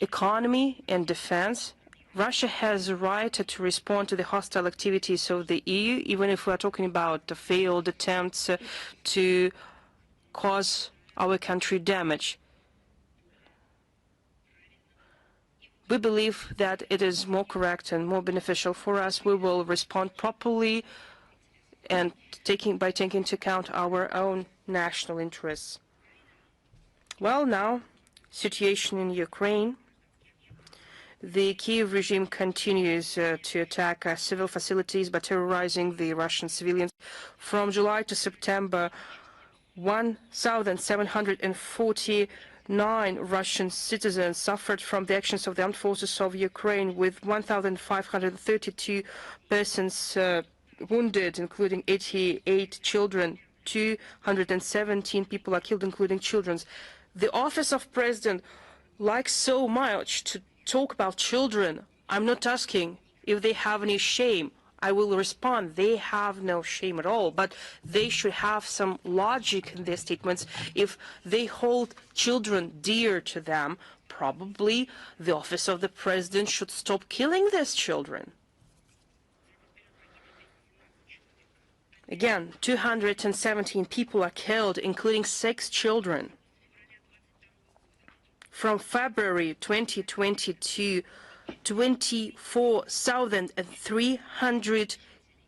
economy and defense, Russia has a right to respond to the hostile activities of the EU, even if we are talking about the failed attempts to cause our country damage. We believe that it is more correct and more beneficial for us. We will respond properly and by taking into account our own national interests. Well, now, situation in Ukraine. The Kiev regime continues to attack civil facilities by terrorizing the Russian civilians. From July to September, 1,749 Russian citizens suffered from the actions of the armed forces of Ukraine, with 1,532 persons wounded, including 88 children. 217 people are killed, including children. The office of president likes so much to talk about children. I'm not asking if they have any shame. I will respond, they have no shame at all, but they should have some logic in their statements. If they hold children dear to them, probably the office of the president should stop killing these children. Again, 217 people are killed, including 6 children. From February 2022, 24,300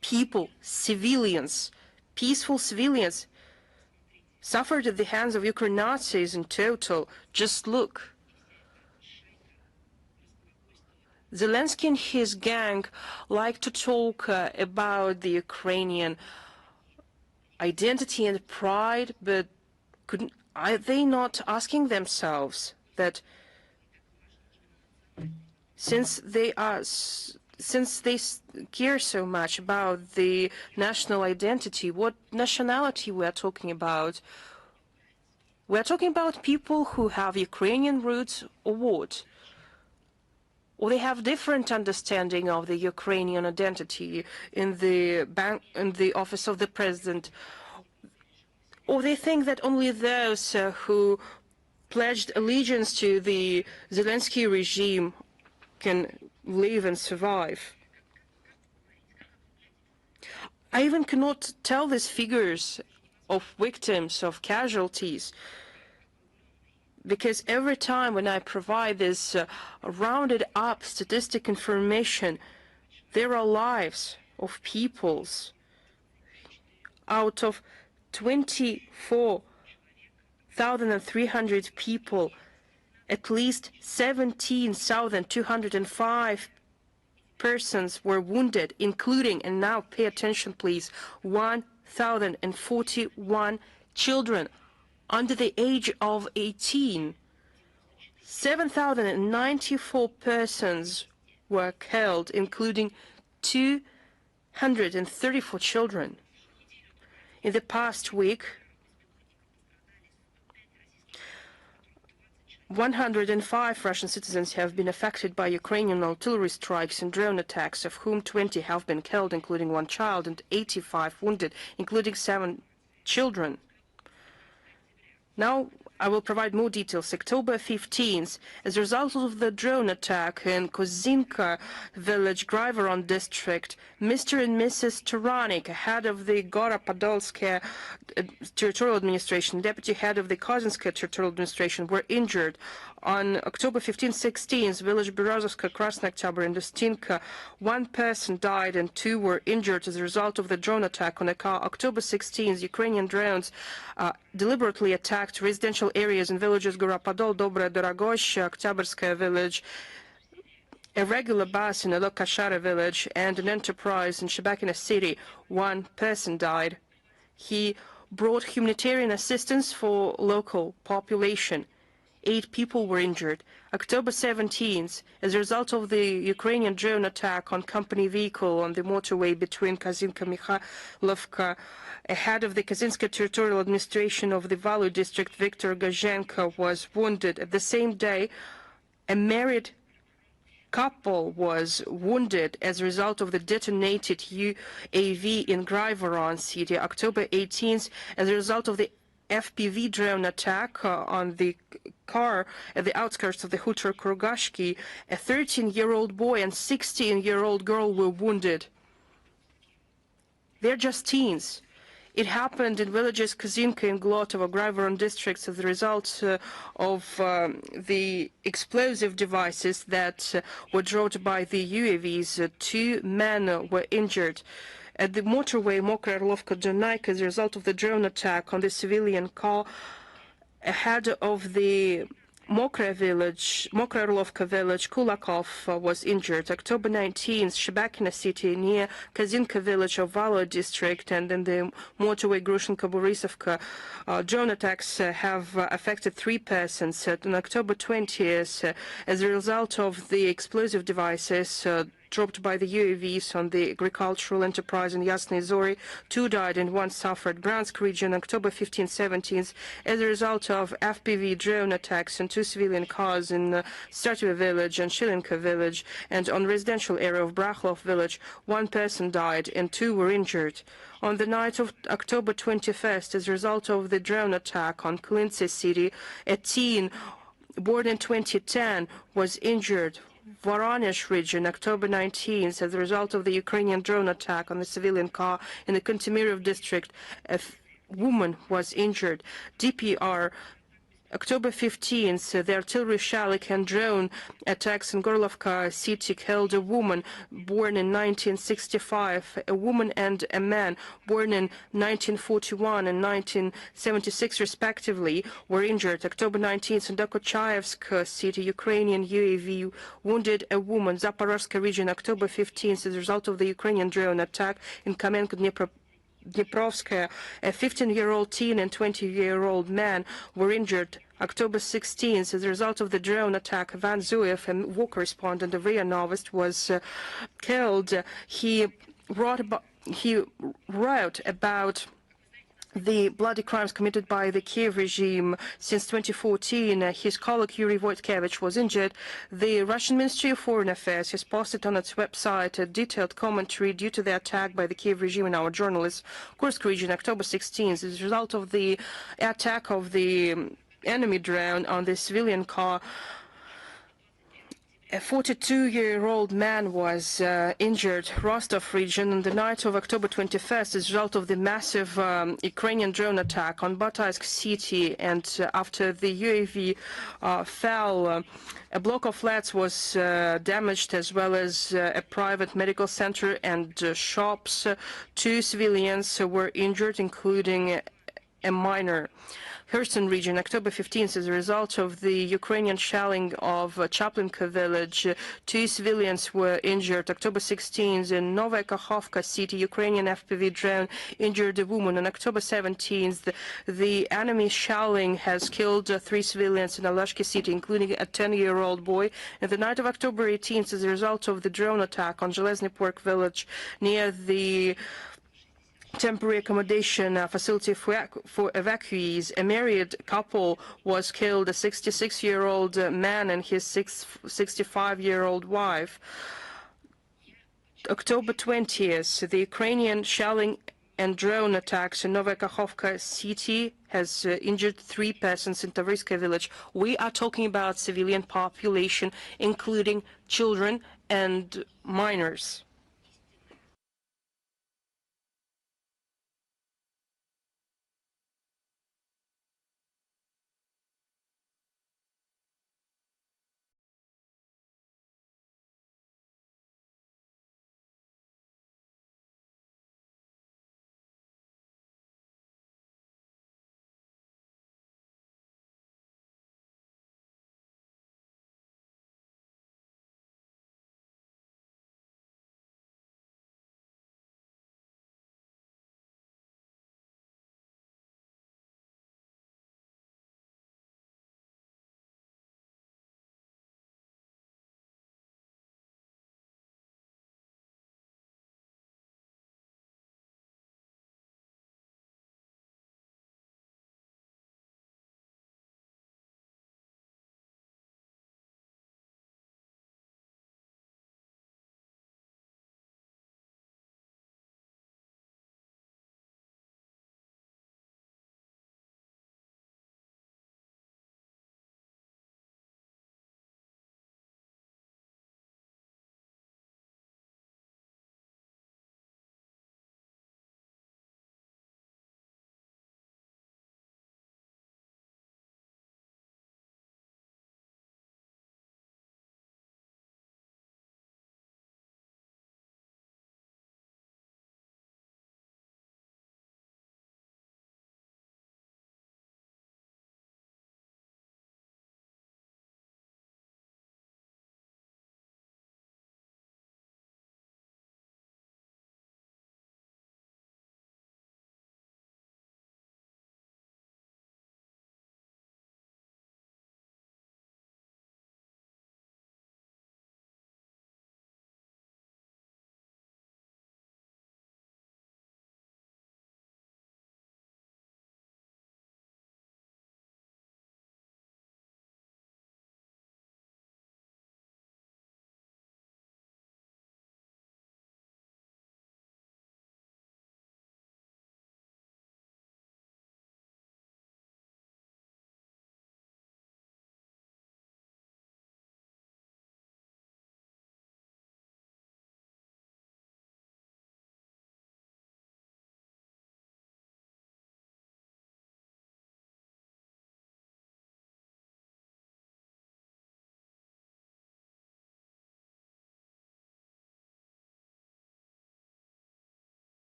people, civilians, peaceful civilians, suffered at the hands of Ukraine Nazis in total. Just look. Zelensky and his gang like to talk about the Ukrainian identity and pride, but are they not asking themselves that since they care so much about the national identity, what nationality we are talking about? We are talking about people who have Ukrainian roots or what? Or they have different understanding of the Ukrainian identity in the office of the president. Or they think that only those who pledged allegiance to the Zelensky regime can live and survive. I even cannot tell these figures of victims, of casualties, because every time when I provide this rounded up statistic information, there are lives of peoples. Out of 24,300 people, at least 17,205 persons were wounded, including, and now pay attention please, 1,041 children under the age of 18. 7,094 persons were killed, including 234 children. In the past week, 105 Russian citizens have been affected by Ukrainian artillery strikes and drone attacks, of whom 20 have been killed, including 1 child, and 85 wounded, including 7 children. Now I will provide more details. October 15th, as a result of the drone attack in Kozinka village, Grivoron district, Mr. and Mrs. Taranik, head of the Gora-Podolskaya territorial administration, deputy head of the Kozinska territorial administration, were injured. On October 15-16th, village Berezovka, Krasny Oktyabr, and Ustinka, 1 person died and 2 were injured as a result of the drone attack on a car. October 16th, Ukrainian drones deliberately attacked residential areas in villages Gora-Podol, Dobraya Dorogosha, Oktyabrskaya village, a regular bus in a Lokashara village, and an enterprise in Shebakina city. 1 person died. He brought humanitarian assistance for local population. 8 people were injured. October 17th, as a result of the Ukrainian drone attack on company vehicle on the motorway between Kazinka-Mikhailovka, a head of the Kazinska territorial administration of the Valu district, Viktor Gazhenko, was wounded. At the same day, a married couple was wounded as a result of the detonated UAV in Grivoron city. October 18th, as a result of the FPV drone attack on the car at the outskirts of the Hutor Kurgashki. A 13-year-old boy and 16-year-old girl were wounded. They're just teens. It happened in villages Kozinka and Glotovo, Grivoron districts as a result of the explosive devices that were dropped by the UAVs. Two men were injured. At the motorway Mokra-Orlovka-Dunayka, as a result of the drone attack on the civilian car ahead of the Mokra-Orlovka village, Kulakov was injured. October 19th, Shebakina city near Kazinka village of Valo district and in the motorway Grushenka-Borisovka. Drone attacks have affected 3 persons. On October 20th, as a result of the explosive devices dropped by the UAVs on the agricultural enterprise in Yasny Zori, 2 died and 1 suffered. Bryansk region, October 15-17, as a result of FPV drone attacks on 2 civilian cars in Stativa village and Shilinka village, and on residential area of Brachlov village, 1 person died and 2 were injured. On the night of October 21st, as a result of the drone attack on Condolences city, a teen born in 2010 was injured. Voronezh region, October 19th, as a result of the Ukrainian drone attack on the civilian car in the Kontimirov district, a woman was injured. DPR, October 15th, the artillery shelling and drone attacks in Gorlovka city killed a woman born in 1965, a woman and a man born in 1941 and 1976 respectively were injured. October 19th, in Dokochaevsk city, Ukrainian UAV wounded a woman. Zaporozhye region, October 15th, as a result of the Ukrainian drone attack in Kamenko-Dniprovskaya, a 15-year-old teen and 20-year-old man were injured. October 16th, as a result of the drone attack, Ivan Zuev, a war correspondent of RIA Novist, was killed. He wrote about the bloody crimes committed by the Kiev regime since 2014. His colleague Yuri Voitkevich was injured. The Russian Ministry of Foreign Affairs has posted on its website a detailed commentary due to the attack by the Kiev regime and our journalists. Kursk region, October 16th, as a result of the attack of the enemy drone on the civilian car, a 42-year-old man was injured. Rostov region on the night of October 21st as a result of the massive Ukrainian drone attack on Bataysk city, and after the UAV fell, a block of flats was damaged, as well as a private medical center and shops. 2 civilians were injured, including a minor. Kherson region, October 15th, as a result of the Ukrainian shelling of Chaplinka village, 2 civilians were injured. October 16th, in Novaya Kakhovka city, Ukrainian FPV drone injured a woman. On October 17th, the enemy shelling has killed 3 civilians in Alashki city, including a 10-year-old boy. And the night of October 18th, as a result of the drone attack on Zhelezny Pork village near the temporary accommodation facility for evacuees, a married couple was killed, a 66-year-old man and his 65-year-old wife. October 20th, the Ukrainian shelling and drone attacks in Novaya Kakhovka city has injured 3 persons in Tavriskaya village. We are talking about civilian population, including children and minors.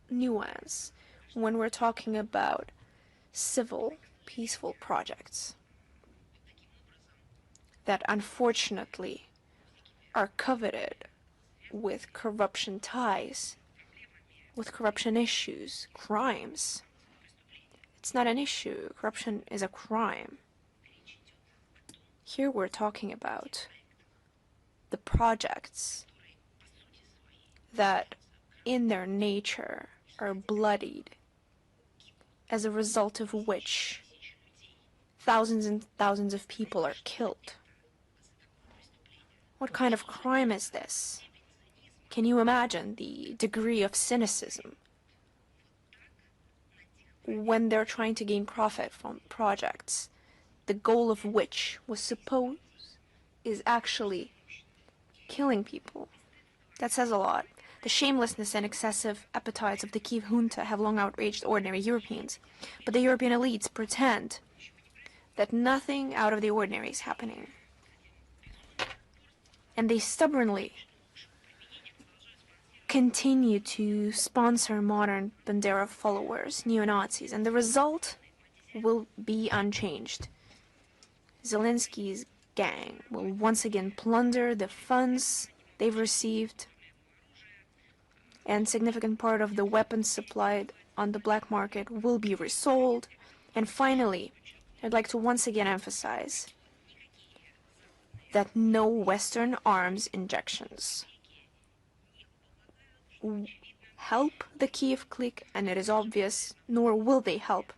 nuance when we're talking about civil, peaceful projects that unfortunately are coveted with corruption ties, with corruption issues, crimes. It's not an issue. Corruption is a crime. Here we're talking about the projects that in their nature are bloodied, as a result of which thousands and thousands of people are killed. What kind of crime is this? Can you imagine the degree of cynicism when they're trying to gain profit from projects, the goal of which was supposed is actually killing people? That says a lot. The shamelessness and excessive appetites of the Kiev junta have long outraged ordinary Europeans, but the European elites pretend that nothing out of the ordinary is happening. And they stubbornly continue to sponsor modern Bandera followers, neo-Nazis, and the result will be unchanged. Zelensky's gang will once again plunder the funds they've received, and significant part of the weapons supplied on the black market will be resold. And finally, I'd like to once again emphasize that no Western arms injections help the Kiev clique, and it is obvious, nor will they help.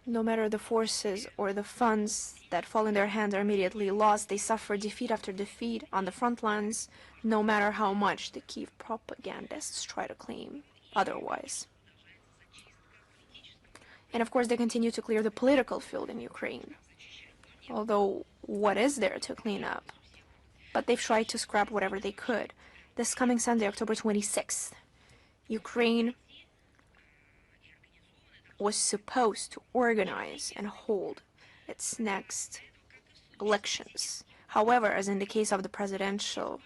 No matter the forces or the funds that fall in their hands are immediately lost, they suffer defeat after defeat on the front lines, no matter how much the Kiev propagandists try to claim otherwise. And of course, they continue to clear the political field in Ukraine. Although, what is there to clean up? But they've tried to scrap whatever they could. This coming Sunday, October 26th, Ukraine was supposed to organize and hold its next elections. However, as in the case of the presidential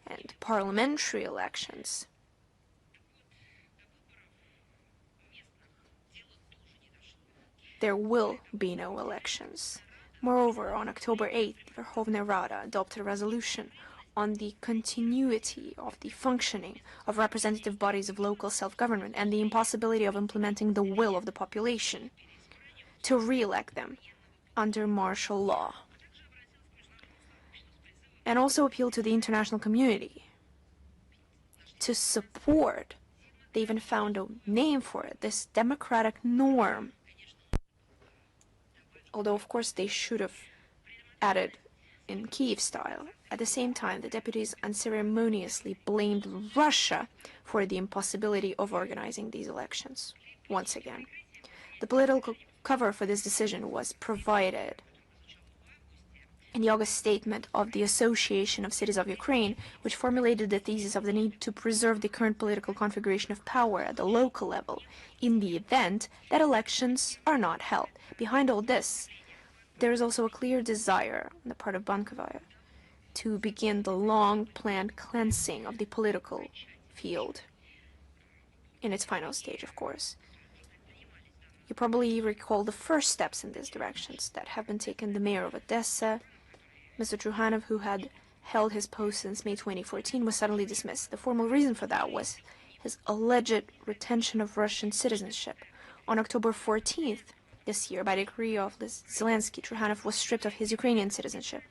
and parliamentary elections, there will be no elections. Moreover, on October 8th, Verkhovna Rada adopted a resolution on the continuity of the functioning of representative bodies of local self-government and the impossibility of implementing the will of the population to re-elect them under martial law. And also appealed to the international community to support, they even found a name for it, this democratic norm. Although, of course, they should have added in Kiev style. At the same time, the deputies unceremoniously blamed Russia for the impossibility of organizing these elections. Once again, the political cover for this decision was provided in the August statement of the Association of Cities of Ukraine, which formulated the thesis of the need to preserve the current political configuration of power at the local level in the event that elections are not held. Behind all this, there is also a clear desire on the part of Bankivaya to begin the long-planned cleansing of the political field in its final stage, of course. You probably recall the first steps in these directions that have been taken. The mayor of Odessa, Mr. Truhanov, who had held his post since May 2014, was suddenly dismissed. The formal reason for that was his alleged retention of Russian citizenship. On October 14th this year, by decree of Zelensky, Truhanov was stripped of his Ukrainian citizenship.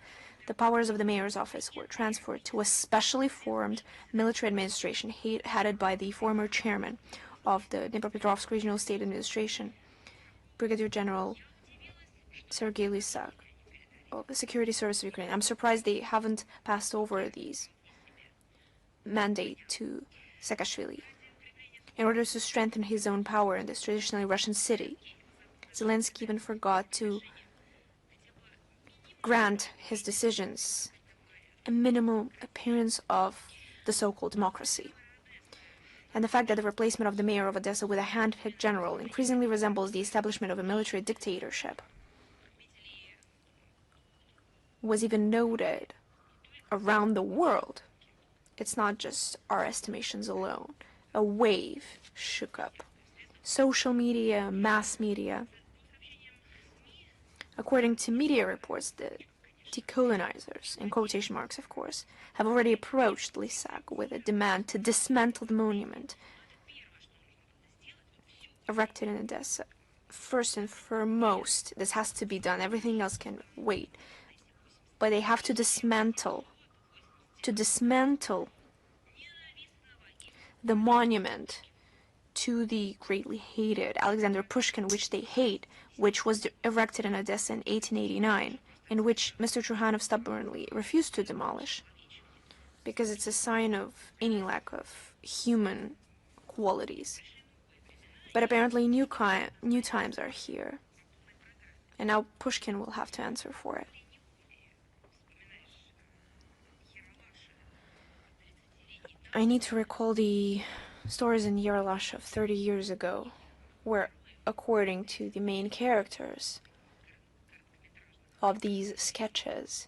The powers of the mayor's office were transferred to a specially formed military administration headed by the former chairman of the Dnipropetrovsk Regional State Administration, Brigadier General Sergei Lysak, of the Security Service of Ukraine. I'm surprised they haven't passed over these mandate to Saakashvili. In order to strengthen his own power in this traditionally Russian city, Zelensky even forgot to grant his decisions a minimal appearance of the so-called democracy. And the fact that the replacement of the mayor of Odessa with a hand-picked general increasingly resembles the establishment of a military dictatorship was even noted around the world. It's not just our estimations alone. A wave shook up social media, mass media. According to media reports, the decolonizers, in quotation marks of course, have already approached Lysak with a demand to dismantle the monument erected in Odessa. First and foremost, this has to be done. Everything else can wait. But they have to dismantle the monument to the greatly hated Alexander Pushkin, which they hate, which was erected in Odessa in 1889, and which Mr. Truhanov stubbornly refused to demolish, because it's a sign of any lack of human qualities. But apparently new times are here, and now Pushkin will have to answer for it. I need to recall the stories in Yerlash of 30 years ago, where, according to the main characters of these sketches,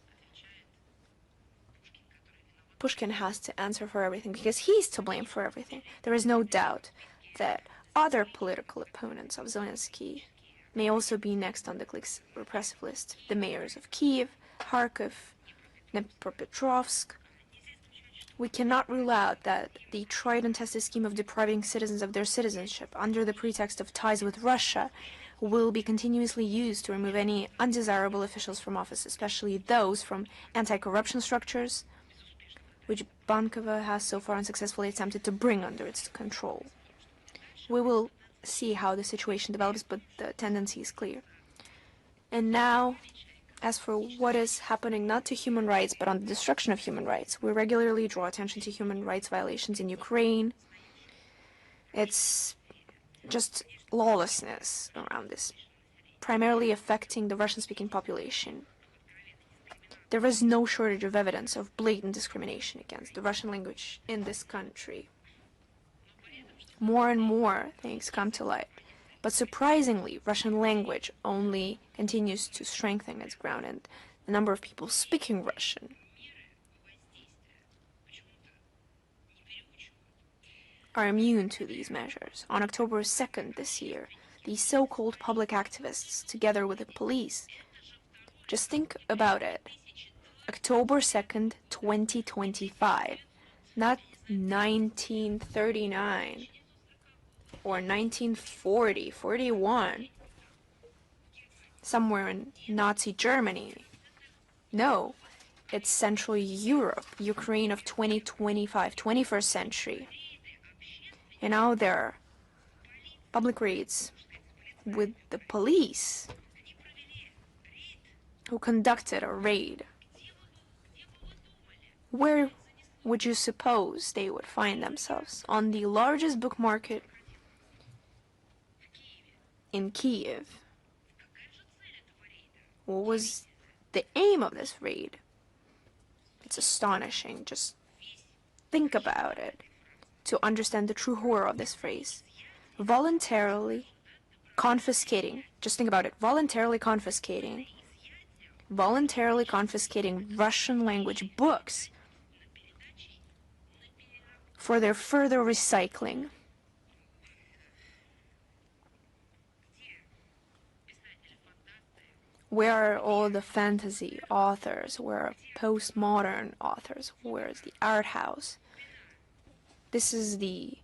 Pushkin has to answer for everything because he's to blame for everything. There is no doubt that other political opponents of Zelensky may also be next on the clique's repressive list. The mayors of Kiev, Kharkiv, Dnipropetrovsk. We cannot rule out that the tried and tested scheme of depriving citizens of their citizenship under the pretext of ties with Russia will be continuously used to remove any undesirable officials from office, especially those from anti-corruption structures, which Bankova has so far unsuccessfully attempted to bring under its control. We will see how the situation develops, but the tendency is clear. And now, as for what is happening not to human rights, but on the destruction of human rights, we regularly draw attention to human rights violations in Ukraine. It's just lawlessness around this, primarily affecting the Russian-speaking population. There is no shortage of evidence of blatant discrimination against the Russian language in this country. More and more things come to light. But surprisingly, Russian language only continues to strengthen its ground, and the number of people speaking Russian are immune to these measures. On October 2nd this year, these so-called public activists, together with the police, just think about it, October 2nd, 2025, not 1939. Or 1940, 41, somewhere in Nazi Germany. No, it's Central Europe, Ukraine of 2025, 21st century. And now there are public raids with the police who conducted a raid. Where would you suppose they would find themselves? On the largest book market in Kiev. What was the aim of this raid? It's astonishing. Just think about it to understand the true horror of this phrase. Voluntarily confiscating. Just think about it. Voluntarily confiscating Russian language books for their further recycling. Where are all the fantasy authors? Where are postmodern authors? Where is the art house? This is the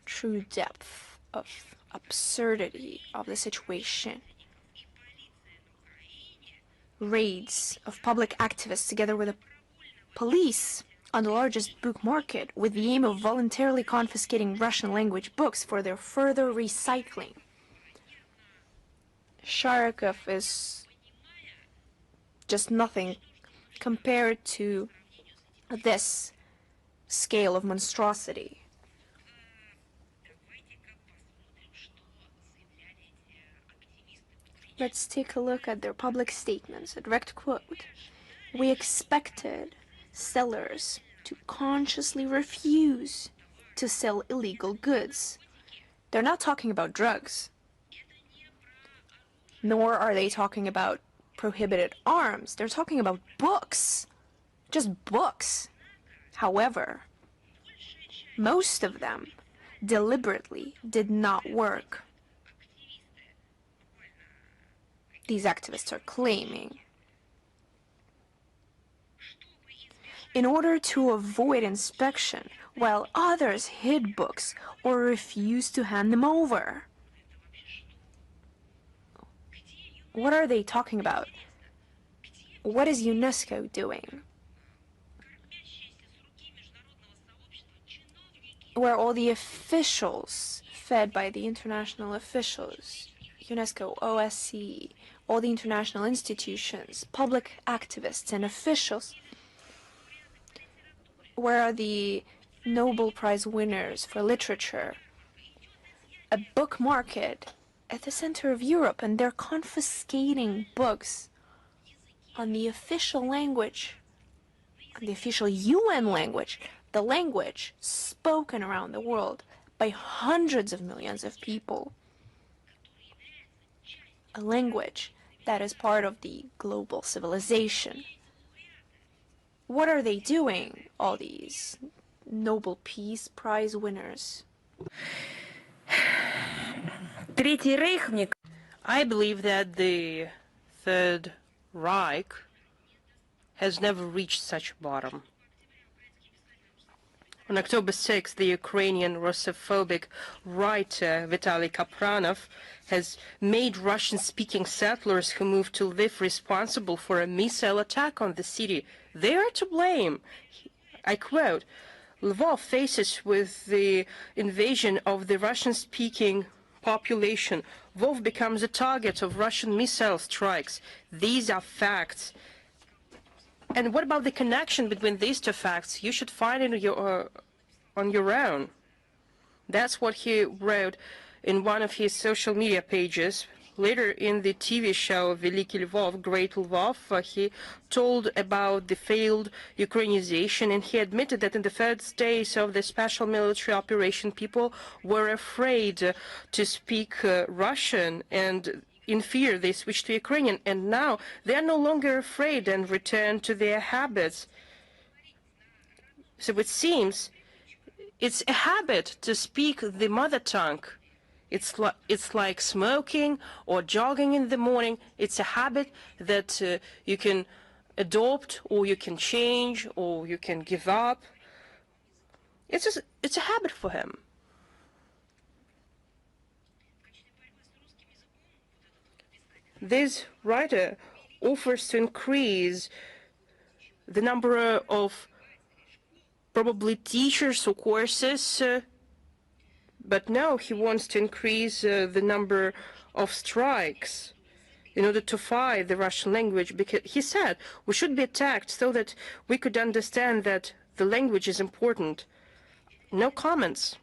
true depth of absurdity of the situation. Raids of public activists together with the police on the largest book market with the aim of voluntarily confiscating Russian language books for their further recycling. Kharkiv is just nothing compared to this scale of monstrosity. Let's take a look at their public statements. A direct quote. We expected sellers to consciously refuse to sell illegal goods. They're not talking about drugs, nor are they talking about prohibited arms. They're talking about books. just books. However, most of them deliberately did not work. These activists are claiming. In order to avoid inspection, while others hid books or refused to hand them over. What are they talking about? What is UNESCO doing? Where all the officials, fed by the international officials, UNESCO, OSCE, all the international institutions, public activists and officials, where are the Nobel Prize winners for literature? A book market at the center of Europe, and they're confiscating books on the official language, on the official UN language, the language spoken around the world by hundreds of millions of people. A language that is part of the global civilization. What are they doing, all these Nobel Peace Prize winners? I believe that the Third Reich has never reached such a bottom. On October 6, the Ukrainian Russophobic writer Vitaly Kapranov has made Russian-speaking settlers who moved to Lviv responsible for a missile attack on the city. They are to blame. I quote, Lvov faces with the invasion of the Russian-speaking population. Lvov becomes a target of Russian missile strikes. These are facts. And what about the connection between these two facts? You should find it on your own. That's what he wrote in one of his social media pages. Later in the TV show Veliki Lvov, Great Lvov, he told about the failed Ukrainization, and he admitted that in the first days of the special military operation, people were afraid to speak Russian, and in fear they switched to Ukrainian, and now they are no longer afraid and return to their habits. So it seems it's a habit to speak the mother tongue. It's like smoking or jogging in the morning. It's a habit that you can adopt, or you can change, or you can give up. It's a habit for him. This writer offers to increase the number of probably teachers or courses, but no, he wants to increase the number of strikes in order to fight the Russian language, because he said we should be attacked so that we could understand that the language is important. No comments.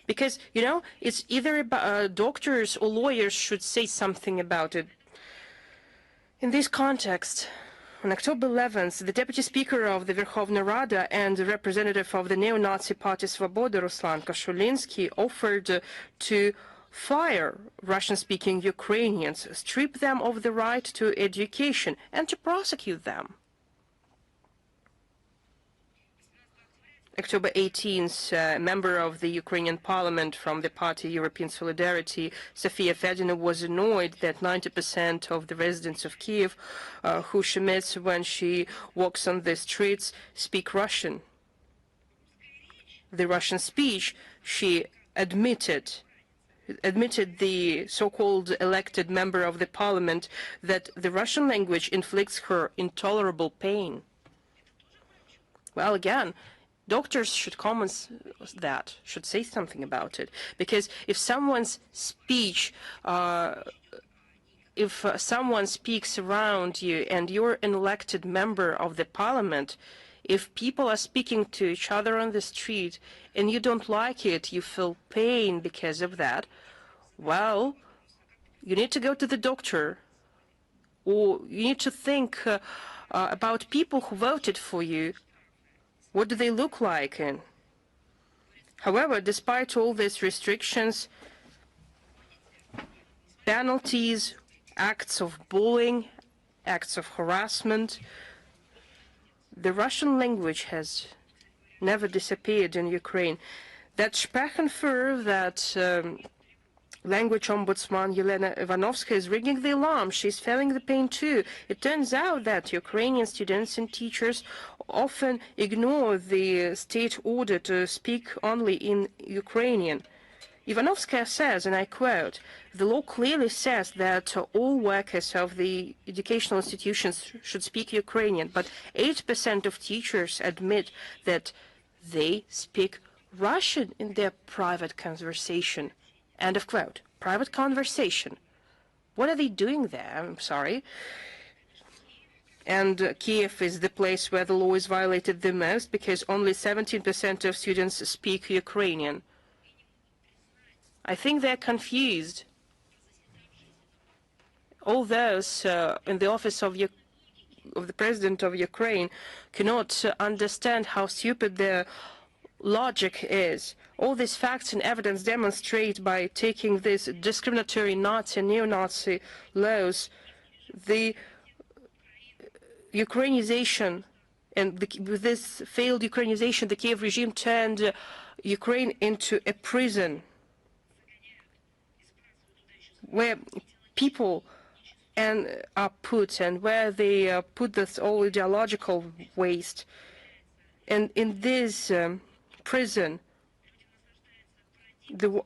Because, you know, it's either doctors or lawyers should say something about it. In this context, on October 11th, the Deputy Speaker of the Verkhovna Rada and the representative of the neo-Nazi party Svoboda, Ruslan Koshulinsky, offered to fire Russian-speaking Ukrainians, strip them of the right to education, and to prosecute them. October 18th, a member of the Ukrainian parliament from the party European Solidarity, Sofia Fedina, was annoyed that 90% of the residents of Kiev who she meets when she walks on the streets speak Russian. The Russian speech, she admitted the so-called elected member of the parliament that the Russian language inflicts her intolerable pain. Well, again, doctors should comment that, should say something about it, because if someone's speech, if someone speaks around you and you're an elected member of the parliament, if people are speaking to each other on the street and you don't like it, you feel pain because of that, well, you need to go to the doctor, or you need to think about people who voted for you. What do they look like? And however, despite all these restrictions, penalties, acts of bullying, acts of harassment, The Russian language has never disappeared in Ukraine. That Sprachenführer, that language ombudsman Yelena Ivanovska is ringing the alarm. She's feeling the pain too. It turns out that Ukrainian students and teachers often ignore the state order to speak only in Ukrainian. Ivanovska says, and I quote, "The law clearly says that all workers of the educational institutions should speak Ukrainian, but 8% of teachers admit that they speak Russian in their private conversation." End of quote. Private conversation. What are they doing there? I'm sorry. And Kiev is the place where the law is violated the most because only 17% of students speak Ukrainian. I think they're confused. All those in the office of the President of Ukraine cannot understand how stupid their logic is. All these facts and evidence demonstrate by taking these discriminatory Nazi and neo-Nazi laws, the Ukrainization, and with this failed Ukrainization, the Kiev regime turned Ukraine into a prison where people are put and where they put this all ideological waste. And in this prison, the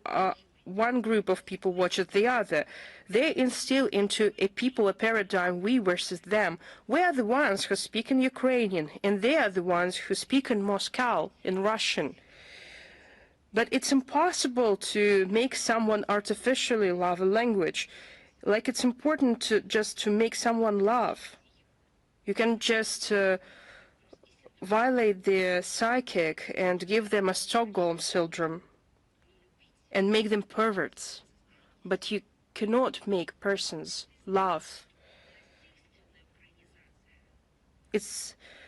one group of people watches the other. They instill into a people a paradigm, we versus them. We are the ones who speak in Ukrainian, and they are the ones who speak in Moscow, in Russian. But it's impossible to make someone artificially love a language. Like it's important to just to make someone laugh. You can just violate their psychic and give them a Stockholm syndrome and make them perverts. But you cannot make persons laugh.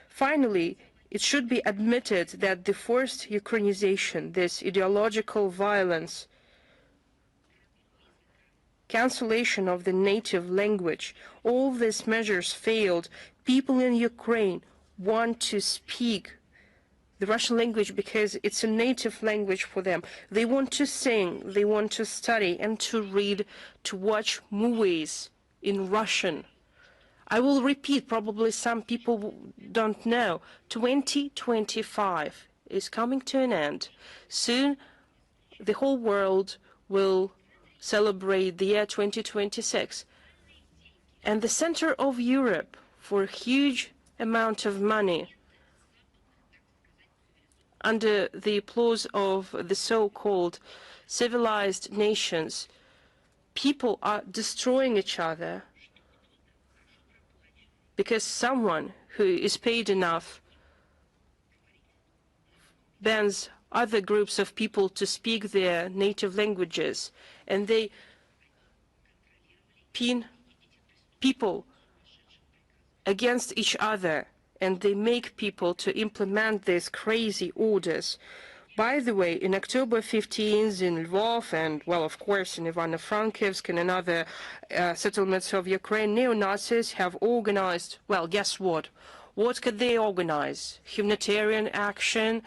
Finally, it should be admitted that the forced Ukrainization, this ideological violence, cancellation of the native language, all these measures failed. People in Ukraine want to speak the Russian language because it's a native language for them. They want to sing, they want to study and to read, to watch movies in Russian. I will repeat, probably some people don't know, 2025 is coming to an end. Soon the whole world will celebrate the year 2026. And the center of Europe, for a huge amount of money, under the applause of the so-called civilized nations, people are destroying each other because someone who is paid enough bans other groups of people to speak their native languages, and they pin people against each other, and they make people to implement these crazy orders. By the way, in October 15th in Lvov and, well, of course, in Ivano-Frankivsk and in other settlements of Ukraine, neo-Nazis have organized, well, guess what? What could they organize? Humanitarian action,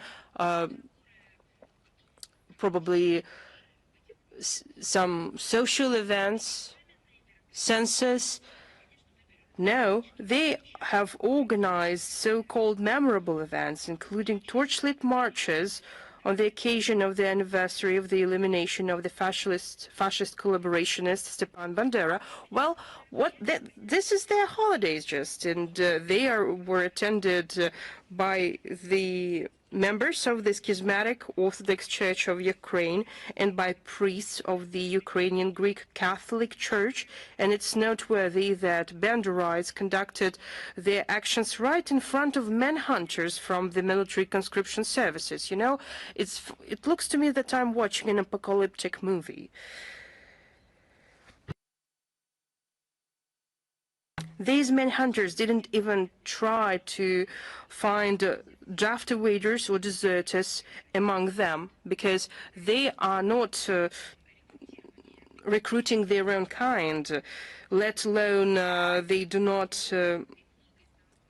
probably some social events, census. No, they have organized so-called memorable events, including torchlit marches on the occasion of the anniversary of the elimination of the fascist collaborationist Stepan Bandera. Well, this is their holidays just, and they were attended by the members of the Schismatic Orthodox Church of Ukraine and by priests of the Ukrainian Greek Catholic Church, and it's noteworthy that Banderites conducted their actions right in front of manhunters from the military conscription services. You know, it looks to me that I'm watching an apocalyptic movie. These manhunters didn't even try to find draft evaders or deserters among them, because they are not recruiting their own kind, let alone they do not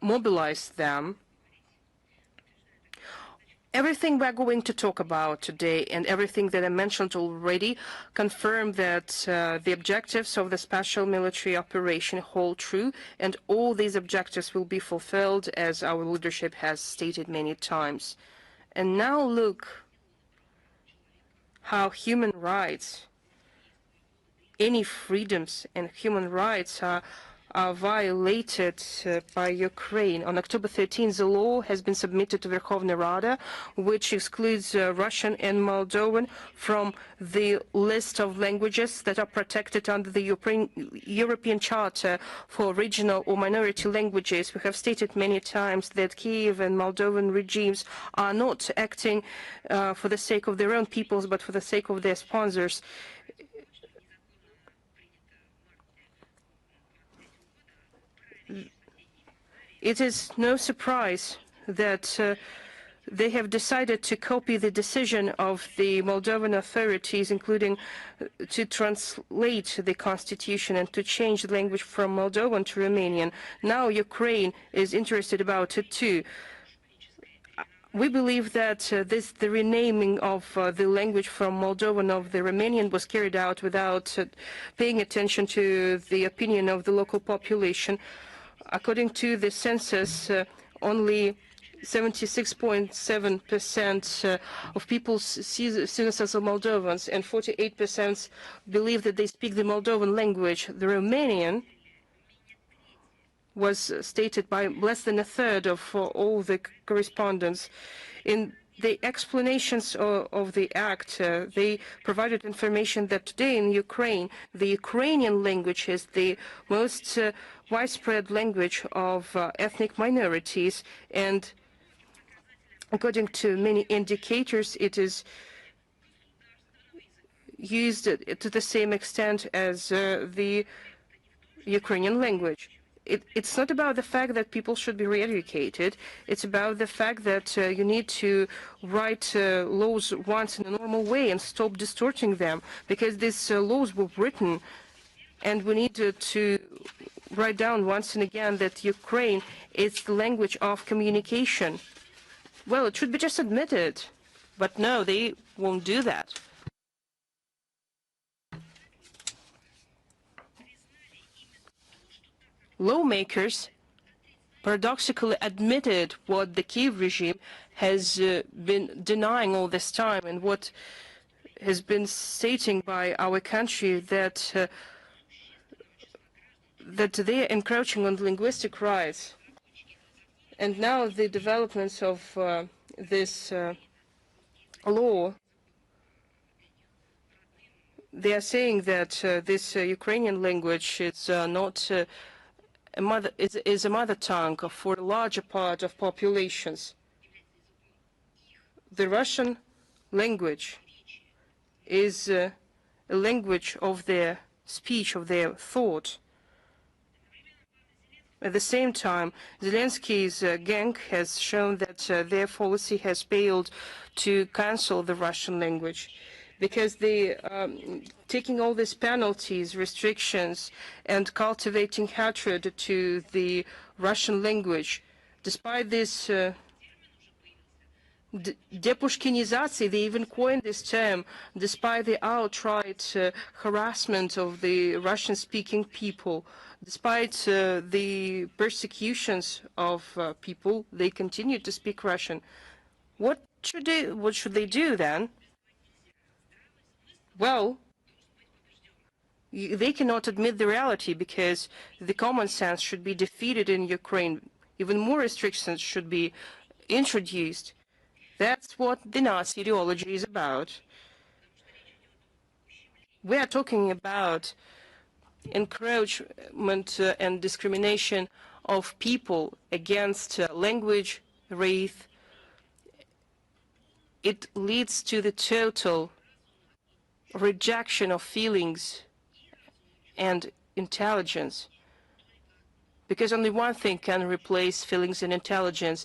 mobilize them. Everything we're going to talk about today and everything that I mentioned already confirm that the objectives of the special military operation hold true, and all these objectives will be fulfilled, as our leadership has stated many times. And now look how human rights, any freedoms and human rights are violated by Ukraine. On October 13th, the law has been submitted to Verkhovna Rada, which excludes Russian and Moldovan from the list of languages that are protected under the European Charter for regional or minority languages. We have stated many times that Kiev and Moldovan regimes are not acting for the sake of their own peoples, but for the sake of their sponsors. It is no surprise that they have decided to copy the decision of the Moldovan authorities, including to translate the constitution and to change the language from Moldovan to Romanian. Now Ukraine is interested about it too. We believe that the renaming of the language from Moldovan of the Romanian was carried out without paying attention to the opinion of the local population. According to the census, only 76.7% of people see themselves as Moldovans, and 48% believe that they speak the Moldovan language. The Romanian was stated by less than a third of all the correspondents. In the explanations of the act, they provided information that today in Ukraine, the Ukrainian language is the most widespread language of ethnic minorities, and according to many indicators, it is used to the same extent as the Ukrainian language. It's not about the fact that people should be re-educated. It's about the fact that you need to write laws once in a normal way and stop distorting them, because these laws were written, and we need to write down once and again that Ukraine is the language of communication. Well, it should be just admitted, but no, they won't do that. Lawmakers paradoxically admitted what the Kiev regime has been denying all this time, and what has been stating by our country, that they are encroaching on linguistic rights. And now the developments of this law, they are saying that this Ukrainian language is not is a mother tongue for a larger part of populations. The Russian language is a language of their speech, of their thought. At the same time, Zelensky's gang has shown that their policy has failed to cancel the Russian language, because they taking all these penalties, restrictions, and cultivating hatred to the Russian language. Despite this depushkinization, they even coined this term, despite the outright harassment of the Russian-speaking people, despite the persecutions of people, they continue to speak Russian. What should they do then? Well, they cannot admit the reality, because the common sense should be defeated in Ukraine. Even more restrictions should be introduced. That's what the Nazi ideology is about. We are talking about encroachment and discrimination of people against language, race. It leads to the total rejection of feelings and intelligence, because only one thing can replace feelings and intelligence: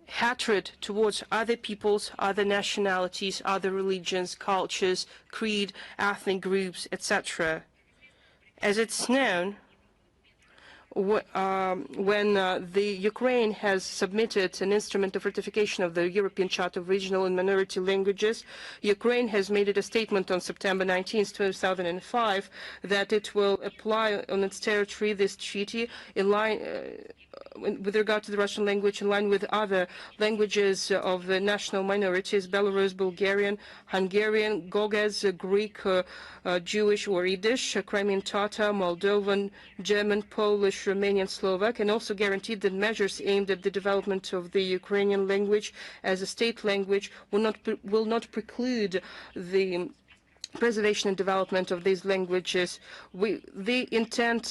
hatred towards other peoples, other nationalities, other religions, cultures, creed, ethnic groups, etc. As it's known, when the Ukraine has submitted an instrument of ratification of the European Charter of Regional and Minority Languages. Ukraine has made it a statement on September 19, 2005, that it will apply on its territory this treaty in line with regard to the Russian language, in line with other languages of the national minorities: Belarus, Bulgarian, Hungarian, Gogaz, Greek, Jewish or Yiddish, Crimean Tatar, Moldovan, German, Polish, Romanian, Slovak, and also guaranteed that measures aimed at the development of the Ukrainian language as a state language will not preclude the preservation and development of these languages. The intent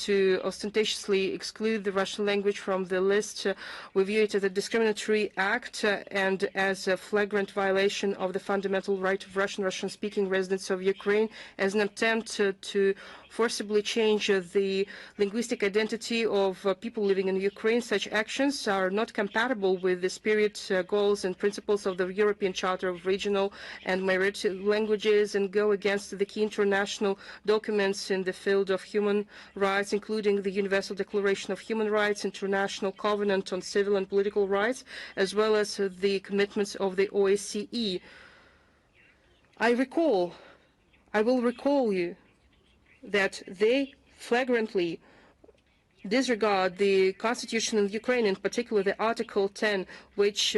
to ostentatiously exclude the Russian language from the list, we view it as a discriminatory act and as a flagrant violation of the fundamental right of Russian-speaking residents of Ukraine, as an attempt to forcibly change the linguistic identity of people living in Ukraine. Such actions are not compatible with the spirit, goals, and principles of the European Charter of Regional and Minority Languages and go against the key international documents in the field of human rights, including the Universal Declaration of Human Rights, International Covenant on Civil and Political Rights, as well as the commitments of the OSCE. I will recall you that they flagrantly disregard the constitution of Ukraine, in particular the Article 10, which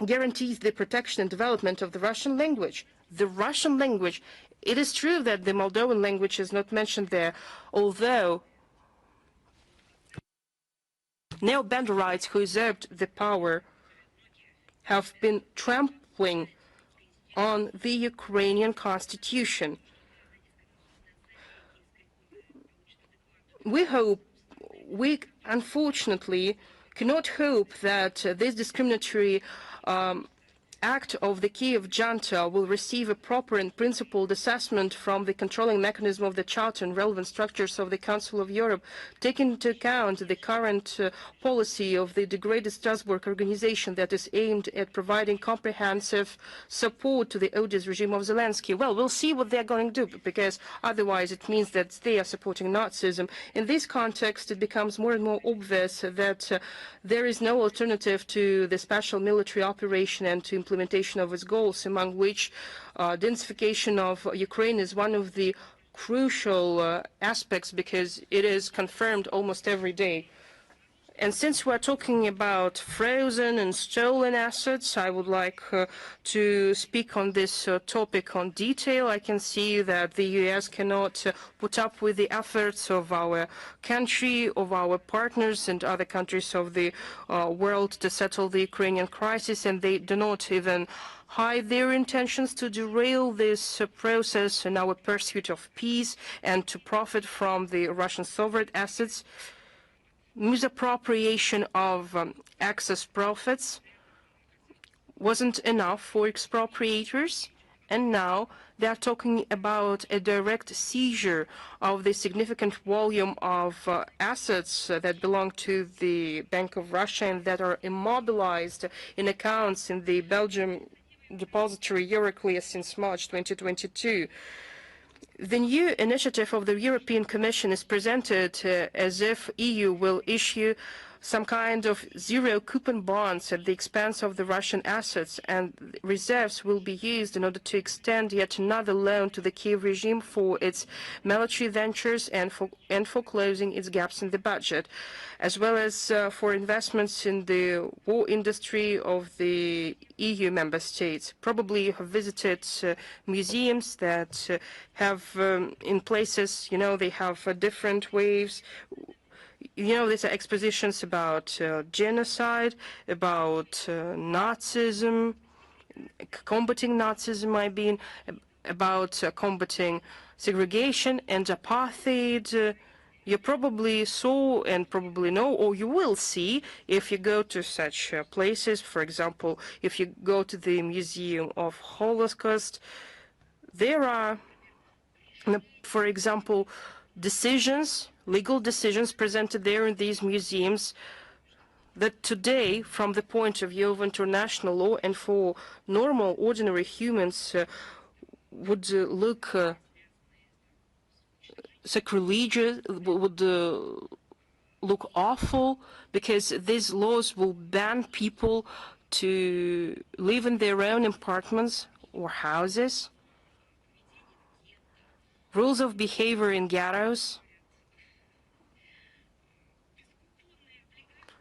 guarantees the protection and development of the Russian language. The Russian language, it is true that the Moldovan language is not mentioned there, although neo-Banderites who usurped the power have been trampling on the Ukrainian constitution. We unfortunately cannot hope that this discriminatory act of the Kiev junta will receive a proper and principled assessment from the controlling mechanism of the Charter and relevant structures of the Council of Europe, taking into account the current policy of the degraded Strasbourg organization that is aimed at providing comprehensive support to the odious regime of Zelensky. Well, we'll see what they're going to do, because otherwise it means that they are supporting Nazism. In this context, it becomes more and more obvious that there is no alternative to the special military operation and to implementation of its goals, among which denazification of Ukraine is one of the crucial aspects, because it is confirmed almost every day. And since we're talking about frozen and stolen assets, I would like to speak on this topic on detail. I can see that the US cannot put up with the efforts of our country, of our partners and other countries of the world to settle the Ukrainian crisis, and they do not even hide their intentions to derail this process in our pursuit of peace and to profit from the Russian sovereign assets. Misappropriation of excess profits wasn't enough for expropriators, and now they are talking about a direct seizure of the significant volume of assets that belong to the Bank of Russia and that are immobilized in accounts in the Belgium depository Euroclear since March 2022. The new initiative of the European Commission is presented as if EU will issue some kind of zero-coupon bonds at the expense of the Russian assets, and reserves will be used in order to extend yet another loan to the Kiev regime for its military ventures and for closing its gaps in the budget, as well as for investments in the war industry of the EU member states. Probably you have visited museums that have in places, they have different waves. These are expositions about genocide, about Nazism, combating Nazism, about combating segregation and apartheid. You probably saw and probably know, or you will see if you go to such places. For example, if you go to the Museum of Holocaust, there are, for example, legal decisions presented there in these museums that today, from the point of view of international law and for normal, ordinary humans, would look sacrilegious, would look awful because these laws will ban people to live in their own apartments or houses. Rules of behavior in ghettos.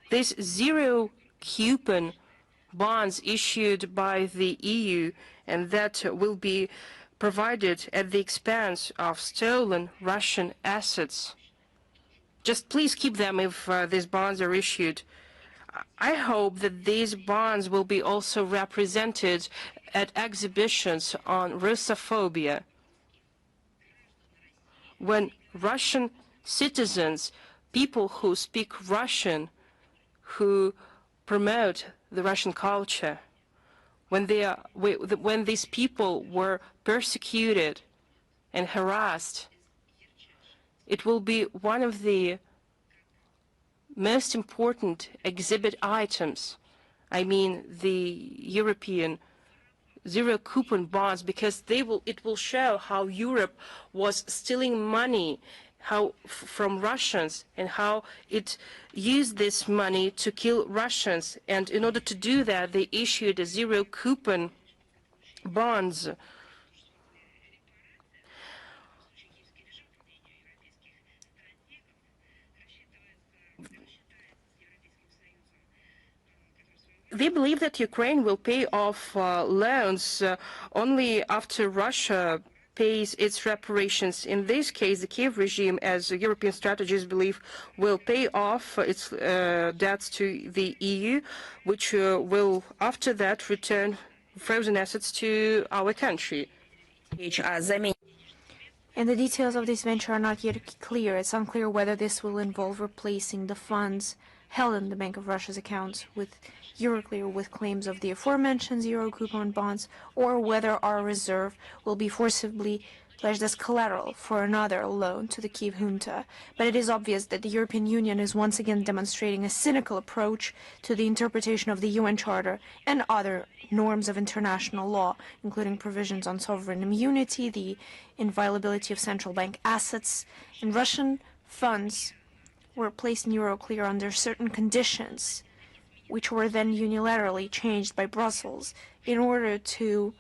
These zero coupon bonds issued by the EU and that will be provided at the expense of stolen Russian assets. Just please keep them if these bonds are issued. I hope that these bonds will be also represented at exhibitions on Russophobia. When Russian citizens, people who speak Russian, who promote the Russian culture, when these people were persecuted and harassed, it will be one of the most important exhibit items. I mean the European zero coupon bonds, because it will show how Europe was stealing money from Russians and how it used this money to kill Russians. And in order to do that, they issued a zero coupon bonds. They believe that Ukraine will pay off loans only after Russia pays its reparations. In this case, the Kiev regime, as European strategists believe, will pay off its debts to the EU, which will, after that, return frozen assets to our country. And the details of this venture are not yet clear. It's unclear whether this will involve replacing the funds held in the Bank of Russia's accounts with Euroclear with claims of the aforementioned zero coupon bonds, or whether our reserve will be forcibly pledged as collateral for another loan to the Kiev junta. But it is obvious that the European Union is once again demonstrating a cynical approach to the interpretation of the UN Charter and other norms of international law, including provisions on sovereign immunity, the inviolability of central bank assets, and Russian funds were placed in Euroclear under certain conditions, which were then unilaterally changed by Brussels in order to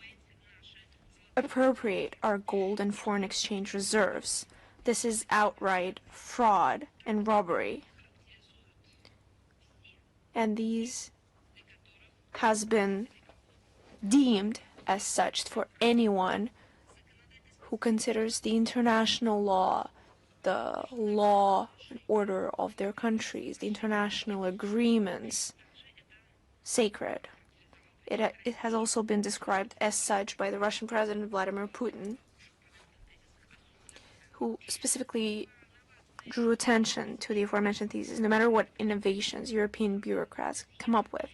appropriate our gold and foreign exchange reserves. This is outright fraud and robbery. And these has been deemed as such for anyone who considers the international law, the law and order of their countries, the international agreements, sacred. It has also been described as such by the Russian President Vladimir Putin, who specifically drew attention to the aforementioned thesis. No matter what innovations European bureaucrats come up with,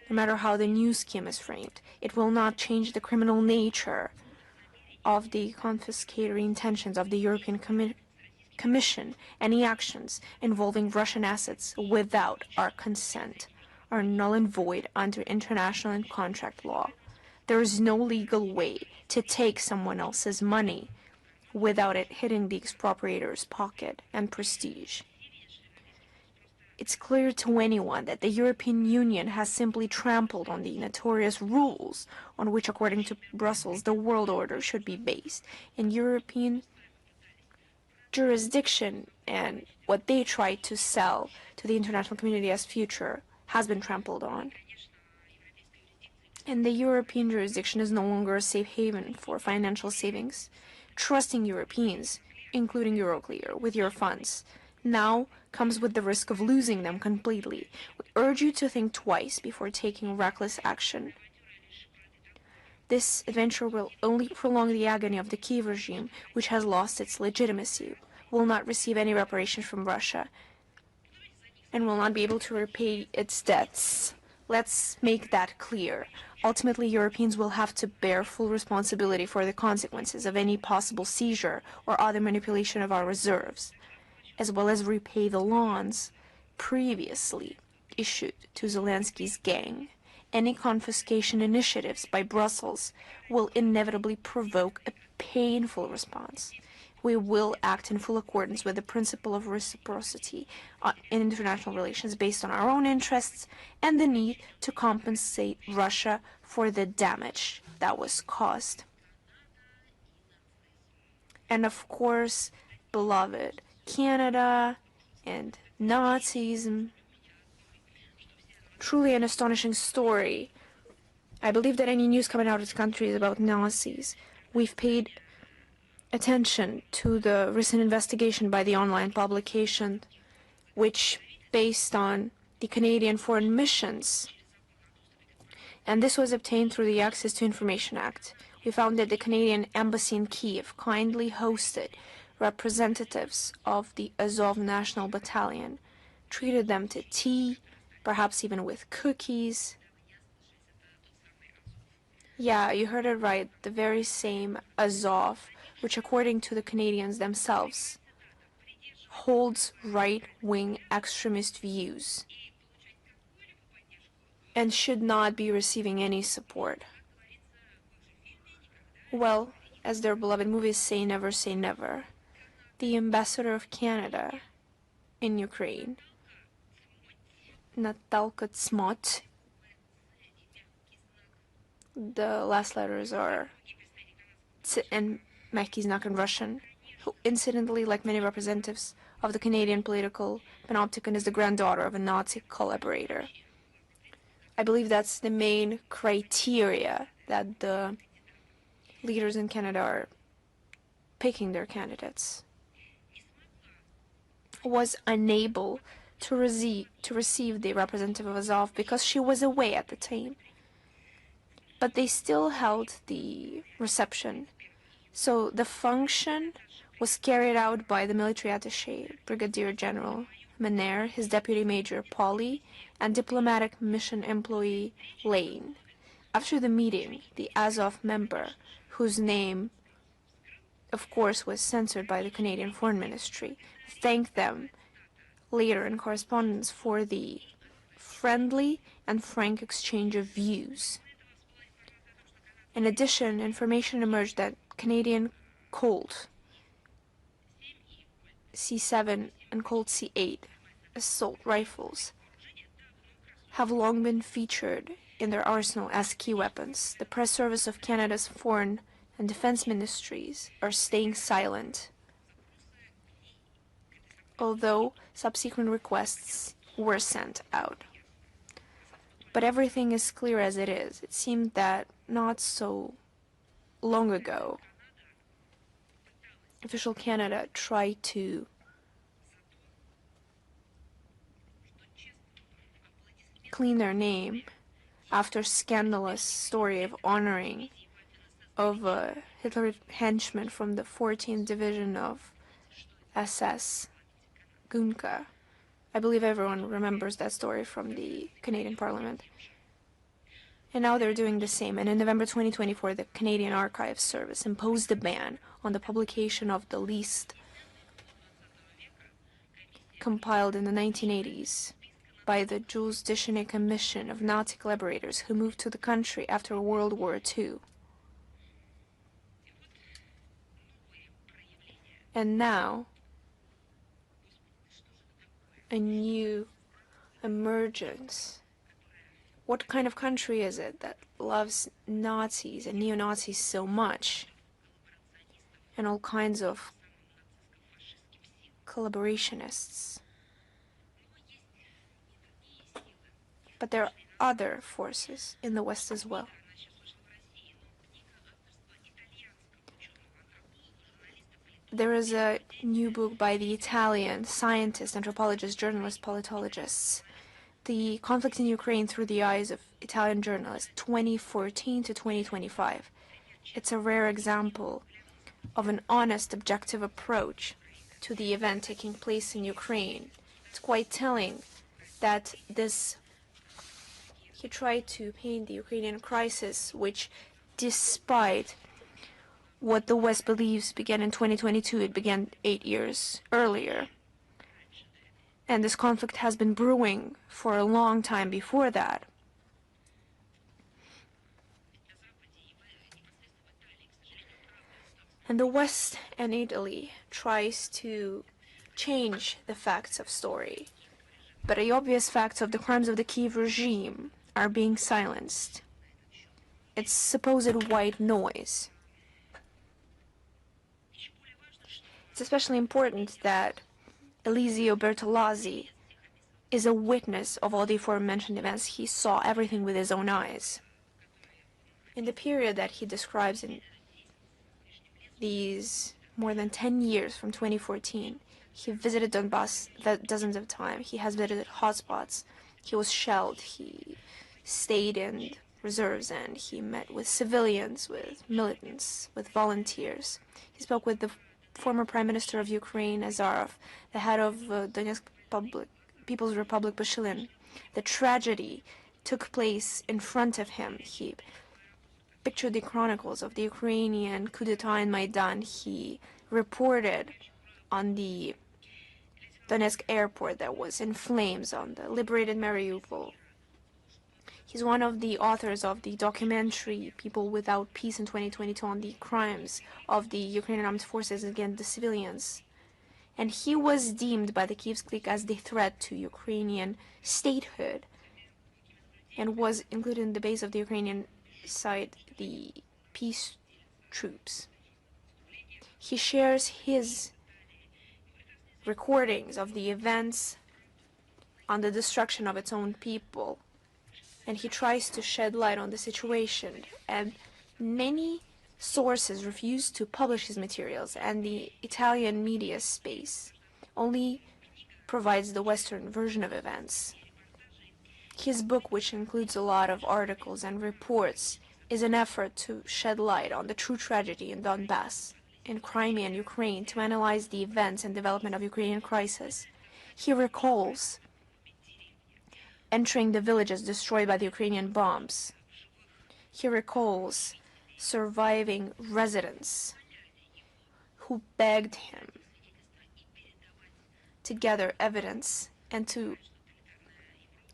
no matter how the new scheme is framed, it will not change the criminal nature of the confiscatory intentions of the European Commission. Any actions involving Russian assets without our consent are null and void under international and contract law. There is no legal way to take someone else's money without it hitting the expropriator's pocket and prestige. It's clear to anyone that the European Union has simply trampled on the notorious rules on which, according to Brussels, the world order should be based. In European jurisdiction and what they try to sell to the international community as future has been trampled on. And the European jurisdiction is no longer a safe haven for financial savings. Trusting Europeans, including Euroclear, with your funds now comes with the risk of losing them completely. We urge you to think twice before taking reckless action. This adventure will only prolong the agony of the Kiev regime, which has lost its legitimacy, will not receive any reparations from Russia, and will not be able to repay its debts. Let's make that clear. Ultimately, Europeans will have to bear full responsibility for the consequences of any possible seizure or other manipulation of our reserves, as well as repay the loans previously issued to Zelensky's gang. Any confiscation initiatives by Brussels will inevitably provoke a painful response. we will act in full accordance with the principle of reciprocity in international relations based on our own interests and the need to compensate Russia for the damage that was caused. And of course, beloved Canada and Nazism. Truly an astonishing story. I believe that any news coming out of the country is about Nazis. We've paid attention to the recent investigation by the online publication, which based on the Canadian foreign missions. And this was obtained through the Access to Information Act. We found that the Canadian Embassy in Kiev kindly hosted representatives of the Azov National Battalion, treated them to tea, perhaps even with cookies. Yeah, you heard it right, the very same Azov, which according to the Canadians themselves, holds right-wing extremist views and should not be receiving any support. Well, as their beloved movies say never, the ambassador of Canada in Ukraine, Natalka Tsmot, the last letters are Ts and mehkii znak in Russian, who incidentally, like many representatives of the Canadian political panopticon, is the granddaughter of a Nazi collaborator. I believe that's the main criteria that the leaders in Canada are picking their candidates. Was unable to receive the representative of Azov because she was away at the time. But they still held the reception. So the function was carried out by the military attaché, Brigadier General Mener, his deputy major Polly, and diplomatic mission employee Lane. After the meeting, the Azov member, whose name, of course, was censored by the Canadian Foreign Ministry, thanked them later in correspondence for the friendly and frank exchange of views. In addition, information emerged that Canadian Colt C7 and Colt C8 assault rifles have long been featured in their arsenal as key weapons. The press service of Canada's foreign and defense ministries are staying silent, although subsequent requests were sent out. But everything is clear as it is. It seemed that not so long ago, official Canada tried to clean their name after scandalous story of honoring of a Hitler henchman from the 14th Division of SS, Gunka. I believe everyone remembers that story from the Canadian Parliament. And now they're doing the same. And in November 2024, the Canadian Archives Service imposed a ban on the publication of the list compiled in the 1980s by the Jules Deschenets Commission of Nazi collaborators who moved to the country after World War II. And now, a new emergence. What kind of country is it that loves Nazis and neo-Nazis so much? And all kinds of collaborationists. But there are other forces in the West as well. There is a new book by the Italian scientists, anthropologists, journalists, politologists, The Conflict in Ukraine Through the Eyes of Italian Journalists, 2014 to 2025. It's a rare example of an honest, objective approach to the event taking place in Ukraine. It's quite telling that he tried to paint the Ukrainian crisis, which despite what the West believes began in 2022, it began 8 years earlier. And this conflict has been brewing for a long time before that. And the West and Italy tries to change the facts of story. But the obvious facts of the crimes of the Kiev regime are being silenced. It's supposed white noise. It's especially important that Eliseo Bertolazzi is a witness of all the aforementioned events. He saw everything with his own eyes. In the period that he describes in these more than 10 years from 2014, he visited Donbass dozens of times. He has visited hotspots. He was shelled. He stayed in reserves, and he met with civilians, with militants, with volunteers. He spoke with the former Prime Minister of Ukraine, Azarov, the head of Donetsk People's Republic, Bashilin. The tragedy took place in front of him. He pictured the chronicles of the Ukrainian coup d'etat in Maidan. He reported on the Donetsk airport that was in flames, on the liberated Mariupol. He's one of the authors of the documentary People Without Peace in 2022 on the crimes of the Ukrainian armed forces against the civilians. And he was deemed by the Kyiv clique as the threat to Ukrainian statehood, and was included in the base of the Ukrainian side, the peace troops. He shares his recordings of the events on the destruction of its own people, and he tries to shed light on the situation. And many sources refuse to publish his materials, and the Italian media space only provides the Western version of events. His book, which includes a lot of articles and reports, is an effort to shed light on the true tragedy in Donbass, in Crimea and Ukraine, to analyze the events and development of Ukrainian crisis. He recalls entering the villages destroyed by the Ukrainian bombs. He recalls surviving residents who begged him to gather evidence and to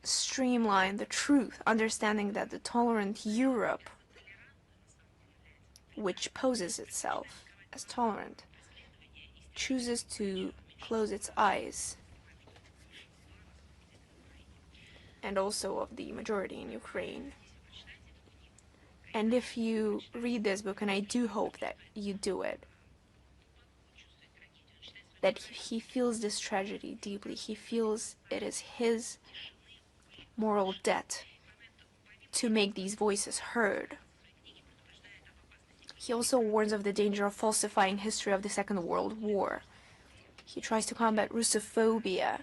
streamline the truth, understanding that the tolerant Europe, which poses itself as tolerant, chooses to close its eyes, and also of the majority in Ukraine. And if you read this book, and I do hope that you do it, that he feels this tragedy deeply. He feels it is his moral debt to make these voices heard. He also warns of the danger of falsifying history of the Second World War. He tries to combat Russophobia.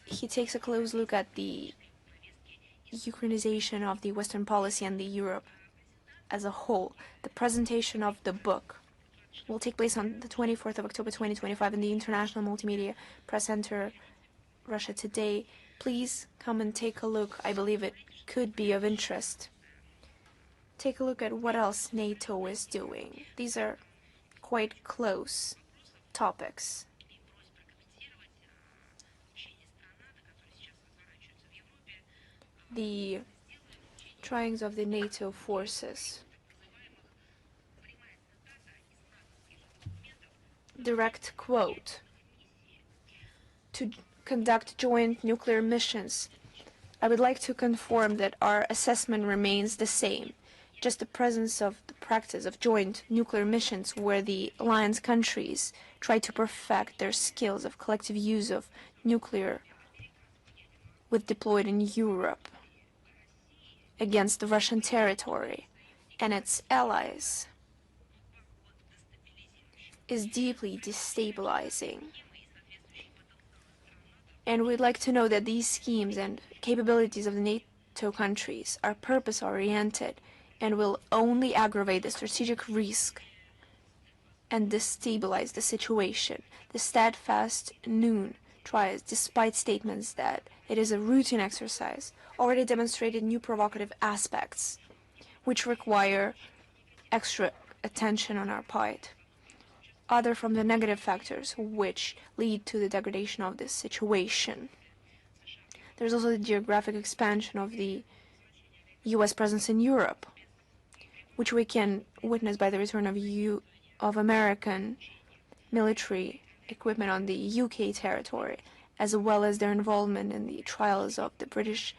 He takes a close look at the Ukrainization of the Western policy and the Europe as a whole. The presentation of the book will take place on the 24th of October 2025 in the International Multimedia Press Center, Russia Today. Please come and take a look. I believe it could be of interest. Take a look at what else NATO is doing. These are quite close topics. The tryings of the NATO forces. Direct quote: to conduct joint nuclear missions. I would like to confirm that our assessment remains the same. Just the presence of the practice of joint nuclear missions where the alliance countries try to perfect their skills of collective use of nuclear with deployed in Europe against the Russian territory and its allies is deeply destabilizing. And we'd like to know that these schemes and capabilities of the NATO countries are purpose-oriented and will only aggravate the strategic risk and destabilize the situation. The steadfast noon tries, despite statements that it is a routine exercise, already demonstrated new provocative aspects, which require extra attention on our part. Other from the negative factors which lead to the degradation of this situation. There's also the geographic expansion of the US presence in Europe, which we can witness by the return of American military equipment on the UK territory, as well as their involvement in the trials of the British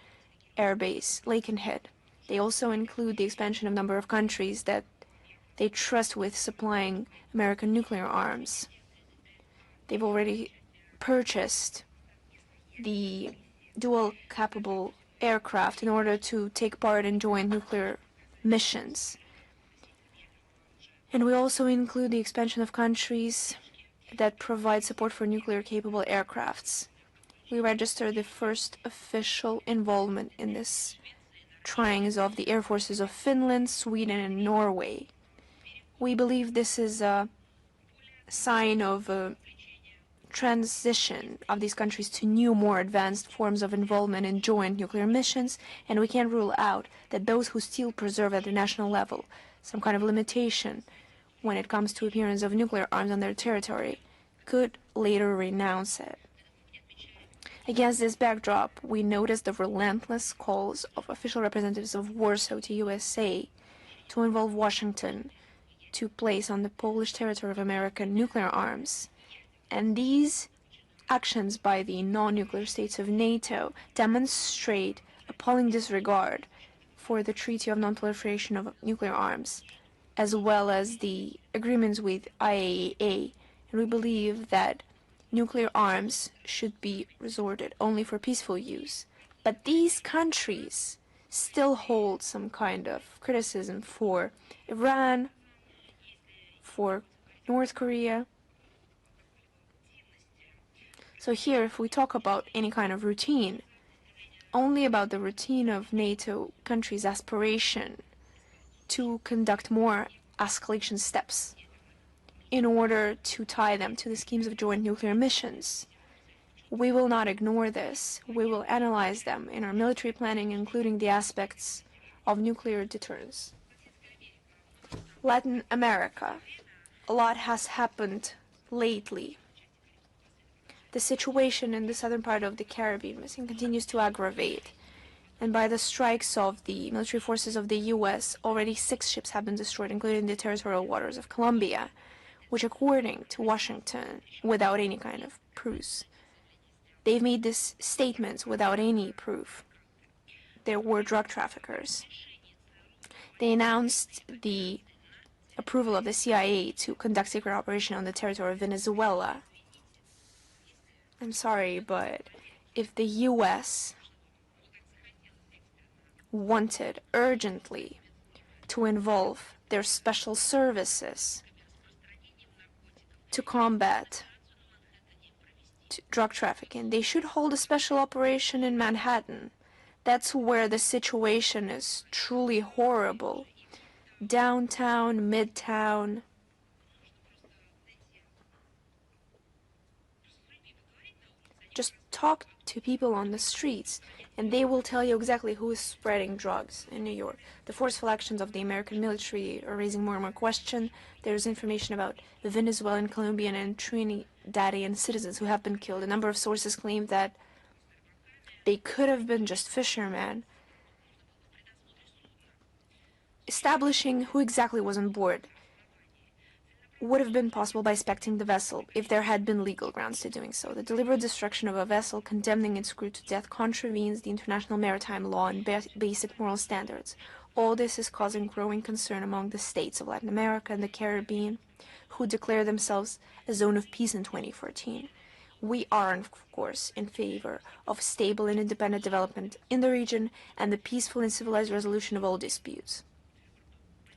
airbase Lakenhead. They also include the expansion of number of countries that they trust with supplying American nuclear arms. They've already purchased the dual-capable aircraft in order to take part in joint nuclear missions. And we also include the expansion of countries that provide support for nuclear-capable aircrafts. We registered the first official involvement in this trials of the air forces of Finland, Sweden, and Norway. We believe this is a sign of a transition of these countries to new, more advanced forms of involvement in joint nuclear missions, and we can't rule out that those who still preserve at the national level some kind of limitation when it comes to appearance of nuclear arms on their territory could later renounce it. Against this backdrop, we notice the relentless calls of official representatives of Warsaw to USA to involve Washington to place on the Polish territory of American nuclear arms. And these actions by the non-nuclear states of NATO demonstrate appalling disregard for the Treaty of Non-Proliferation of Nuclear Arms, as well as the agreements with IAEA. And we believe that nuclear arms should be resorted only for peaceful use. But these countries still hold some kind of criticism for Iran, for North Korea. So here, if we talk about any kind of routine, only about the routine of NATO countries' aspiration to conduct more escalation steps in order to tie them to the schemes of joint nuclear missions. We will not ignore this. We will analyze them in our military planning, including the aspects of nuclear deterrence. Latin America. A lot has happened lately. The situation in the southern part of the Caribbean Basin continues to aggravate, and by the strikes of the military forces of the U.S., already 6 ships have been destroyed, including the territorial waters of Colombia, which, according to Washington, without any kind of proofs, they've made these statements without any proof. There were drug traffickers. They announced the approval of the CIA to conduct secret operation on the territory of Venezuela. I'm sorry, but if the U.S. wanted urgently to involve their special services to combat drug trafficking, they should hold a special operation in Manhattan. That's where the situation is truly horrible. Downtown, midtown. Just talk to people on the streets, and they will tell you exactly who is spreading drugs in New York. The forceful actions of the American military are raising more and more questions. There's information about the Venezuelan, Colombian, and Trinidadian citizens who have been killed. A number of sources claim that they could have been just fishermen. Establishing who exactly was on board would have been possible by inspecting the vessel if there had been legal grounds to doing so. The deliberate destruction of a vessel, condemning its crew to death, contravenes the international maritime law and basic moral standards. All this is causing growing concern among the states of Latin America and the Caribbean, who declare themselves a zone of peace in 2014. We are, of course, in favor of stable and independent development in the region and the peaceful and civilized resolution of all disputes.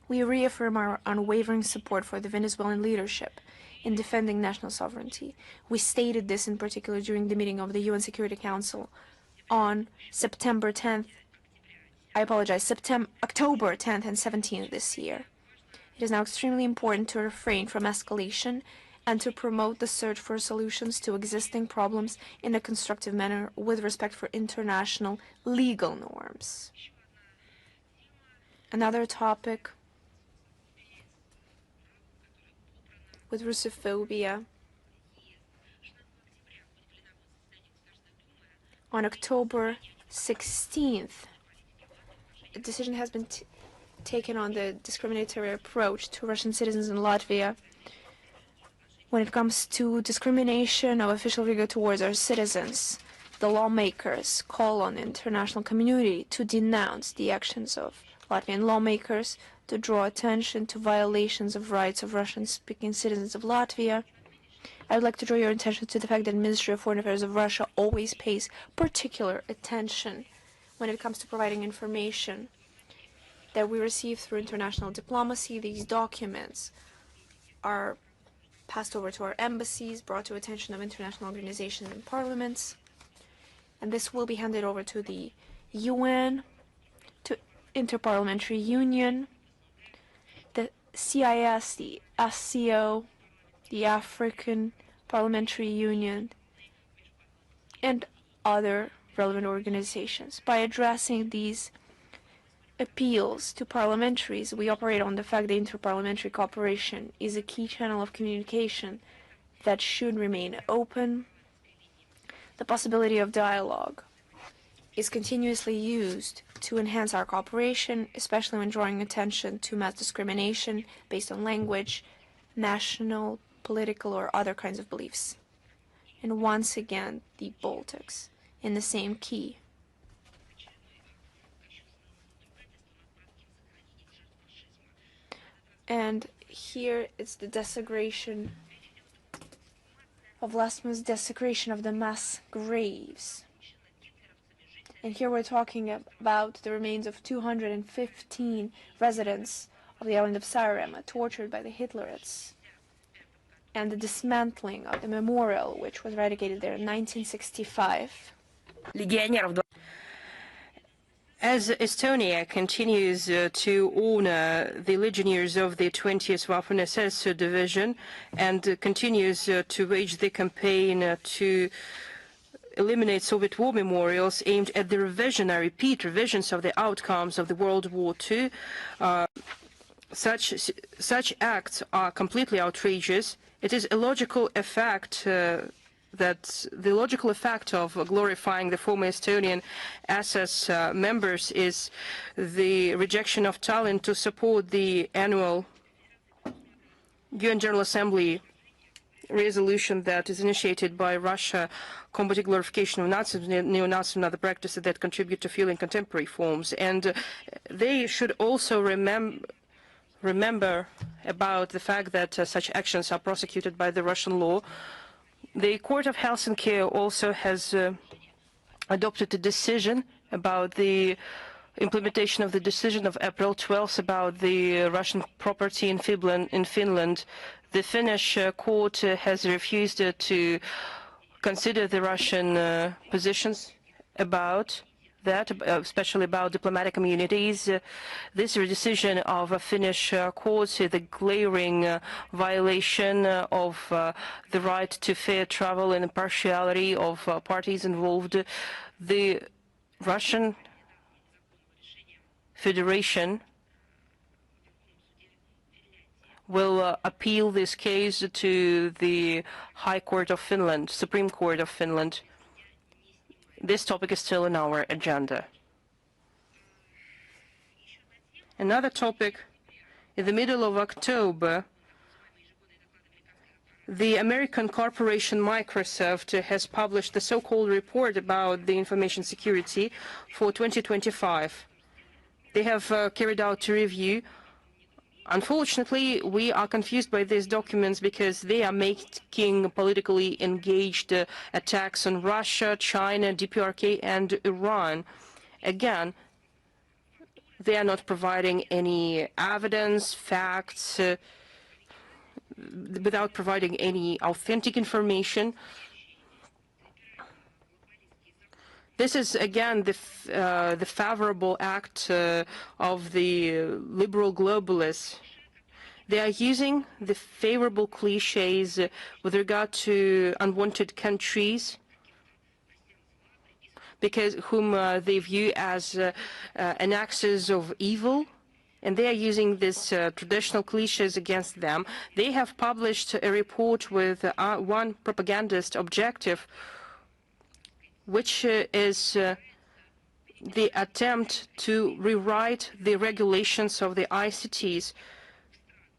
We reaffirm our unwavering support for the Venezuelan leadership in defending national sovereignty. We stated this in particular during the meeting of the UN Security Council on October 10th and 17th this year. It is now extremely important to refrain from escalation and to promote the search for solutions to existing problems in a constructive manner with respect for international legal norms. Another topic with Russophobia. On October 16th, a decision has been taken on the discriminatory approach to Russian citizens in Latvia When it comes to discrimination of official figure towards our citizens, the lawmakers call on the international community to denounce the actions of Latvian lawmakers, to draw attention to violations of rights of Russian-speaking citizens of Latvia. I would like to draw your attention to the fact that the Ministry of Foreign Affairs of Russia always pays particular attention when it comes to providing information that we receive through international diplomacy. These documents are passed over to our embassies, brought to attention of international organizations and parliaments, and this will be handed over to the UN, to Interparliamentary Union, the CIS, the SCO, the African Parliamentary Union, and other relevant organizations. By addressing these appeals to parliamentaries, we operate on the fact that interparliamentary cooperation is a key channel of communication that should remain open. The possibility of dialogue is continuously used to enhance our cooperation, especially when drawing attention to mass discrimination based on language, national, political, or other kinds of beliefs. And once again, the Baltics in the same key. And here it's the desecration of last month's desecration of the mass graves. And here we're talking about the remains of 215 residents of the island of Saaremaa tortured by the Hitlerites, and the dismantling of the memorial, which was eradicated there in 1965. As Estonia continues to honor the legionnaires of the 20th Waffen-SS Division and continues to wage the campaign to eliminate Soviet war memorials aimed at the revision, I repeat, revisions of the outcomes of the World War II, such acts are completely outrageous. It is a logical effect that the logical effect of glorifying the former Estonian SS members is the rejection of Tallinn to support the annual UN General Assembly resolution that is initiated by Russia combating glorification of Nazism, neo-Nazism, and other practices that contribute to fueling contemporary forms. And they should also remember about the fact that such actions are prosecuted by the Russian law. The Court of Helsinki also has adopted a decision about the implementation of the decision of April 12th about the Russian property in Finland. The Finnish court has refused to consider the Russian positions about that, especially about diplomatic immunities. This decision of a Finnish court is a glaring violation of the right to fair travel and impartiality of parties involved. The Russian Federation will appeal this case to the High Court of Finland, Supreme Court of Finland. This topic is still on our agenda. Another topic, in the middle of October, the American corporation Microsoft has published the so-called report about the information security for 2025. They have carried out a review. Unfortunately, we are confused by these documents because they are making politically engaged attacks on Russia, China, DPRK, and Iran. Again, they are not providing any evidence, facts, without providing any authentic information. This is, again, the favorable act of the liberal globalists. They are using the favorable cliches with regard to unwanted countries, because whom they view as an axis of evil, and they are using these traditional cliches against them. They have published a report with one propagandist objective, which is the attempt to rewrite the regulations of the ICTs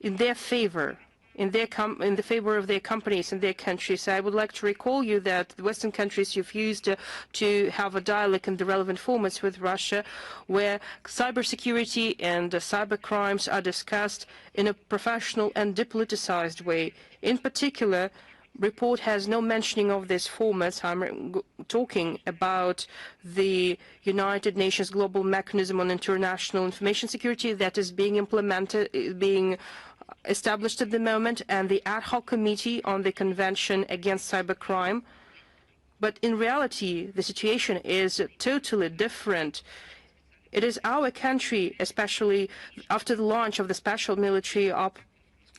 in their favor. in the favor of their companies and their countries. I would like to recall you that the Western countries refused to have a dialogue in the relevant formats with Russia, where cybersecurity and cyber crimes are discussed in a professional and depoliticized way. In particular, report has no mentioning of this format. I'm talking about the United Nations Global Mechanism on International Information Security that is being established at the moment, and the ad hoc committee on the Convention against Cybercrime. But in reality, the situation is totally different. It is our country, especially after the launch of the special military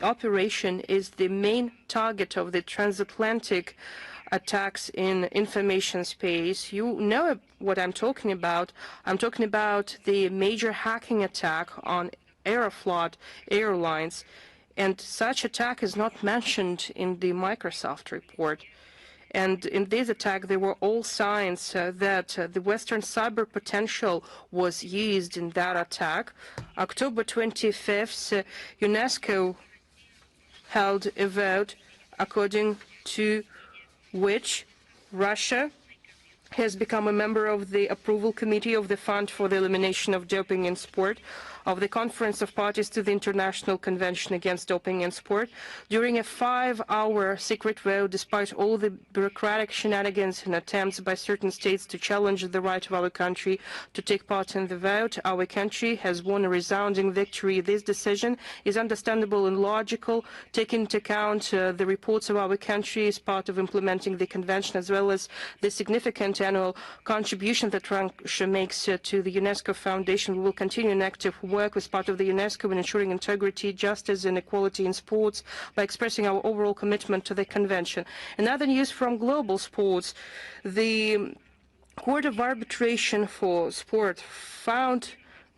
operation, is the main target of the transatlantic attacks in information space. You know what I'm talking about. I'm talking about the major hacking attack on Aeroflot Airlines, and such attack is not mentioned in the Microsoft report. And in this attack, there were all signs that the Western cyber potential was used in that attack. October 25th, UNESCO held a vote according to which Russia has become a member of the approval committee of the Fund for the Elimination of Doping in Sport, of the Conference of Parties to the International Convention Against Doping in Sport, during a 5-hour secret vote, despite all the bureaucratic shenanigans and attempts by certain states to challenge the right of our country to take part in the vote. Our country has won a resounding victory. This decision is understandable and logical, taking into account the reports of our country as part of implementing the convention, as well as the significant annual contribution that Russia makes to the UNESCO Foundation. We will continue an active work as part of the UNESCO in ensuring integrity, justice and equality in sports by expressing our overall commitment to the convention. Another news from global sports: the Court of Arbitration for Sport found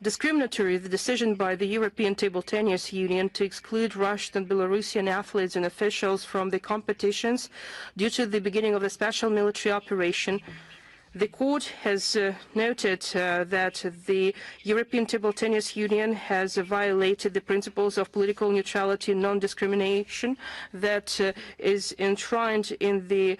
discriminatory the decision by the European Table Tennis Union to exclude Russian and Belarusian athletes and officials from the competitions due to the beginning of the special military operation. The court has noted that the European Table Tennis Union has violated the principles of political neutrality and non-discrimination that is enshrined in the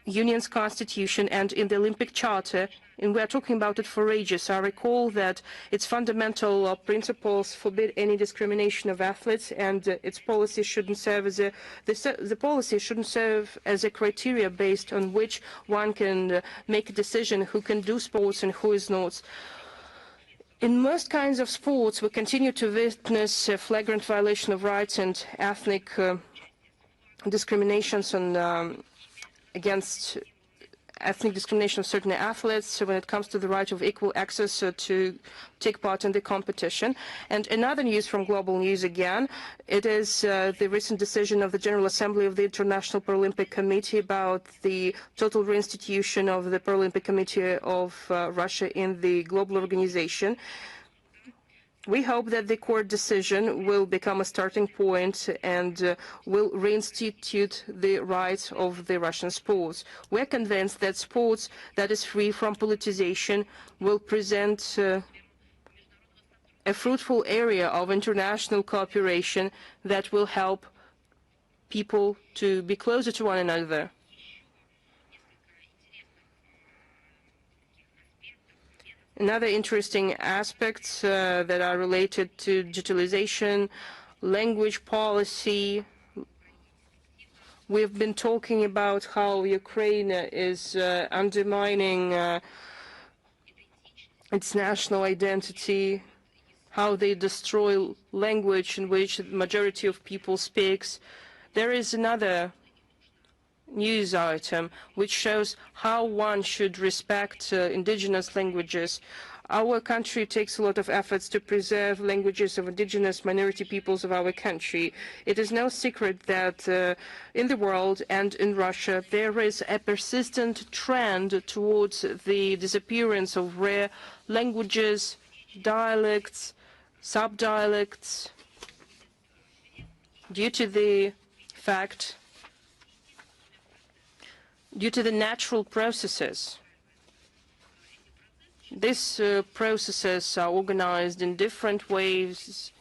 Union's constitution and in the Olympic Charter, and we are talking about it for ages. I recall that its fundamental principles forbid any discrimination of athletes, and its policy shouldn't serve as the policy shouldn't serve as a criteria based on which one can make a decision who can do sports and who is not. In most kinds of sports, we continue to witness a flagrant violation of rights and ethnic discriminations on against ethnic discrimination of certain athletes when it comes to the right of equal access to take part in the competition. And another news from global news again, it is the recent decision of the General Assembly of the International Paralympic Committee about the total reinstitution of the Paralympic Committee of Russia in the global organization. We hope that the court decision will become a starting point and will reinstitute the rights of the Russian sports. We're convinced that sports that is free from politicization will present a fruitful area of international cooperation that will help people to be closer to one another. Another interesting aspects that are related to digitalization, language policy. We've been talking about how Ukraine is undermining its national identity, how they destroy language in which the majority of people speaks. There is another news item which shows how one should respect indigenous languages. Our country takes a lot of efforts to preserve languages of indigenous minority peoples of our country. It is no secret that in the world and in Russia there is a persistent trend towards the disappearance of rare languages, dialects, subdialects, due to the natural processes These processes are organized in different ways.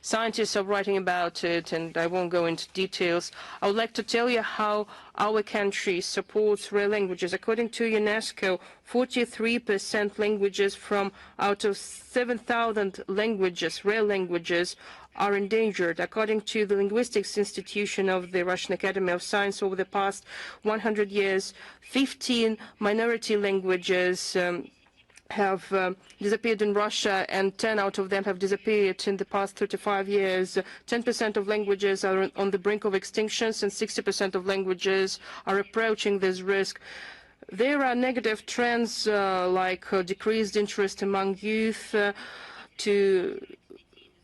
Scientists are writing about it, and I won't go into details. I would like to tell you how our country supports rare languages. According to UNESCO, 43% languages from out of 7,000 languages, rare languages, are endangered. According to the Linguistics Institution of the Russian Academy of Science, over the past 100 years, 15 minority languages have disappeared in Russia, and 10 out of them have disappeared in the past 35 years. 10% of languages are on the brink of extinctions, and 60% of languages are approaching this risk. There are negative trends like decreased interest among youth to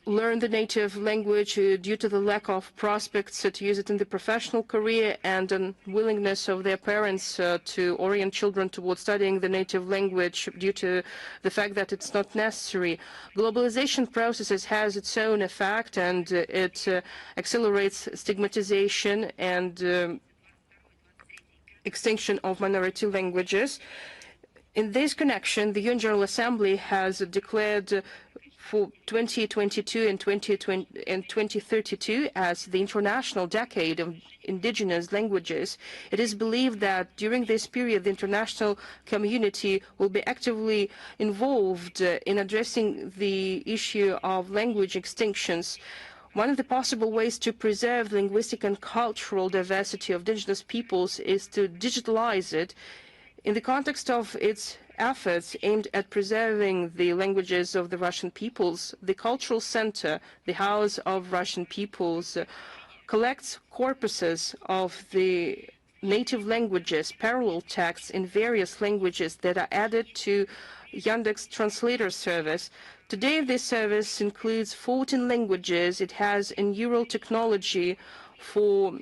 learn the native language due to the lack of prospects to use it in the professional career and unwillingness of their parents to orient children towards studying the native language due to the fact that it's not necessary. Globalization processes has its own effect, and it accelerates stigmatization and extinction of minority languages. In this connection, the UN General Assembly has declared for 2022 and 2032 as the International Decade of Indigenous Languages. It is believed that during this period, the international community will be actively involved in addressing the issue of language extinctions. One of the possible ways to preserve the linguistic and cultural diversity of indigenous peoples is to digitalize it. In the context of its efforts aimed at preserving the languages of the Russian peoples, the Cultural Center, the House of Russian Peoples, collects corpuses of the native languages, parallel texts in various languages that are added to Yandex Translator service. Today, this service includes 14 languages. It has a neural technology for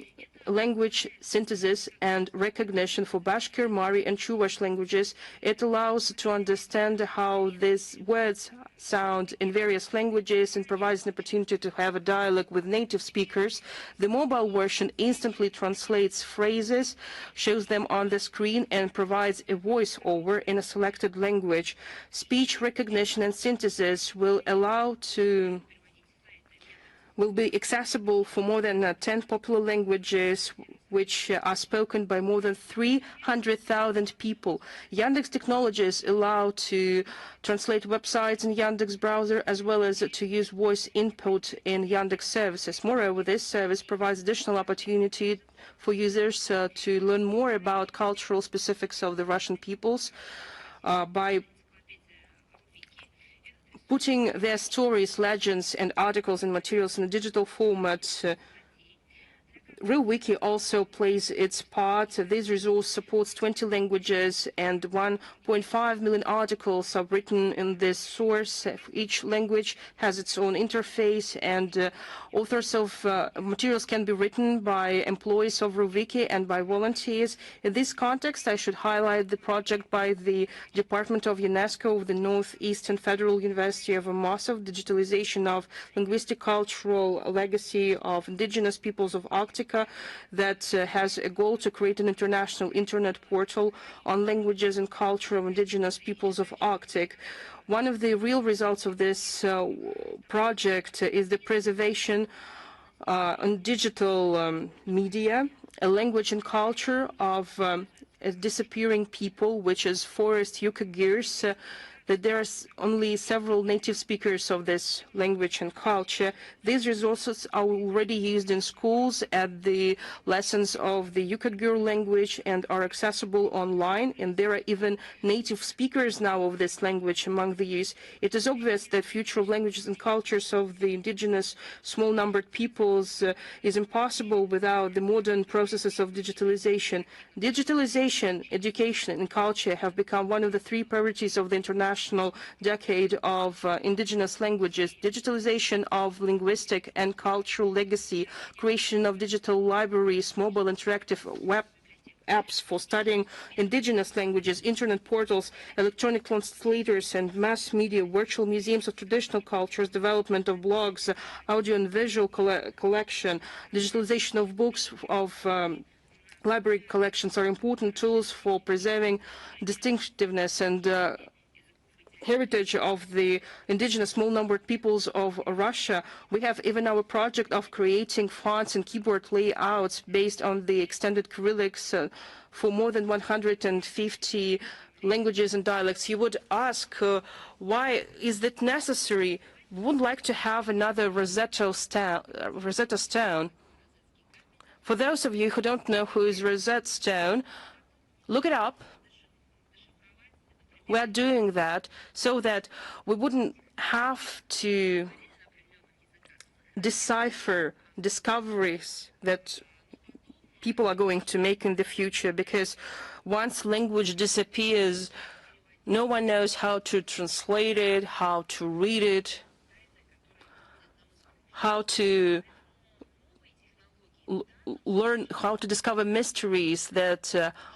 language synthesis and recognition for Bashkir, Mari, and Chuvash languages. It allows to understand how these words sound in various languages and provides an opportunity to have a dialogue with native speakers. The mobile version instantly translates phrases, shows them on the screen, and provides a voice-over in a selected language. Speech recognition and synthesis will be accessible for more than 10 popular languages, which are spoken by more than 300,000 people. Yandex technologies allow to translate websites in Yandex browser as well as to use voice input in Yandex services. Moreover, this service provides additional opportunity for users to learn more about cultural specifics of the Russian peoples by putting their stories, legends, and articles and materials in a digital format. RealWiki also plays its part. This resource supports 20 languages, and 1.5 million articles are written in this source. Each language has its own interface, and authors of materials can be written by employees of RealWiki and by volunteers. In this context, I should highlight the project by the Department of UNESCO of the Northeastern Federal University of Moscow, digitalization of linguistic cultural legacy of indigenous peoples of Arctic, that has a goal to create an international internet portal on languages and culture of indigenous peoples of Arctic. One of the real results of this project is the preservation on digital media, a language and culture of a disappearing people, which is Forest Yukagirs, that there are only several native speakers of this language and culture. These resources are already used in schools at the lessons of the Yukagir language and are accessible online, and there are even native speakers now of this language among the youth. It is obvious that future of languages and cultures of the indigenous small-numbered peoples is impossible without the modern processes of digitalization. Digitalization, education, and culture have become one of the three priorities of the International Decade of Indigenous Languages. Digitalization of linguistic and cultural legacy, creation of digital libraries, mobile interactive web apps for studying indigenous languages, internet portals, electronic translators and mass media, virtual museums of traditional cultures, development of blogs, audio and visual collection, digitalization of books, of library collections are important tools for preserving distinctiveness and heritage of the indigenous small-numbered peoples of Russia. We have even our project of creating fonts and keyboard layouts based on the extended Cyrillics for more than 150 languages and dialects. You would ask, why is that necessary? We would like to have another Rosetta Stone. For those of you who don't know who is Rosetta Stone, look it up. We are doing that so that we wouldn't have to decipher discoveries that people are going to make in the future, because once language disappears, no one knows how to translate it, how to read it, how to learn, how to discover mysteries that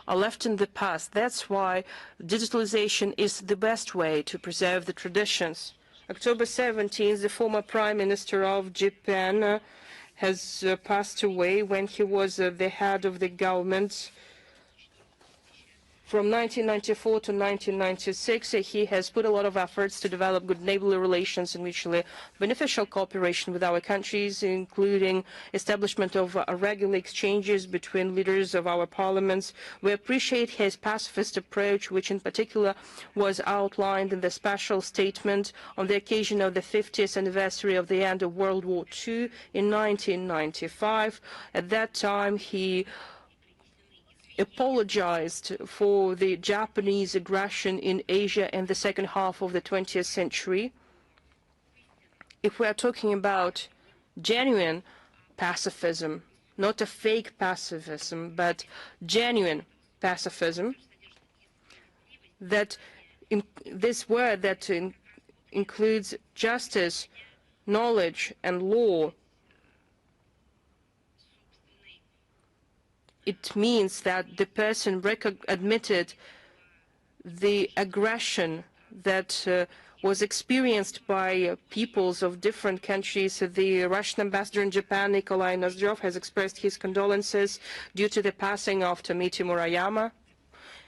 are left in the past. That's why digitalization is the best way to preserve the traditions. October 17th, the former Prime Minister of Japan has passed away when he was the head of the government. From 1994 to 1996, he has put a lot of efforts to develop good neighborly relations and mutually beneficial cooperation with our countries, including establishment of regular exchanges between leaders of our parliaments. We appreciate his pacifist approach, which in particular was outlined in the special statement on the occasion of the 50th anniversary of the end of World War II in 1995. At that time, he apologized for the Japanese aggression in Asia in the second half of the 20th century. If we are talking about genuine pacifism, not a fake pacifism, but genuine pacifism, that this word that includes justice, knowledge, and law, it means that the person admitted the aggression that was experienced by peoples of different countries. The Russian ambassador in Japan, Nikolai Nozdrov, has expressed his condolences due to the passing of Tomiti Murayama,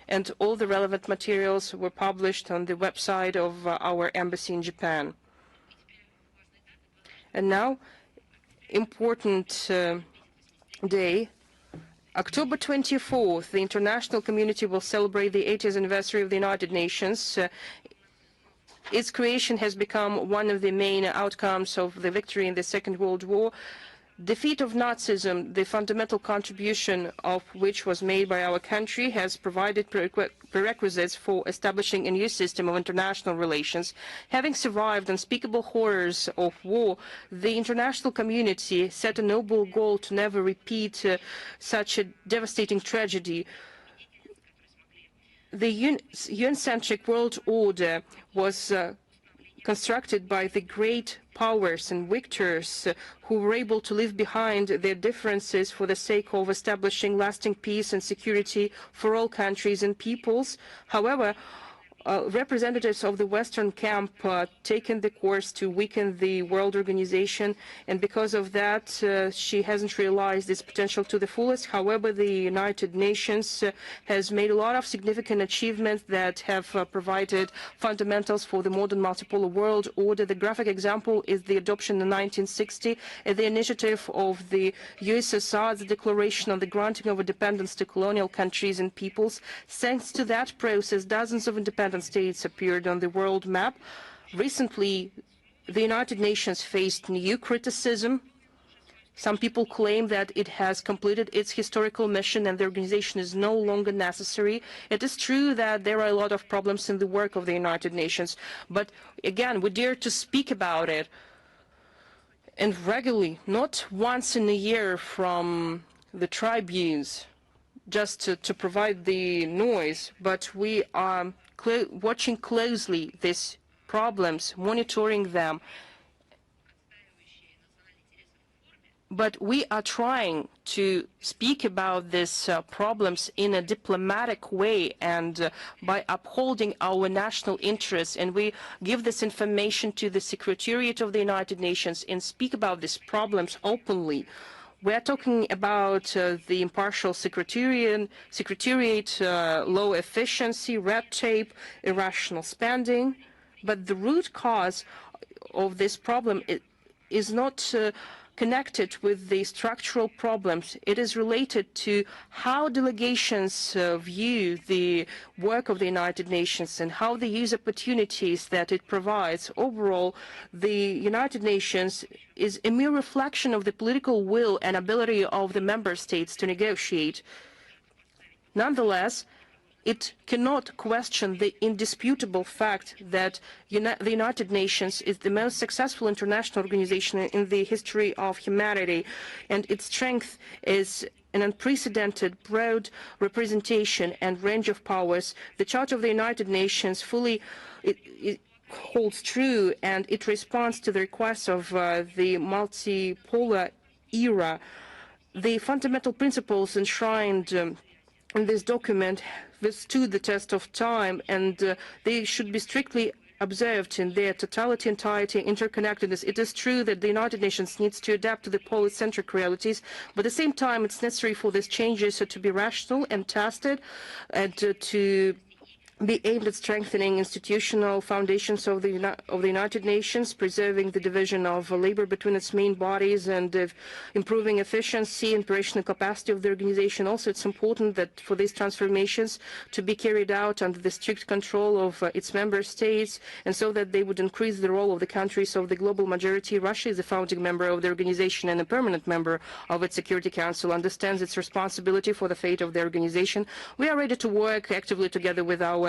and all the relevant materials were published on the website of our embassy in Japan. And now, important day. October 24th, the international community will celebrate the 80th anniversary of the United Nations. Its creation has become one of the main outcomes of the victory in the Second World War. Defeat of Nazism, the fundamental contribution of which was made by our country, has provided prerequisites for establishing a new system of international relations. Having survived unspeakable horrors of war, the international community set a noble goal to never repeat such a devastating tragedy. The UN-centric world order was constructed by the great powers and victors who were able to leave behind their differences for the sake of establishing lasting peace and security for all countries and peoples. However, representatives of the Western camp taken the course to weaken the world organization, and because of that, she hasn't realized its potential to the fullest. However, the United Nations has made a lot of significant achievements that have provided fundamentals for the modern multipolar world order. The graphic example is the adoption in 1960 at the initiative of the USSR, the Declaration on the Granting of Independence to Colonial Countries and Peoples. Thanks to that process, dozens of independent states appeared on the world map. Recently, the United Nations faced new criticism. Some people claim that it has completed its historical mission and the organization is no longer necessary. It is true that there are a lot of problems in the work of the United Nations, but again, we dare to speak about it, and regularly, not once in a year from the tribunes, just to provide the noise, but we are watching closely these problems, monitoring them. But we are trying to speak about these problems in a diplomatic way and by upholding our national interests. And we give this information to the Secretariat of the United Nations and speak about these problems openly. We are talking about the impartial secretariat, low efficiency, red tape, irrational spending. But the root cause of this problem is not connected with the structural problems. It is related to how delegations view the work of the United Nations and how they use opportunities that it provides. Overall, the United Nations is a mere reflection of the political will and ability of the member states to negotiate. Nonetheless, it cannot question the indisputable fact that the United Nations is the most successful international organization in the history of humanity, and its strength is an unprecedented broad representation and range of powers. The Charter of the United Nations fully it holds true, and it responds to the requests of the multipolar era. The fundamental principles enshrined in this document withstood the test of time, and they should be strictly observed in their totality, entirety, interconnectedness. It is true that the United Nations needs to adapt to the polycentric realities, but at the same time, it's necessary for these changes to be rational and tested, and to be aimed at strengthening institutional foundations of the United Nations, preserving the division of labor between its main bodies, and improving efficiency and operational capacity of the organization. Also, it's important that for these transformations to be carried out under the strict control of its member states, and so that they would increase the role of the countries of the global majority. Russia is a founding member of the organization and a permanent member of its Security Council, understands its responsibility for the fate of the organization. We are ready to work actively together with our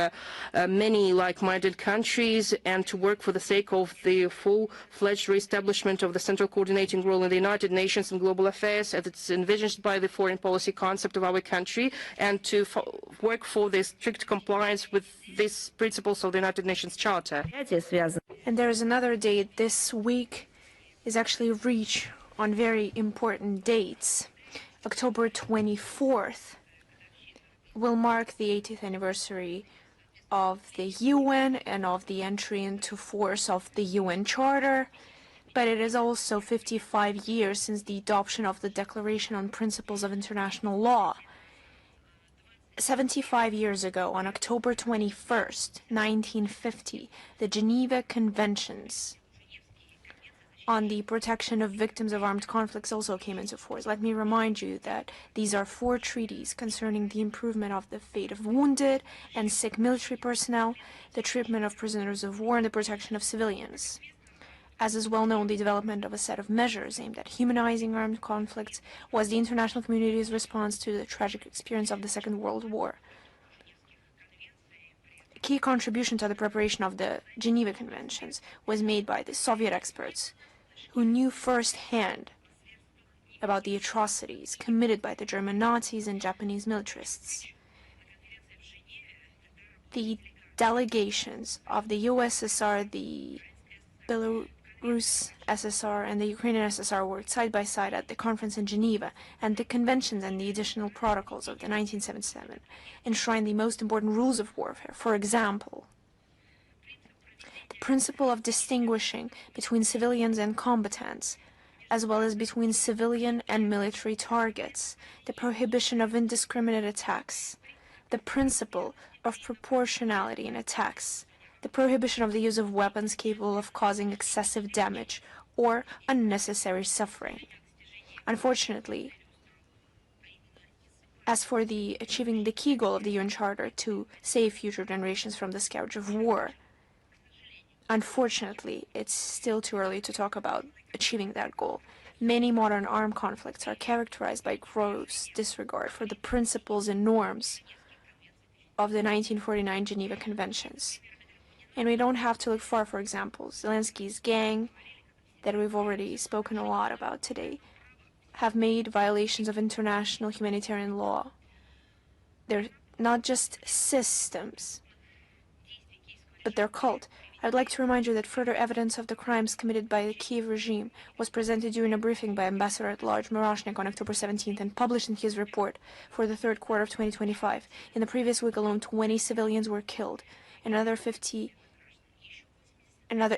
many like-minded countries, and to work for the sake of the full-fledged re-establishment of the central coordinating role in the United Nations and global affairs as it's envisioned by the foreign policy concept of our country, and to work for the strict compliance with these principles of the United Nations Charter. And there is another date. This week is actually reached on very important dates. October 24th will mark the 80th anniversary of the UN and of the entry into force of the UN Charter, but it is also 55 years since the adoption of the Declaration on Principles of International Law. 75 years ago, on October 21st, 1950, the Geneva Conventions on the protection of victims of armed conflicts also came into force. Let me remind you that these are 4 treaties concerning the improvement of the fate of wounded and sick military personnel, the treatment of prisoners of war, and the protection of civilians. As is well known, the development of a set of measures aimed at humanizing armed conflicts was the international community's response to the tragic experience of the Second World War. A key contribution to the preparation of the Geneva Conventions was made by the Soviet experts, who knew firsthand about the atrocities committed by the German Nazis and Japanese militarists. The delegations of the USSR, the Belarus SSR, and the Ukrainian SSR worked side by side at the conference in Geneva, and the conventions and the additional protocols of the 1977 enshrined the most important rules of warfare. For example, the principle of distinguishing between civilians and combatants, as well as between civilian and military targets, the prohibition of indiscriminate attacks, the principle of proportionality in attacks, the prohibition of the use of weapons capable of causing excessive damage or unnecessary suffering. Unfortunately, as for the achieving the key goal of the UN Charter to save future generations from the scourge of war, unfortunately, it's still too early to talk about achieving that goal. Many modern armed conflicts are characterized by gross disregard for the principles and norms of the 1949 Geneva Conventions. And we don't have to look far for examples. Zelensky's gang, that we've already spoken a lot about today, have made violations of international humanitarian law. They're not just systems, but their cult. I'd like to remind you that further evidence of the crimes committed by the Kiev regime was presented during a briefing by Ambassador-at-Large Murashnik on October 17th and published in his report for the third quarter of 2025. In the previous week alone, 20 civilians were killed, and another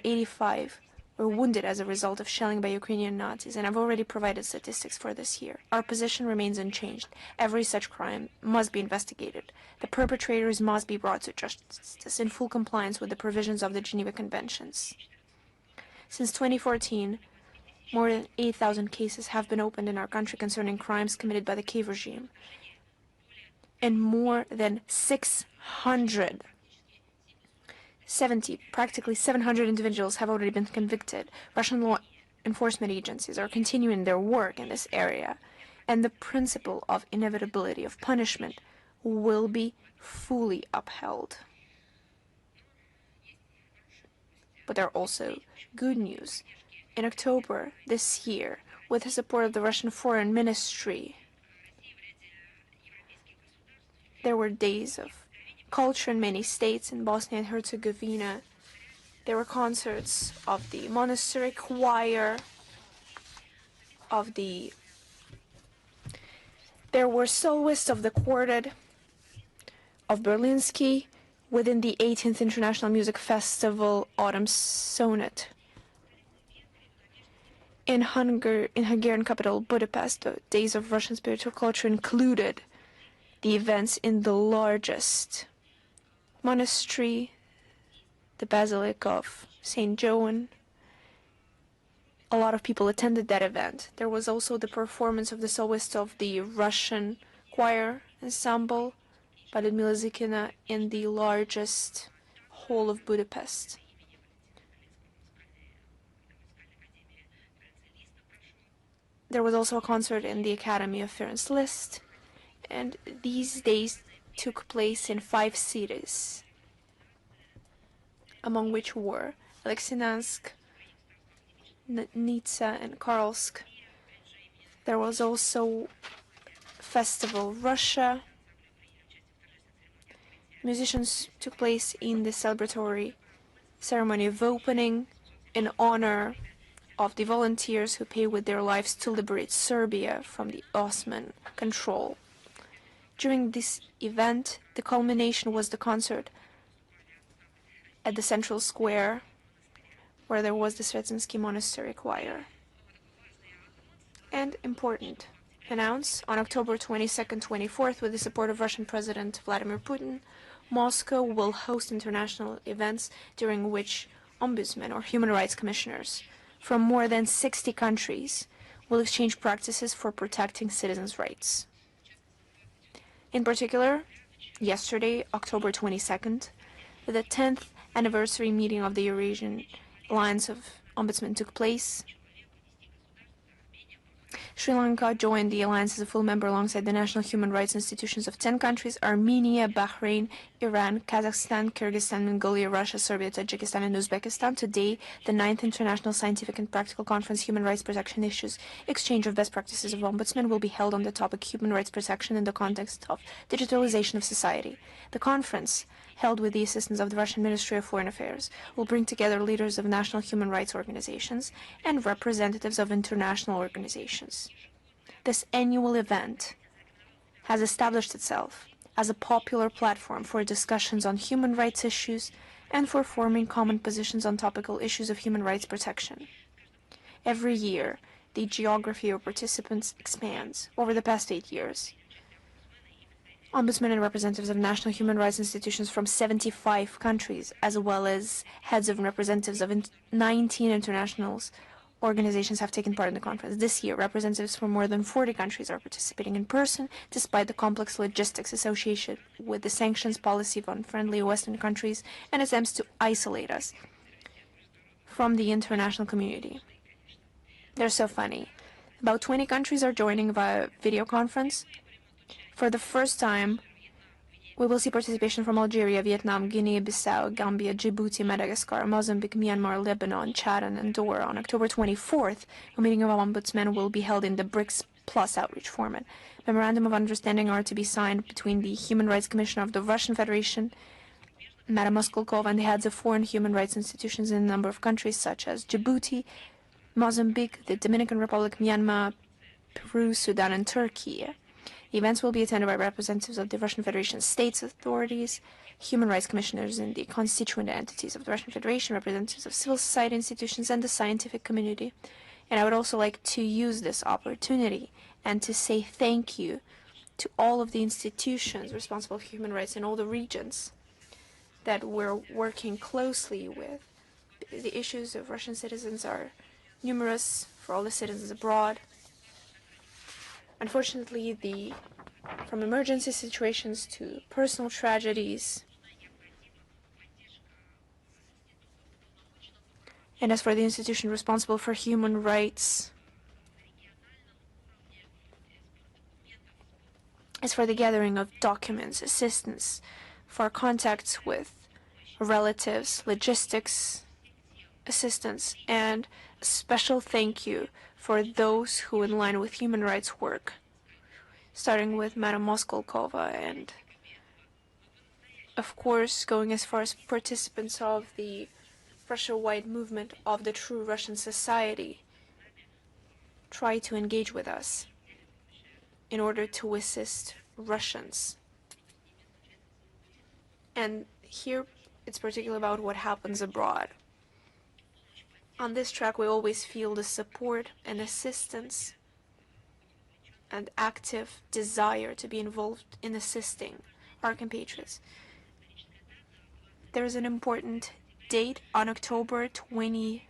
85 were wounded as a result of shelling by Ukrainian Nazis, and I've already provided statistics for this year. Our position remains unchanged. Every such crime must be investigated. The perpetrators must be brought to justice in full compliance with the provisions of the Geneva Conventions. Since 2014, more than 8,000 cases have been opened in our country concerning crimes committed by the Kiev regime, and more than practically 700 individuals have already been convicted. Russian law enforcement agencies are continuing their work in this area, and the principle of inevitability of punishment will be fully upheld. But there are also good news. In October this year, with the support of the Russian Foreign Ministry, there were days of culture in many states. In Bosnia and Herzegovina, there were concerts of the monastery choir, there were soloists of the quartet of Berlinski within the 18th International Music Festival Autumn Sonnet. In Hungarian capital Budapest, the Days of Russian Spiritual Culture included the events in the largest monastery, the Basilica of St. Joan. A lot of people attended that event. There was also the performance of the soloist of the Russian choir ensemble by Ludmila Zikina in the largest hall of Budapest. There was also a concert in the Academy of Ferenc Liszt, and these days took place in 5 cities, among which were Alexinansk, Nizza, and Karlsk. There was also Festival Russia. Musicians took place in the celebratory ceremony of opening in honor of the volunteers who paid with their lives to liberate Serbia from the Ottoman control. During this event, the culmination was the concert at the central square, where there was the Sretenski Monastery Choir. And important announce, on October 22nd, 24th, with the support of Russian President Vladimir Putin, Moscow will host international events during which ombudsmen or human rights commissioners from more than 60 countries will exchange practices for protecting citizens' rights. In particular, yesterday, October 22nd, the 10th anniversary meeting of the Eurasian Alliance of Ombudsmen took place. Sri Lanka joined the alliance as a full member alongside the national human rights institutions of 10 countries: Armenia, Bahrain, Iran, Kazakhstan, Kyrgyzstan, Mongolia, Russia, Serbia, Tajikistan, and Uzbekistan. Today, the 9th International Scientific and Practical Conference Human Rights Protection Issues Exchange of Best Practices of Ombudsmen will be held on the topic Human Rights Protection in the Context of Digitalization of Society. The conference, held with the assistance of the Russian Ministry of Foreign Affairs, will bring together leaders of national human rights organizations and representatives of international organizations. This annual event has established itself as a popular platform for discussions on human rights issues and for forming common positions on topical issues of human rights protection. Every year, the geography of participants expands. Over the past 8 years, ombudsmen and representatives of national human rights institutions from 75 countries, as well as heads of representatives of 19 international organizations, have taken part in the conference. This year, representatives from more than 40 countries are participating in person, despite the complex logistics associated with the sanctions policy of unfriendly Western countries and attempts to isolate us from the international community. They're so funny. About 20 countries are joining via video conference. For the first time, we will see participation from Algeria, Vietnam, Guinea-Bissau, Gambia, Djibouti, Madagascar, Mozambique, Myanmar, Lebanon, Chad, and Andorra. On October 24th, a meeting of ombudsmen will be held in the BRICS Plus outreach format. Memorandum of understanding are to be signed between the Human Rights Commissioner of the Russian Federation, Madam Moskolkov, and the heads of foreign human rights institutions in a number of countries such as Djibouti, Mozambique, the Dominican Republic, Myanmar, Peru, Sudan, and Turkey. The events will be attended by representatives of the Russian Federation states authorities, human rights commissioners in the constituent entities of the Russian Federation, representatives of civil society institutions, and the scientific community. And I would also like to use this opportunity and to say thank you to all of the institutions responsible for human rights in all the regions that we're working closely with. The issues of Russian citizens are numerous for all the citizens abroad. Unfortunately, from emergency situations to personal tragedies. And as for the institution responsible for human rights, as for the gathering of documents, assistance, for contacts with relatives, logistics, assistance, and a special thank you for those who in line with human rights work, starting with Madam Moskolkova and, of course, going as far as participants of the Russia-wide movement of the true Russian society try to engage with us in order to assist Russians. And here it's particularly about what happens abroad. On this track, we always feel the support and assistance and active desire to be involved in assisting our compatriots. There is an important date on October 25th,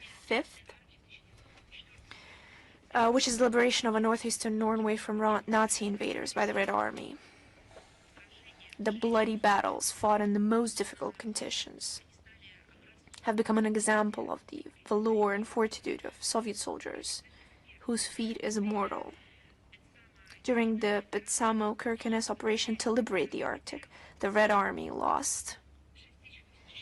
which is the liberation of northeastern Norway from Nazi invaders by the Red Army. The bloody battles fought in the most difficult conditions have become an example of the valor and fortitude of Soviet soldiers, whose feat is immortal. During the Petsamo-Kirkenes operation to liberate the Arctic, the Red Army lost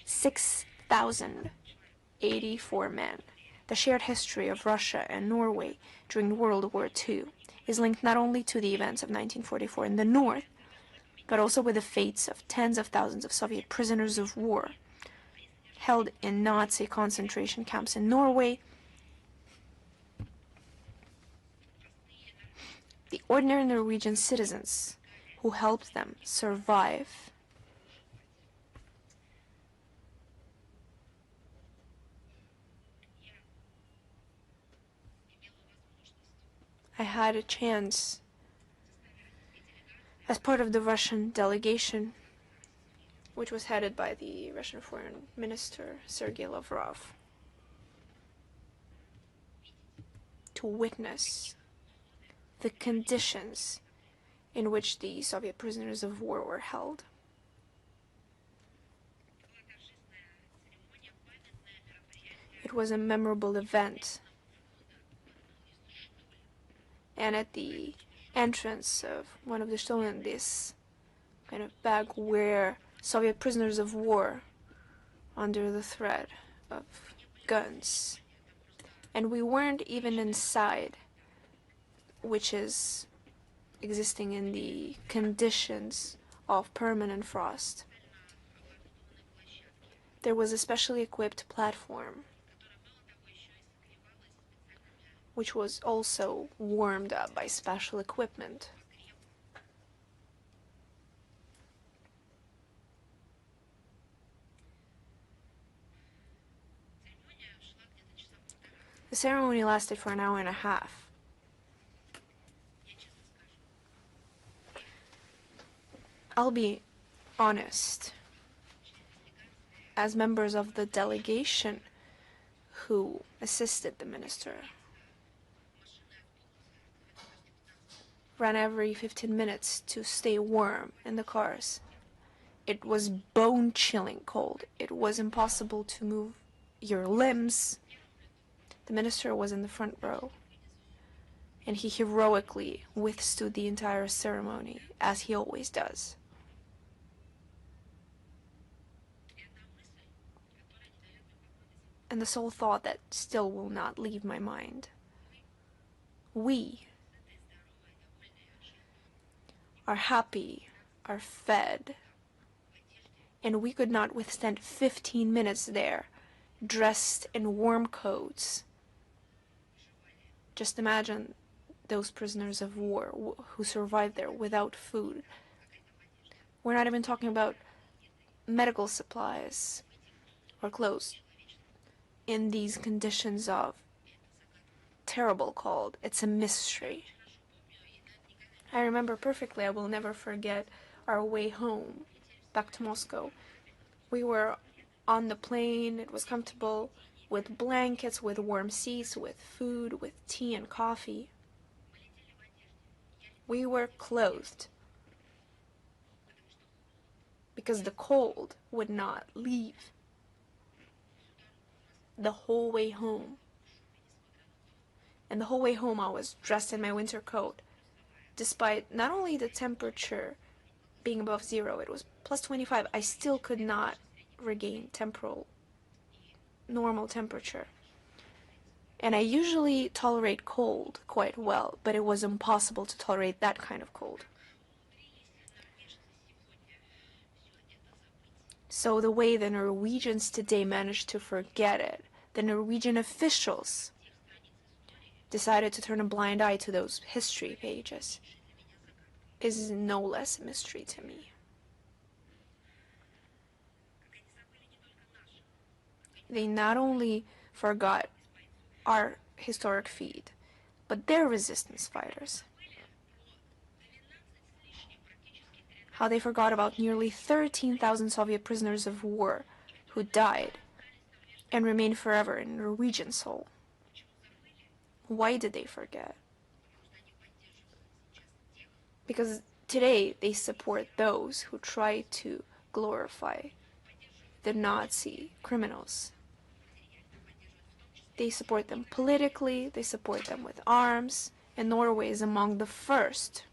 6,084 men. The shared history of Russia and Norway during World War II is linked not only to the events of 1944 in the north, but also with the fates of tens of thousands of Soviet prisoners of war held in Nazi concentration camps in Norway. The ordinary Norwegian citizens who helped them survive. I had a chance, as part of the Russian delegation, which was headed by the Russian Foreign Minister Sergei Lavrov, to witness the conditions in which the Soviet prisoners of war were held. It was a memorable event, and at the entrance of one of the Stollen, this kind of bag where Soviet prisoners of war under the threat of guns. And we weren't even inside, which is existing in the conditions of permanent frost. There was a specially equipped platform, which was also warmed up by special equipment. The ceremony lasted for an hour and a half. I'll be honest, as members of the delegation who assisted the minister ran every 15 minutes to stay warm in the cars. It was bone-chilling cold. It was impossible to move your limbs. The minister was in the front row, and he heroically withstood the entire ceremony, as he always does. And the sole thought that still will not leave my mind: we are happy, are fed, and we could not withstand 15 minutes there, dressed in warm coats. Just imagine those prisoners of war who survived there without food. We're not even talking about medical supplies or clothes in these conditions of terrible cold. It's a mystery. I remember perfectly, I will never forget our way home back to Moscow. We were on the plane, it was comfortable, with blankets, with warm seats, with food, with tea and coffee. We were clothed because the cold would not leave the whole way home. And the whole way home I was dressed in my winter coat, despite not only the temperature being above zero, it was plus 25, I still could not regain normal temperature. And I usually tolerate cold quite well, but it was impossible to tolerate that kind of cold. So the way the Norwegians today managed to forget it, the Norwegian officials decided to turn a blind eye to those history pages, is no less a mystery to me. They not only forgot our historic feat, but their resistance fighters. How they forgot about nearly 13,000 Soviet prisoners of war who died and remained forever in Norwegian soul. Why did they forget? Because today they support those who try to glorify the Nazi criminals. They support them politically, they support them with arms, and Norway is among the first.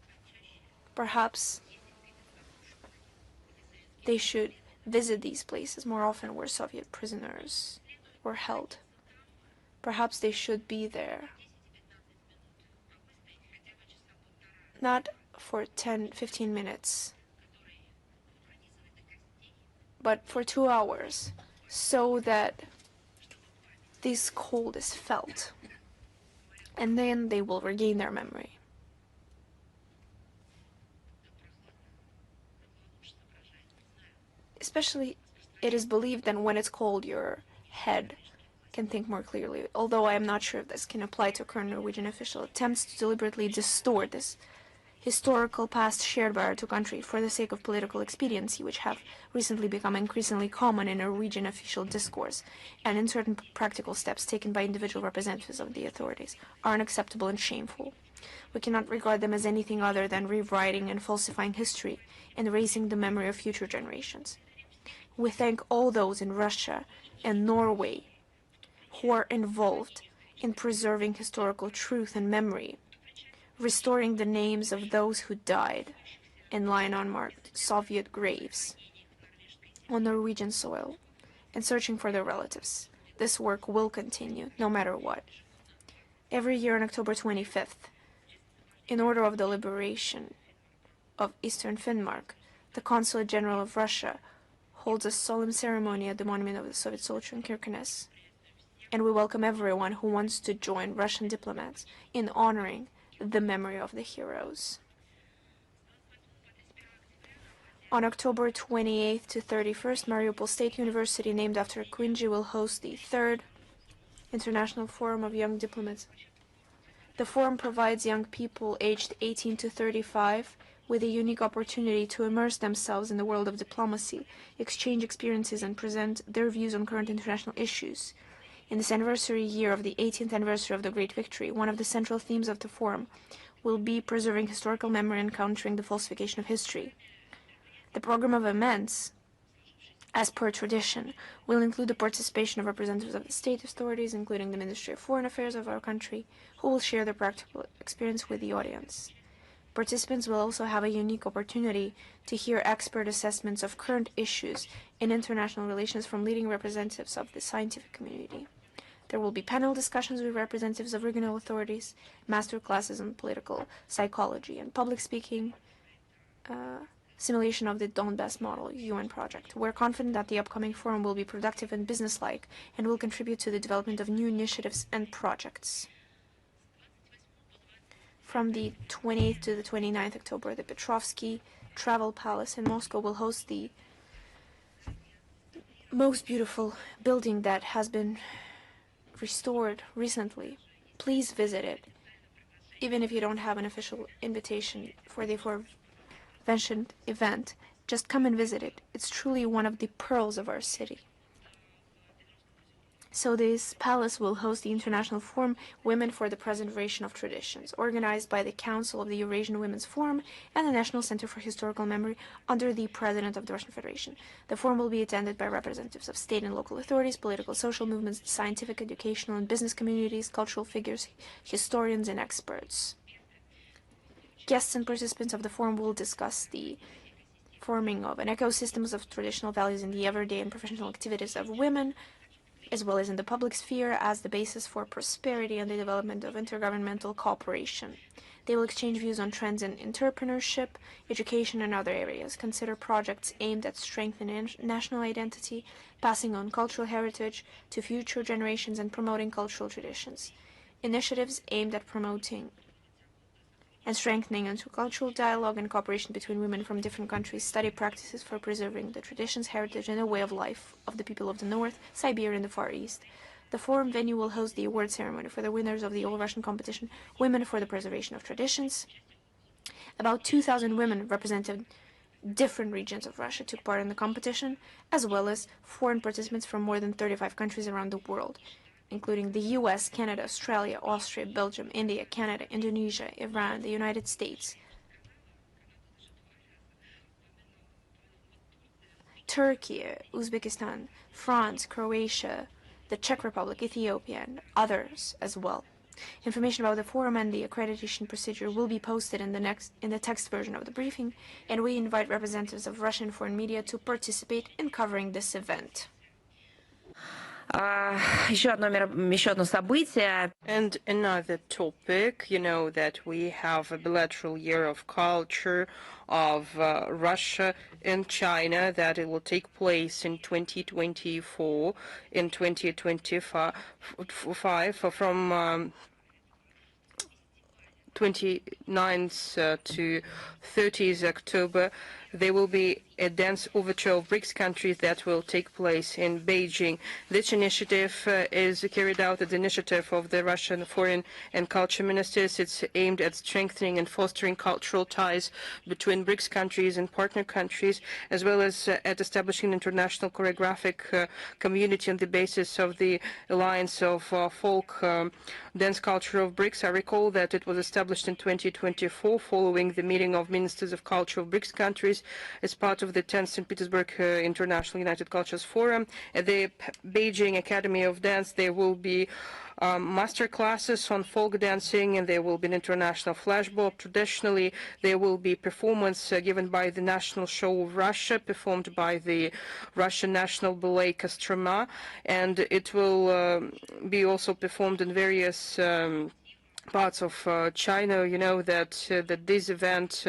Perhaps they should visit these places more often where Soviet prisoners were held. Perhaps they should be there. Not for 10-15 minutes, but for 2 hours, so that this cold is felt, and then they will regain their memory. Especially, it is believed that when it's cold, your head can think more clearly, although I am not sure if this can apply to current Norwegian official attempts to deliberately distort this historical past shared by our two countries for the sake of political expediency, which have recently become increasingly common in Norwegian official discourse, and in certain practical steps taken by individual representatives of the authorities, are unacceptable and shameful. We cannot regard them as anything other than rewriting and falsifying history and erasing the memory of future generations. We thank all those in Russia and Norway who are involved in preserving historical truth and memory, restoring the names of those who died and lie in unmarked Soviet graves on Norwegian soil, and searching for their relatives. This work will continue, no matter what. Every year on October 25th, in order of the liberation of Eastern Finnmark, the Consulate General of Russia holds a solemn ceremony at the monument of the Soviet soldier in Kirkenes, and we welcome everyone who wants to join Russian diplomats in honoring the memory of the heroes. On October 28th to 31st, Mariupol State University, named after Quinji, will host the 3rd International Forum of Young Diplomats. The forum provides young people aged 18 to 35 with a unique opportunity to immerse themselves in the world of diplomacy, exchange experiences, and present their views on current international issues. In this anniversary year of the 18th anniversary of the Great Victory, one of the central themes of the forum will be preserving historical memory and countering the falsification of history. The program of events, as per tradition, will include the participation of representatives of the state authorities, including the Ministry of Foreign Affairs of our country, who will share their practical experience with the audience. Participants will also have a unique opportunity to hear expert assessments of current issues in international relations from leading representatives of the scientific community. There will be panel discussions with representatives of regional authorities, master classes on political psychology and public speaking, simulation of the Donbass Model UN project. We're confident that the upcoming forum will be productive and businesslike and will contribute to the development of new initiatives and projects. From the 28th to the 29th October, the Petrovsky Travel Palace in Moscow will host the most beautiful building that has been restored recently. Please visit it, even if you don't have an official invitation for the aforementioned event. Just come and visit it. It's truly one of the pearls of our city. So this palace will host the International Forum Women for the Preservation of Traditions, organized by the Council of the Eurasian Women's Forum and the National Center for Historical Memory under the President of the Russian Federation. The forum will be attended by representatives of state and local authorities, political, social movements, scientific, educational, and business communities, cultural figures, historians, and experts. Guests and participants of the forum will discuss the forming of an ecosystem of traditional values in the everyday and professional activities of women, as well as in the public sphere, as the basis for prosperity and the development of intergovernmental cooperation. They will exchange views on trends in entrepreneurship, education, and other areas, consider projects aimed at strengthening national identity, passing on cultural heritage to future generations, and promoting cultural traditions. Initiatives aimed at promoting and strengthening intercultural dialogue and cooperation between women from different countries, study practices for preserving the traditions, heritage, and the way of life of the people of the North, Siberia, and the Far East. The forum venue will host the award ceremony for the winners of the all-Russian competition, Women for the Preservation of Traditions. About 2,000 women representing different regions of Russia took part in the competition, as well as foreign participants from more than 35 countries around the world, including the US, Canada, Australia, Austria, Belgium, India, Canada, Indonesia, Iran, the United States, Turkey, Uzbekistan, France, Croatia, the Czech Republic, Ethiopia, and others as well. Information about the forum and the accreditation procedure will be posted in the text version of the briefing, and we invite representatives of Russian foreign media to participate in covering this event. Еще одно событие. And another topic, you know that we have a bilateral year of culture of Russia and China, that it will take place in 2024, in 2025, from 29th to 30th October. There will be a dance overture of BRICS countries that will take place in Beijing. This initiative is carried out at the initiative of the Russian Foreign and Culture Ministers. It's aimed at strengthening and fostering cultural ties between BRICS countries and partner countries, as well as at establishing an international choreographic community on the basis of the Alliance of Folk Dance Culture of BRICS. I recall that it was established in 2024 following the meeting of Ministers of Culture of BRICS countries as part of the 10th St. Petersburg International United Cultures Forum. At the Beijing Academy of Dance, there will be master classes on folk dancing, and there will be an international flashmob. Traditionally, there will be performance given by the National Show of Russia, performed by the Russian National Ballet Kostroma, and it will be also performed in various parts of China. You know that this event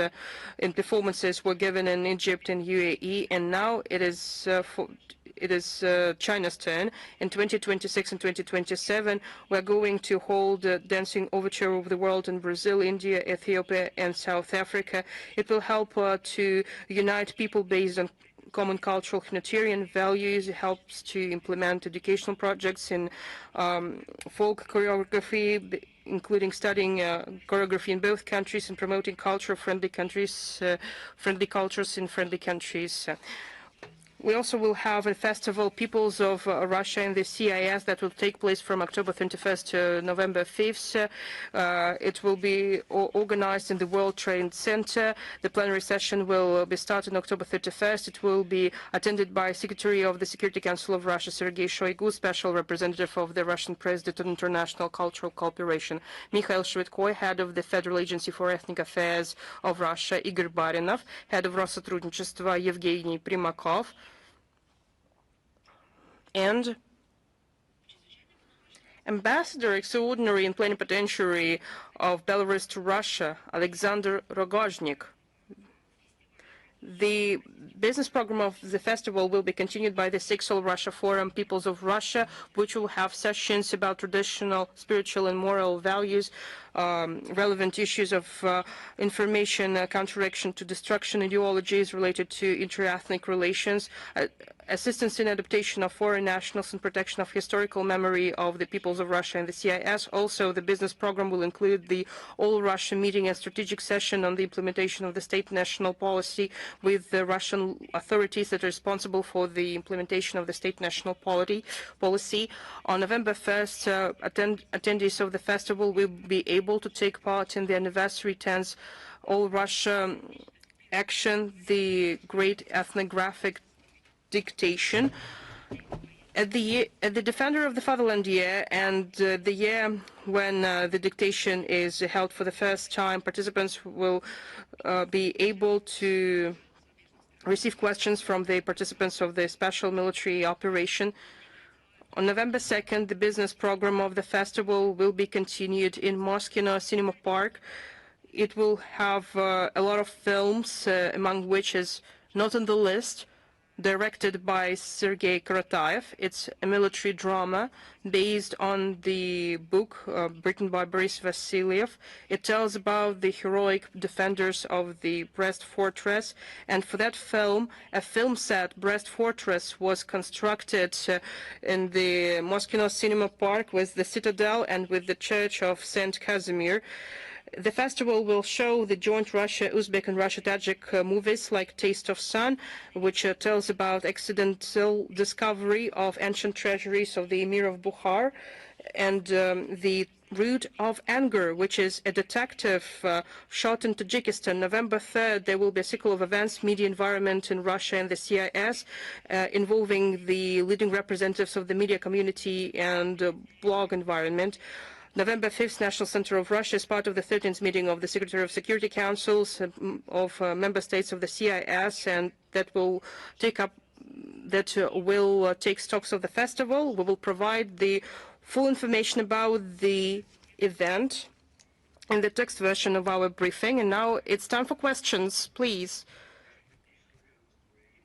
and performances were given in Egypt and UAE, and now it is China's turn. In 2026 and 2027, we're going to hold dancing overture over the world in Brazil, India, Ethiopia, and South Africa. It will help to unite people based on common cultural humanitarian values. It helps to implement educational projects in folk choreography, including studying choreography in both countries and promoting culture-friendly countries, friendly cultures in friendly countries. We also will have a festival, Peoples of Russia in the CIS, that will take place from October 21st to November 5th. It will be organized in the World Trade Center. The plenary session will be started on October 31st. It will be attended by Secretary of the Security Council of Russia, Sergei Shoigu, Special Representative of the Russian President on International Cultural Cooperation, Mikhail Shvedkoy, Head of the Federal Agency for Ethnic Affairs of Russia, Igor Barinov, Head of Россотрудничества, Evgeny Primakov, and Ambassador Extraordinary and Plenipotentiary of Belarus to Russia, Alexander Rogozhnik. The business program of the festival will be continued by the Sixth All Russia Forum, Peoples of Russia, which will have sessions about traditional, spiritual and moral values, relevant issues of information, counteraction to destruction ideologies related to inter-ethnic relations, assistance in adaptation of foreign nationals and protection of historical memory of the peoples of Russia and the CIS. Also, the business program will include the All-Russia meeting and strategic session on the implementation of the state national policy with the Russian authorities that are responsible for the implementation of the state national policy. On November 1st, attendees of the festival will be able to take part in the anniversary 10th All-Russia action, the great ethnographic dictation. At the Defender of the Fatherland year and the year when the dictation is held for the first time, participants will be able to receive questions from the participants of the special military operation. On November 2nd, the business program of the festival will be continued in Moskino Cinema Park. It will have a lot of films, among which is not on the list, directed by Sergei Karataev. It's a military drama based on the book written by Boris Vasilyev. It tells about the heroic defenders of the Brest Fortress, and for that film, a film set, Brest Fortress, was constructed in the Moskino Cinema Park with the citadel and with the church of Saint Casimir. The festival will show the joint Russia, Uzbek and Russia-Tajik movies like Taste of Sun, which tells about accidental discovery of ancient treasuries of the Emir of Bukhar, and the Root of Anger, which is a detective shot in Tajikistan. November 3rd, there will be a cycle of events, media environment in Russia and the CIS, involving the leading representatives of the media community and blog environment. November 5th, National Center of Russia is part of the 13th meeting of the Secretary of Security Councils of member states of the CIS, and that will take stocks of the festival. We will provide the full information about the event in the text version of our briefing. And now it's time for questions, please.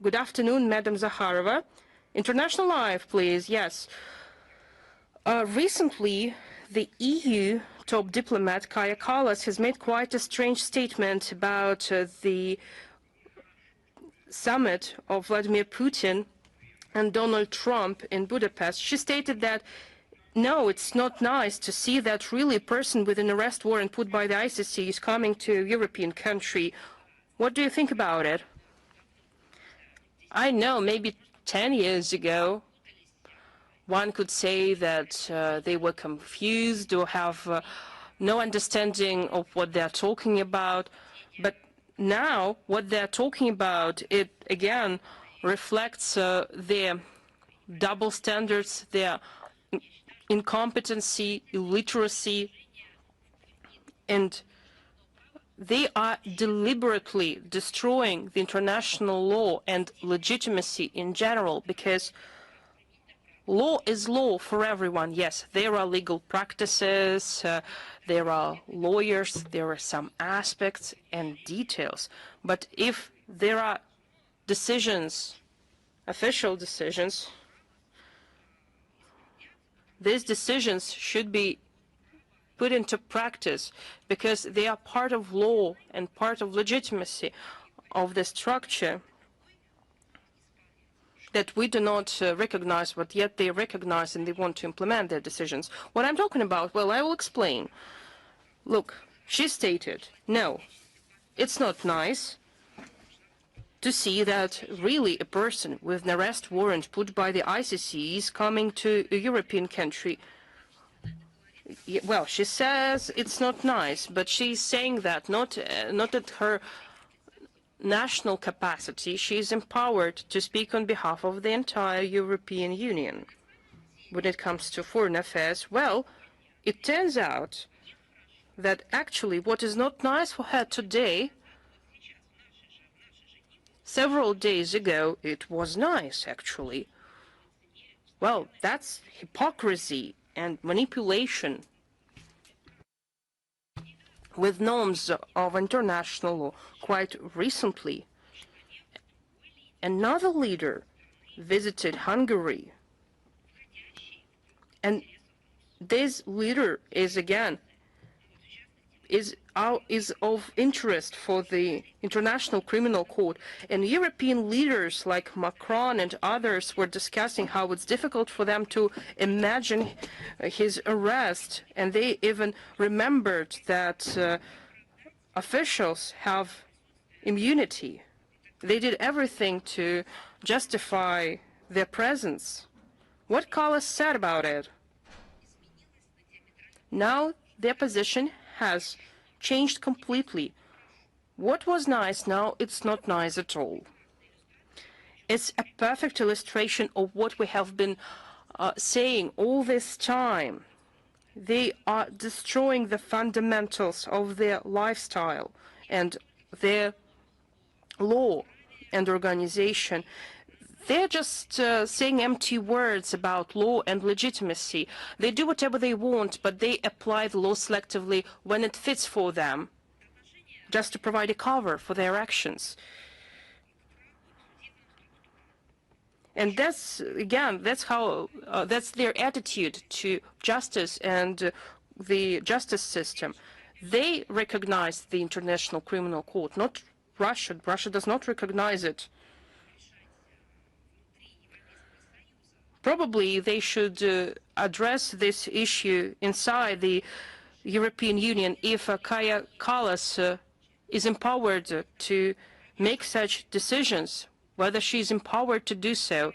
Good afternoon, Madam Zakharova. International Live, please. Yes. Recently, the EU top diplomat Kaja Kallas has made quite a strange statement about the summit of Vladimir Putin and Donald Trump in Budapest. She stated that, no, it's not nice to see that really a person with an arrest warrant put by the ICC is coming to a European country. What do you think about it? I know, maybe 10 years ago, one could say that they were confused or have no understanding of what they're talking about. But now what they're talking about, it again reflects their double standards, their incompetency, illiteracy, and they are deliberately destroying the international law and legitimacy in general, because law is law for everyone. Yes, there are legal practices, there are lawyers, there are some aspects and details. But if there are decisions, official decisions, these decisions should be put into practice because they are part of law and part of legitimacy of the structure that we do not recognize, but yet they recognize and they want to implement their decisions. What I'm talking about, well, I will explain. Look, she stated, no, it's not nice to see that really a person with an arrest warrant put by the ICC is coming to a European country. Well, she says it's not nice, but she's saying that not at her national capacity. She is empowered to speak on behalf of the entire European Union. When it comes to foreign affairs, well, it turns out that actually what is not nice for her today, several days ago, it was nice, actually. Well, that's hypocrisy and manipulation with norms of international law. Quite recently, Another leader visited Hungary. And this leader is, again, is of interest for the International Criminal Court. And European leaders like Macron and others were discussing how it's difficult for them to imagine his arrest. And they even remembered that officials have immunity. They did everything to justify their presence. What Kallas said about it? Now their position has changed completely. What was nice, now it's not nice at all. It's a perfect illustration of what we have been saying all this time. They are destroying the fundamentals of their lifestyle and their law and organization. They're just saying empty words about law and legitimacy. They do whatever they want, but they apply the law selectively when it fits for them, just to provide a cover for their actions. And that's, again, that's their attitude to justice and the justice system. They recognize the International Criminal Court, not Russia. Russia does not recognize it. Probably they should address this issue inside the European Union if Kaja Kallas is empowered to make such decisions, whether she is empowered to do so.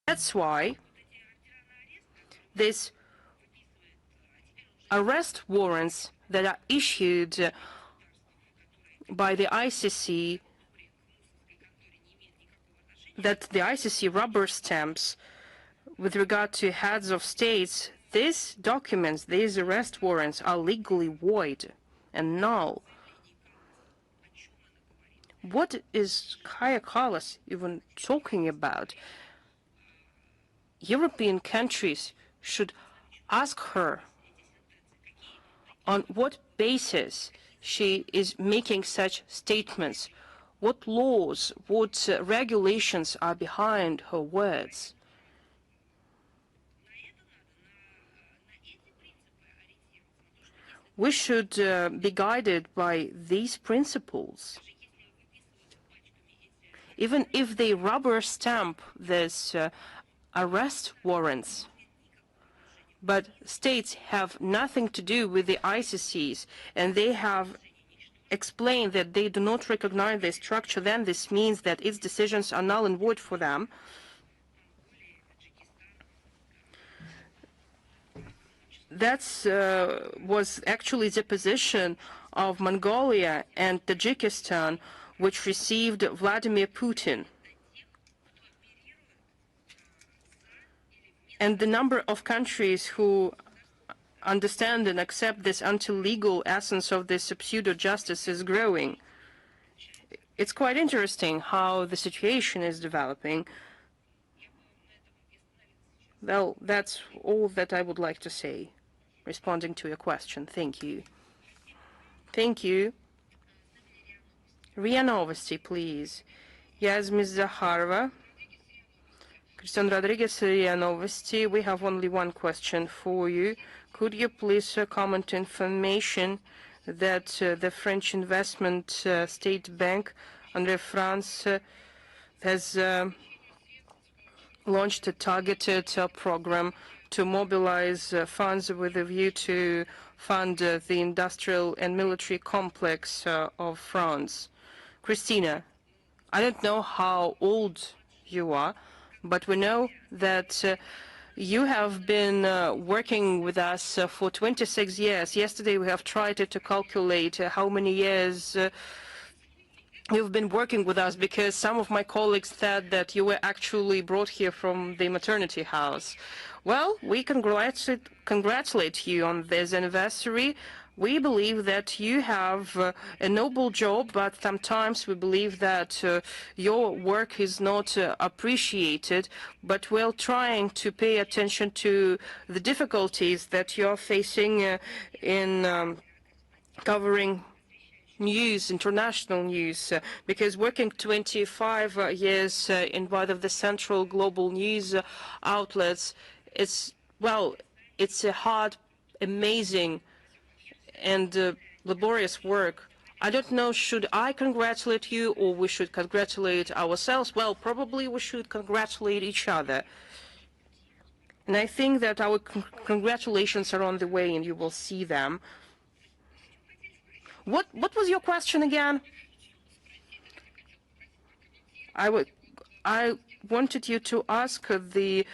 That's why these arrest warrants that are issued by the ICC, that the ICC rubber stamps with regard to heads of states, these documents, these arrest warrants are legally void and null. What is Kaja Kallas even talking about? European countries should ask her on what basis she is making such statements. What laws, what regulations are behind her words? We should be guided by these principles. Even if they rubber stamp this arrest warrants, but states have nothing to do with the ICCs, and they have explain that they do not recognize the structure, then this means that its decisions are null and void for them. That was actually the position of Mongolia and Tajikistan, which received Vladimir Putin. And the number of countries who understand and accept this anti-legal essence of this pseudo-justice is growing. It's quite interesting how the situation is developing. Well, that's all that I would like to say, responding to your question. Thank you. Thank you. RIA Novosti, please. Yes, Ms. Zakharova. Christian Rodriguez, RIA Novosti. We have only one question for you. Could you please comment information that the French investment state bank under France has launched a targeted program to mobilize funds with a view to fund the industrial and military complex of France? Christina, I don't know how old you are, but we know that you have been working with us for 26 years. Yesterday we have tried to calculate how many years you've been working with us, because some of my colleagues said that you were actually brought here from the maternity house. Well, we congratulate you on this anniversary. We believe that you have a noble job, but sometimes we believe that your work is not appreciated, but we're trying to pay attention to the difficulties that you're facing in covering news, international news, because working 25 years in one of the central global news outlets, it's a hard, amazing, and laborious work. I don't know, should I congratulate you or we should congratulate ourselves? Well, probably we should congratulate each other. And I think that our congratulations are on the way and you will see them. What was your question again? I wanted you to ask the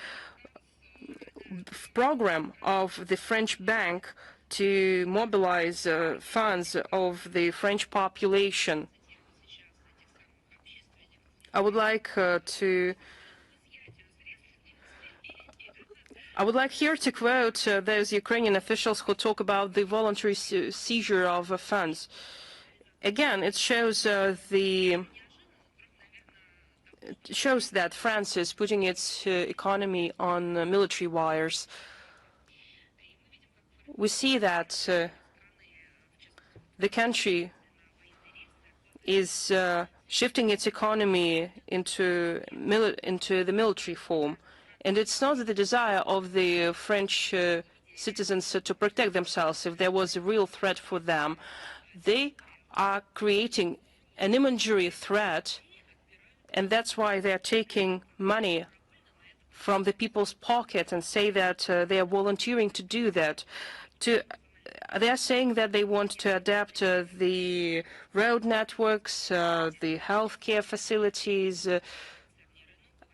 program of the French bank to mobilize funds of the French population. I would like here to quote those Ukrainian officials who talk about the voluntary seizure of funds. Again, it shows that France is putting its economy on military wires. We see that the country is shifting its economy into the military form. And it's not the desire of the French citizens to protect themselves. If there was a real threat for them, they are creating an imaginary threat, and that's why they're taking money from the people's pocket and say that they are volunteering to do that. They are saying that they want to adapt the road networks, the healthcare facilities,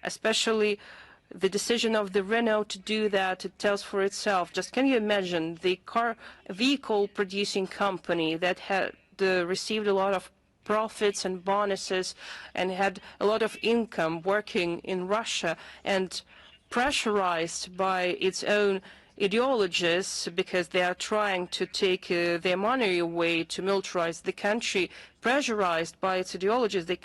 especially the decision of the Renault to do that. It tells for itself. Just can you imagine the vehicle producing company that had received a lot of profits and bonuses and had a lot of income working in Russia and pressurized by its own ideologies because they are trying to take their money away to militarize the country, pressurized by its ideologies, the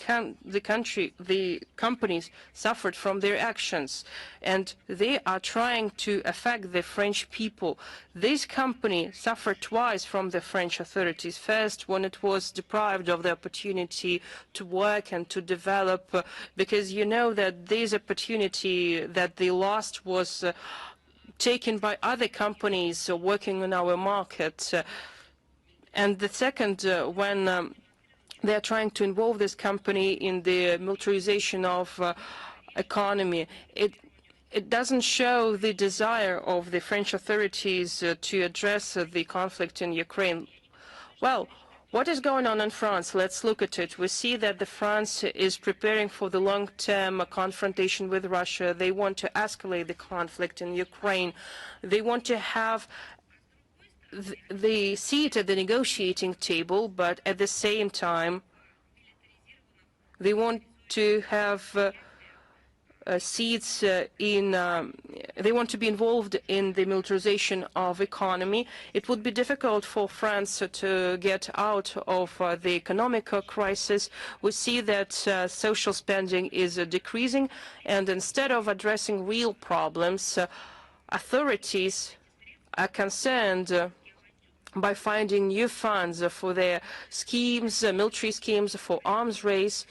companies suffered from their actions, and they are trying to affect the French people. This company suffered twice from the French authorities. First, when it was deprived of the opportunity to work and to develop, because you know that this opportunity that they lost was taken by other companies working on our market. And the second, when they are trying to involve this company in the militarization of economy, it doesn't show the desire of the French authorities to address the conflict in Ukraine. Well, what is going on in France? Let's look at it. We see that France is preparing for the long-term confrontation with Russia. They want to escalate the conflict in Ukraine. They want to have the seat at the negotiating table, but at the same time, they want to have seats they want to be involved in the militarization of economy. It would be difficult for France to get out of the economic crisis. We see that social spending is decreasing, and instead of addressing real problems, authorities are concerned by finding new funds for their schemes, military schemes, for arms race.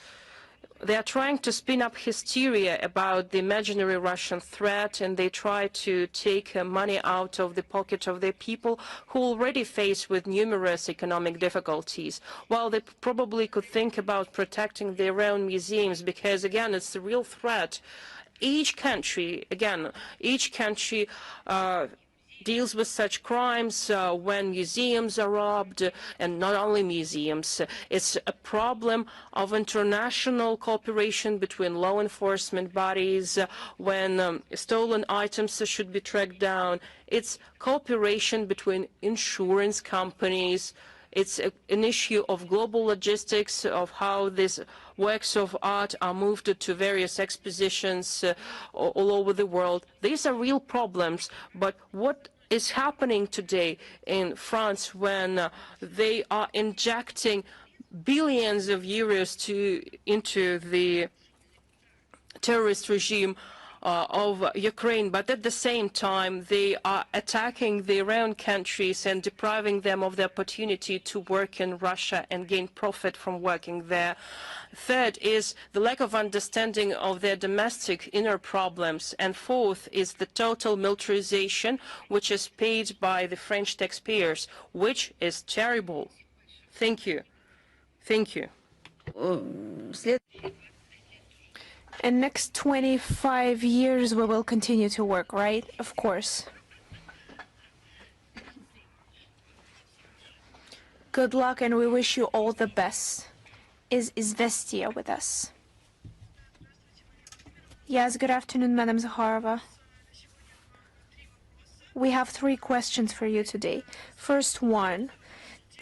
They are trying to spin up hysteria about the imaginary Russian threat, and they try to take money out of the pocket of their people who already face with numerous economic difficulties. While they probably could think about protecting their own museums, because again, it's a real threat. Each country deals with such crimes when museums are robbed, and not only museums. It's a problem of international cooperation between law enforcement bodies when stolen items should be tracked down. It's cooperation between insurance companies. It's an issue of global logistics, of how these works of art are moved to various expositions all over the world. These are real problems, but what is happening today in France when they are injecting billions of euros into the terrorist regime of Ukraine, but at the same time they are attacking their own countries and depriving them of the opportunity to work in Russia and gain profit from working there. Third is the lack of understanding of their domestic inner problems. And fourth is the total militarization, which is paid by the French taxpayers, which is terrible. Thank you. Thank you. In next 25 years, we will continue to work, right? Of course. Good luck, and we wish you all the best. Is Izvestia with us? Yes, good afternoon, Madam Zakharova. We have 3 questions for you today. First one,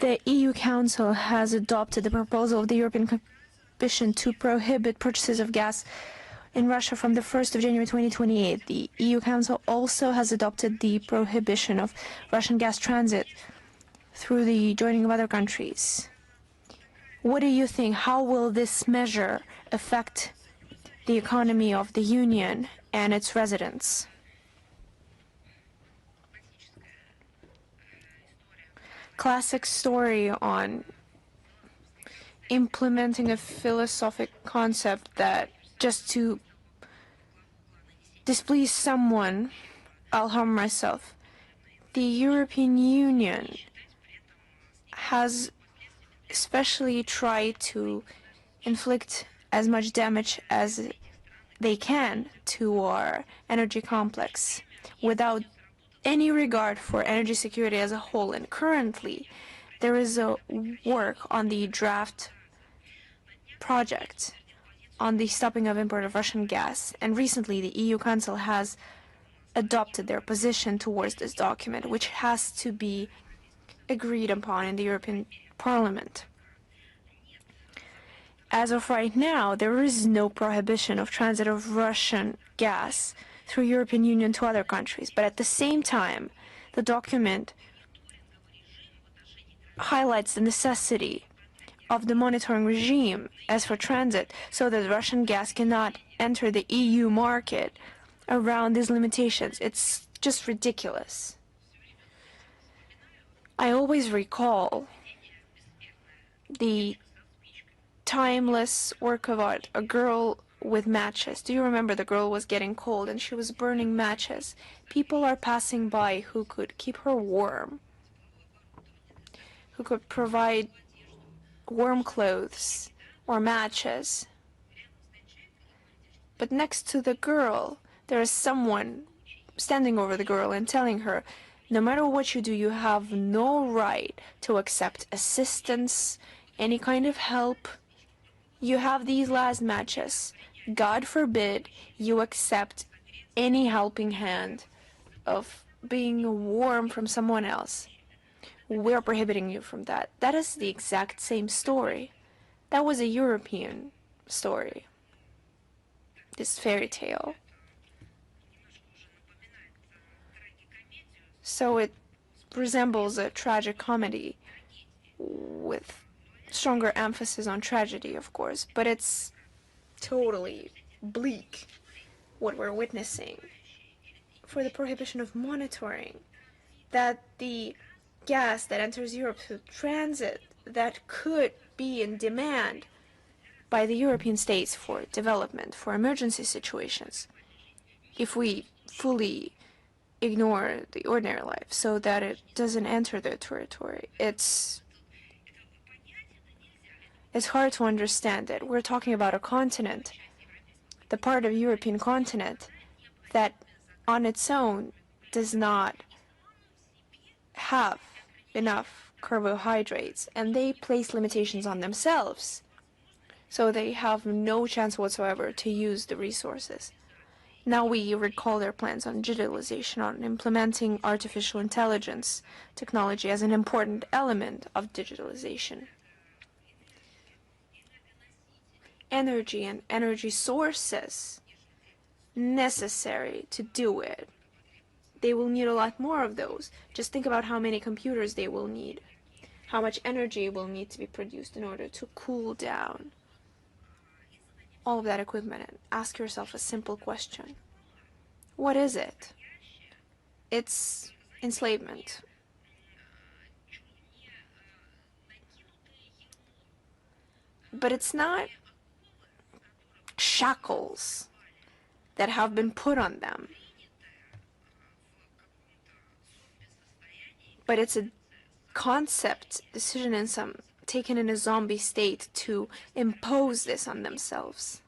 the EU Council has adopted the proposal of the European Commission to prohibit purchases of gas in Russia from the 1st of January 2028. The EU Council also has adopted the prohibition of Russian gas transit through the joining of other countries. What do you think? How will this measure affect the economy of the Union and its residents? Classic story on implementing a philosophic concept that just to displease someone, I'll harm myself. The European Union has especially tried to inflict as much damage as they can to our energy complex without any regard for energy security as a whole. And currently, there is a work on the draft project on the stopping of import of Russian gas. And recently, the EU Council has adopted their position towards this document, which has to be agreed upon in the European Parliament. As of right now, there is no prohibition of transit of Russian gas through European Union to other countries. But at the same time, the document highlights the necessity of the monitoring regime as for transit so that Russian gas cannot enter the EU market around these limitations. It's just ridiculous. I always recall the timeless work of art, a girl with matches. Do you remember? The girl was getting cold and she was burning matches. People are passing by who could keep her warm, who could provide warm clothes or matches. But next to the girl, there is someone standing over the girl and telling her, no matter what you do, you have no right to accept assistance, any kind of help. You have these last matches. God forbid you accept any helping hand of being warm from someone else. We're prohibiting you from that. That is the exact same story. That was a European story. This fairy tale. So it resembles a tragic comedy with stronger emphasis on tragedy, of course, but it's totally bleak what we're witnessing. For the prohibition of monitoring, that the gas that enters Europe through transit that could be in demand by the European states for development, for emergency situations, if we fully ignore the ordinary life so that it doesn't enter their territory, it's hard to understand it. We're talking about a continent, the part of European continent that on its own does not have enough carbohydrates, and they place limitations on themselves. So they have no chance whatsoever to use the resources. Now we recall their plans on digitalization, on implementing artificial intelligence technology as an important element of digitalization. Energy and energy sources necessary to do it. They will need a lot more of those. Just think about how many computers they will need, how much energy will need to be produced in order to cool down all of that equipment. And ask yourself a simple question. What is it? It's enslavement. But it's not shackles that have been put on them. But it's a concept decision taken in a zombie state to impose this on themselves.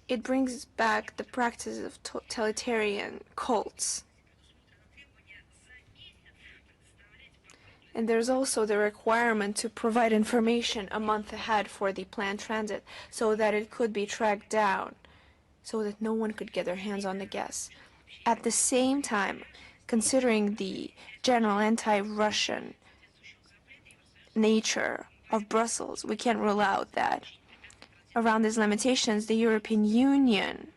It brings back the practice of totalitarian cults. And there's also the requirement to provide information a month ahead for the planned transit so that it could be tracked down, so that no one could get their hands on the gas. At the same time, considering the general anti-Russian nature of Brussels, we can't rule out that around these limitations, the European Union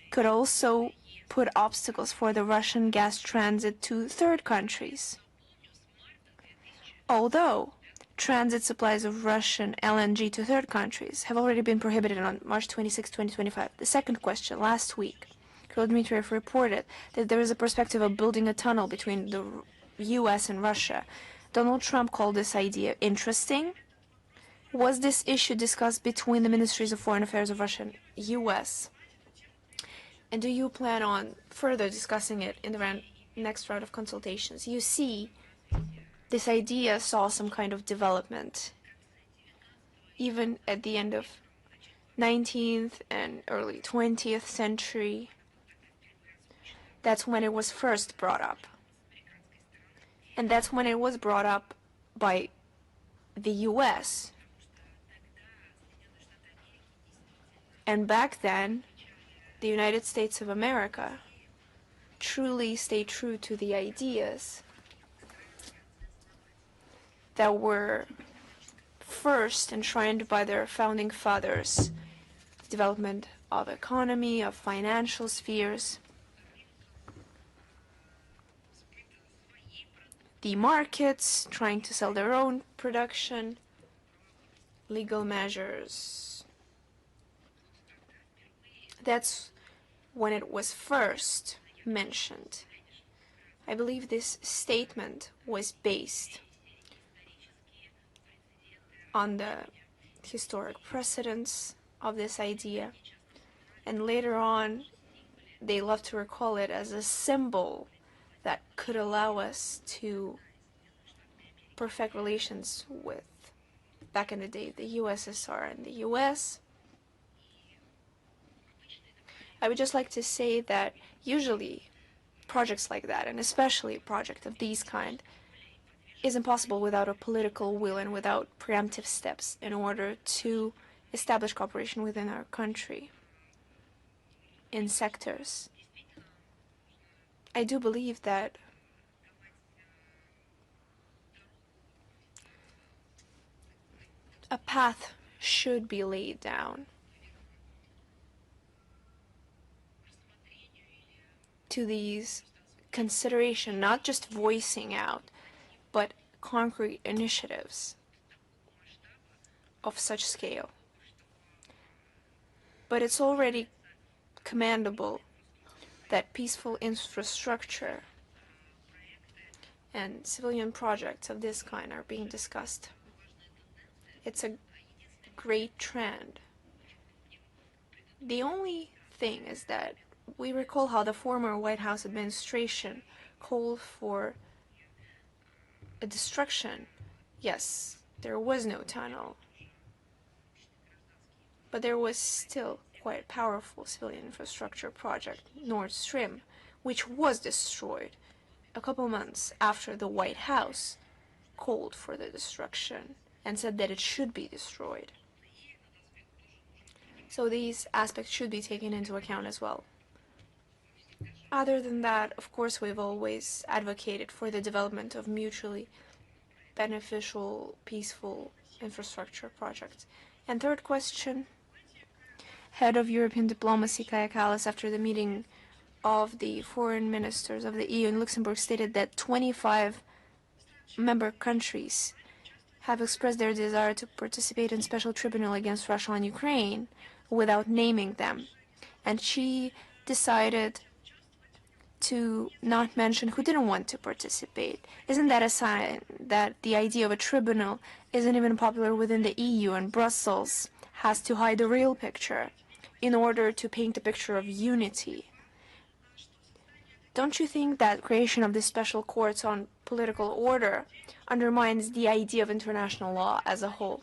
could also put obstacles for the Russian gas transit to third countries. Although transit supplies of Russian LNG to third countries have already been prohibited on March 26, 2025. The second question, last week, Kirill Dmitriev reported that there is a perspective of building a tunnel between the US and Russia. Donald Trump called this idea interesting. Was this issue discussed between the Ministries of Foreign Affairs of Russia and US? And do you plan on further discussing it in the next round of consultations? You see, this idea saw some kind of development, even at the end of 19th and early 20th century. That's when it was first brought up. And that's when it was brought up by the US. And back then, the United States of America truly stayed true to the ideas that were first enshrined by their founding fathers: development of economy, of financial spheres, the markets trying to sell their own production, legal measures. That's when it was first mentioned. I believe this statement was based on the historic precedents of this idea, and later on they love to recall it as a symbol that could allow us to perfect relations with, back in the day, the USSR and the US. I would just like to say that usually projects like that, and especially a project of these kind, is impossible without a political will and without preemptive steps in order to establish cooperation within our country in sectors. I do believe that a path should be laid down to these consideration, not just voicing out, but concrete initiatives of such scale. But it's already commendable that peaceful infrastructure and civilian projects of this kind are being discussed. It's a great trend. The only thing is that we recall how the former White House administration called for a destruction. Yes, there was no tunnel, but there was still quite a powerful civilian infrastructure project, Nord Stream, which was destroyed a couple months after the White House called for the destruction and said that it should be destroyed. So these aspects should be taken into account as well. Other than that, of course, we've always advocated for the development of mutually beneficial, peaceful infrastructure projects. And third question, Head of European Diplomacy Kaja Kallas, after the meeting of the foreign ministers of the EU in Luxembourg, stated that 25 member countries have expressed their desire to participate in special tribunal against Russia and Ukraine, without naming them. And she decided to not mention who didn't want to participate. Isn't that a sign that the idea of a tribunal isn't even popular within the EU, and Brussels has to hide the real picture in order to paint a picture of unity? Don't you think that creation of these special courts on political order undermines the idea of international law as a whole?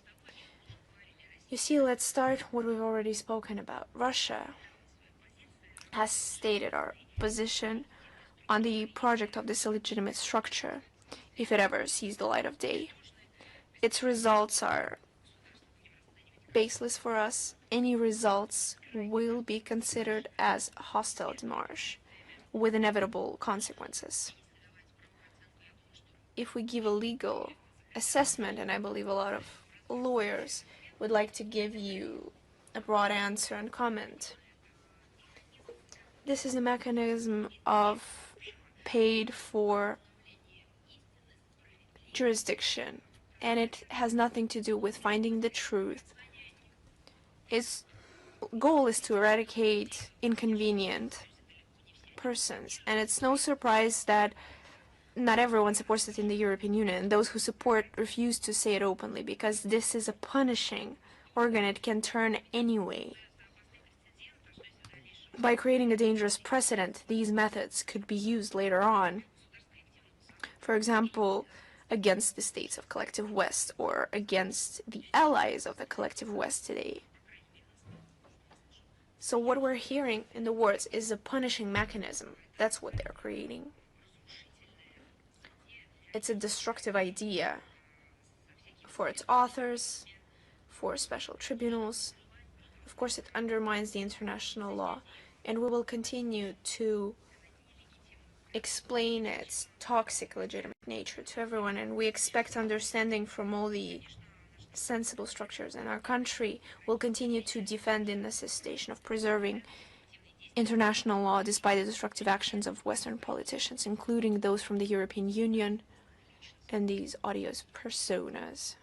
You see, let's start what we've already spoken about. Russia has stated our position on the project of this illegitimate structure, if it ever sees the light of day. Its results are baseless for us. Any results will be considered as hostile démarche, with inevitable consequences. If we give a legal assessment, and I believe a lot of lawyers would like to give you a broad answer and comment, this is a mechanism of paid-for jurisdiction, and it has nothing to do with finding the truth. Its goal is to eradicate inconvenient persons, and it's no surprise that not everyone supports it in the European Union. Those who support refuse to say it openly, because this is a punishing organ. It can turn anyway. By creating a dangerous precedent, these methods could be used later on, for example, against the states of collective West or against the allies of the collective West today. So what we're hearing in the words is a punishing mechanism. That's what they're creating. It's a destructive idea for its authors, for special tribunals. Of course, it undermines the international law, and we will continue to explain its toxic legitimate nature to everyone, and we expect understanding from all the sensible structures in our country. Will continue to defend the necessitation of preserving international law despite the destructive actions of Western politicians, including those from the European Union and these odious personas.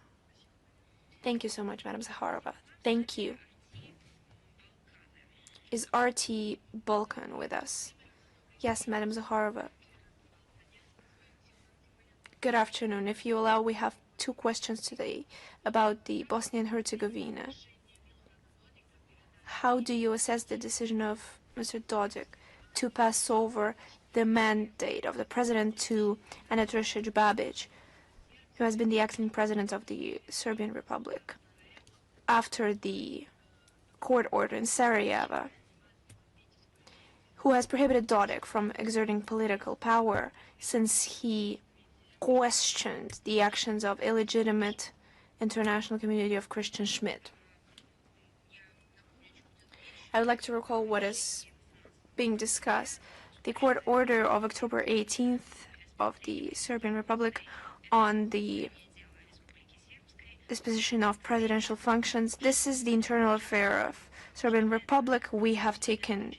Thank you so much, Madam Zakharova. Thank you. Is RT Balkan with us? Yes, Madam Zakharova. Good afternoon. If you allow, we have two questions today about the Bosnia and Herzegovina. How do you assess the decision of Mr. Dodik to pass over the mandate of the president to Anatricic Babic, who has been the acting president of the Serbian Republic, after the court order in Sarajevo, who has prohibited Dodik from exerting political power since he questioned the actions of illegitimate international community of Christian Schmidt? I would like to recall what is being discussed. The court order of October 18th of the Serbian Republic on the disposition of presidential functions. This is the internal affair of Serbian Republic. We have taken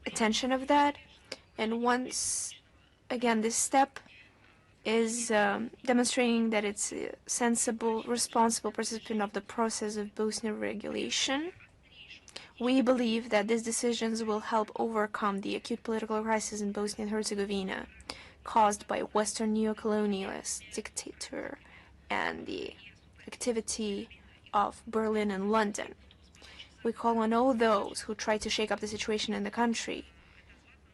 attention of that, and once again this step is demonstrating that it's a sensible, responsible participant of the process of Bosnia regulation. We believe that these decisions will help overcome the acute political crisis in Bosnia and Herzegovina caused by Western neocolonialist dictator and the activity of Berlin and London. We call on all those who try to shake up the situation in the country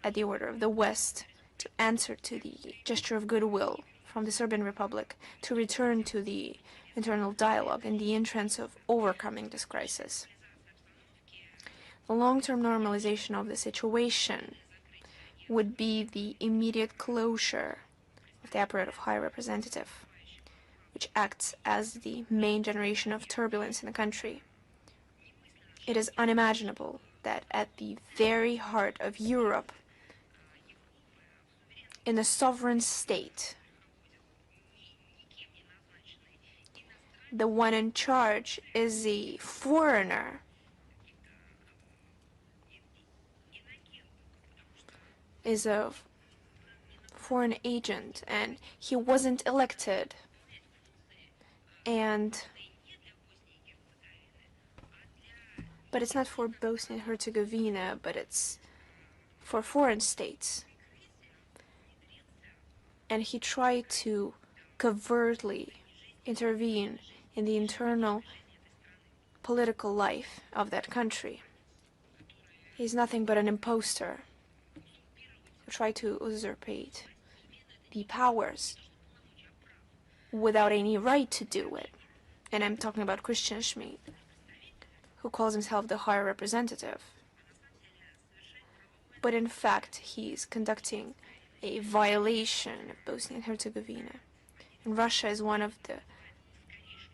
at the order of the West to answer to the gesture of goodwill from the Serbian Republic to return to the internal dialogue in the interest of overcoming this crisis. The long-term normalization of the situation would be the immediate closure of the apparatus of High Representative, which acts as the main generation of turbulence in the country. It is unimaginable that at the very heart of Europe, in a sovereign state, the one in charge is a foreigner, is a foreign agent, and he wasn't elected. And but it's not for Bosnia and Herzegovina, but it's for foreign states. And he tried to covertly intervene in the internal political life of that country. He's nothing but an impostor who tried to usurpate the powers without any right to do it. And I'm talking about Christian Schmid, who calls himself the High Representative. But in fact, he's conducting a violation of Bosnia and Herzegovina. And Russia is one of the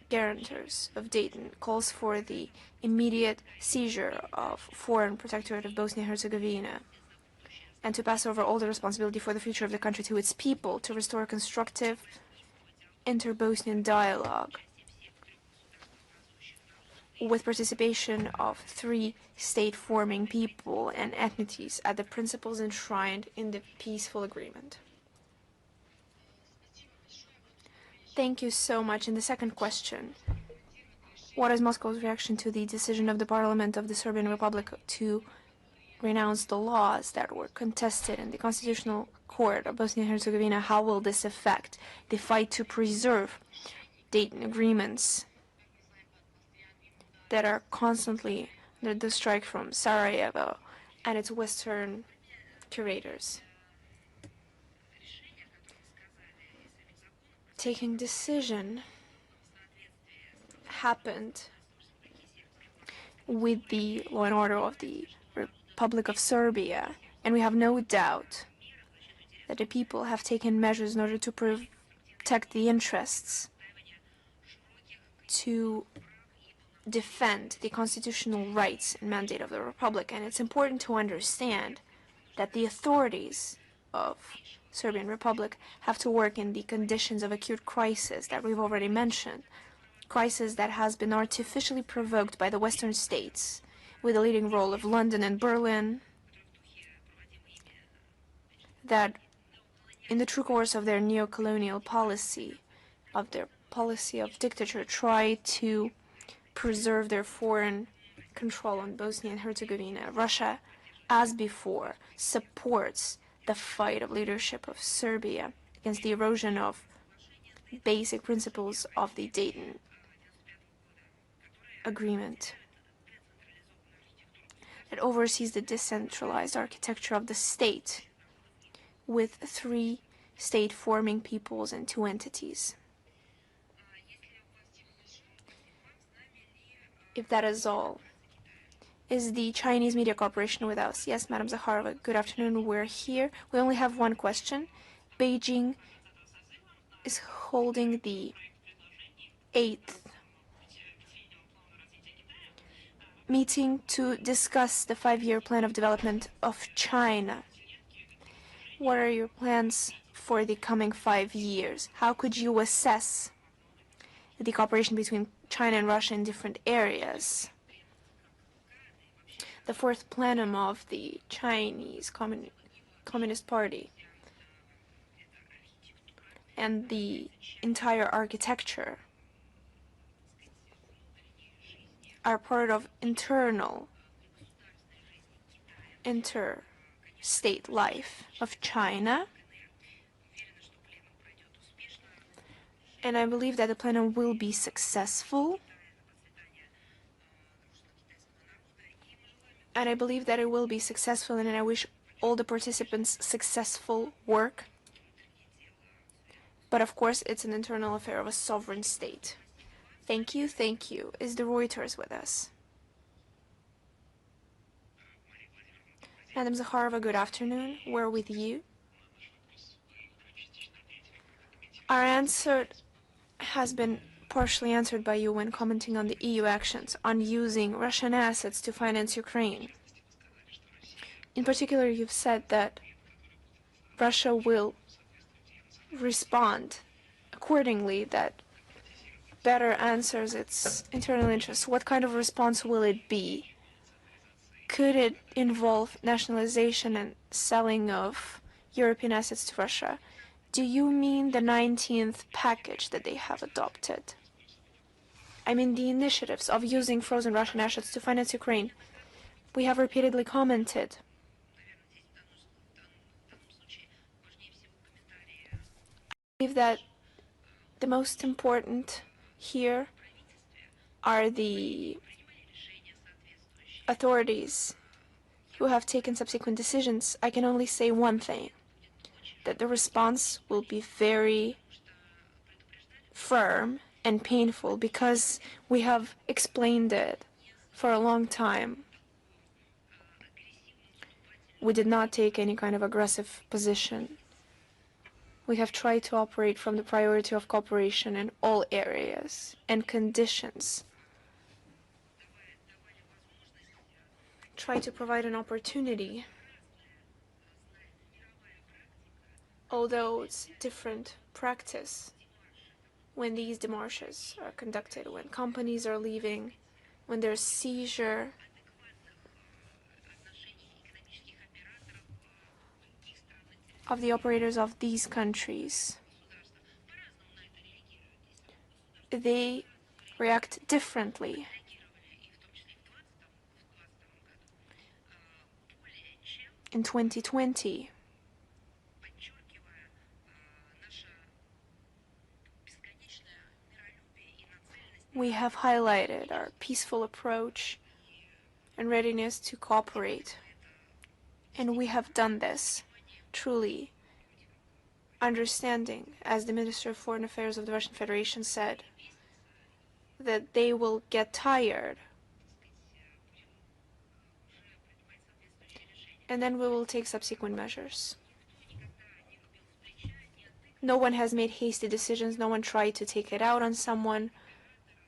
guarantors of Dayton, calls for the immediate seizure of foreign protectorate of Bosnia and Herzegovina, and to pass over all the responsibility for the future of the country to its people, to restore constructive inter-Bosnian dialogue with participation of 3 state-forming people and ethnicities at the principles enshrined in the peaceful agreement. Thank you so much. And the second question, what is Moscow's reaction to the decision of the Parliament of the Serbian Republic to renounce the laws that were contested in the Constitutional Court of Bosnia and Herzegovina? How will this affect the fight to preserve Dayton agreements that are constantly under the strike from Sarajevo and its Western curators? Taking decision happened with the law and order of the Republic of Serbia, and we have no doubt that the people have taken measures in order to protect the interests, to defend the constitutional rights and mandate of the Republic. And it's important to understand that the authorities of Serbian Republic have to work in the conditions of acute crisis that we've already mentioned, crisis that has been artificially provoked by the Western states, with the leading role of London and Berlin, that in the true course of their neo-colonial policy, of their policy of dictature, try to preserve their foreign control on Bosnia and Herzegovina. Russia, as before, supports the fight of leadership of Serbia against the erosion of basic principles of the Dayton Agreement that oversees the decentralized architecture of the state with 3 state-forming peoples and 2 entities. If that is all, is the Chinese Media Corporation with us? Yes, Madam Zakharova, good afternoon. We're here. We only have one question. Beijing is holding the 8th meeting to discuss the 5-year plan of development of China. What are your plans for the coming 5 years? How could you assess the cooperation between China and Russia in different areas? The 4th plenum of the Chinese Communist Party and the entire architecture are part of internal interstate life of China. And I believe that the plenum will be successful. And I believe that it will be successful, and I wish all the participants successful work. But of course, it's an internal affair of a sovereign state. Thank you, thank you. Is the Reuters with us? Madam Zakharova, good afternoon. We're with you. Our answer has been partially answered by you when commenting on the EU actions on using Russian assets to finance Ukraine. In particular, you've said that Russia will respond accordingly, that better answers its internal interests. What kind of response will it be? Could it involve nationalization and selling of European assets to Russia? Do you mean the 19th package that they have adopted? I mean the initiatives of using frozen Russian assets to finance Ukraine. We have repeatedly commented. I believe that the most important here are the authorities who have taken subsequent decisions. I can only say one thing, that the response will be very firm and painful because we have explained it for a long time. We did not take any kind of aggressive position. We have tried to operate from the priority of cooperation in all areas and conditions. Try to provide an opportunity. Although it's different practice when these démarches are conducted, when companies are leaving, when there's seizure of the operators of these countries. They react differently. In 2020, we have highlighted our peaceful approach and readiness to cooperate. And we have done this truly understanding, as the Minister of Foreign Affairs of the Russian Federation said, that they will get tired. And then we will take subsequent measures. No one has made hasty decisions. No one tried to take it out on someone,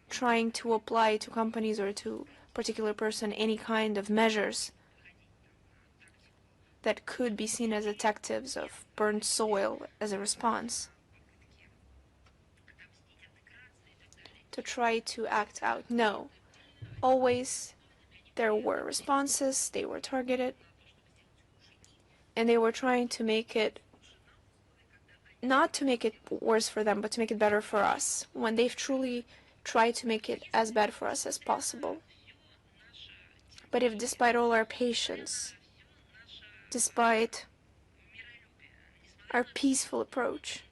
trying to apply to companies or to a particular person any kind of measures that could be seen as tactics of burnt soil as a response. To try to act out. No. Always there were responses, they were targeted, and they were trying to make it, not to make it worse for them, but to make it better for us, when they've truly tried to make it as bad for us as possible. But if despite all our patience, despite our peaceful approach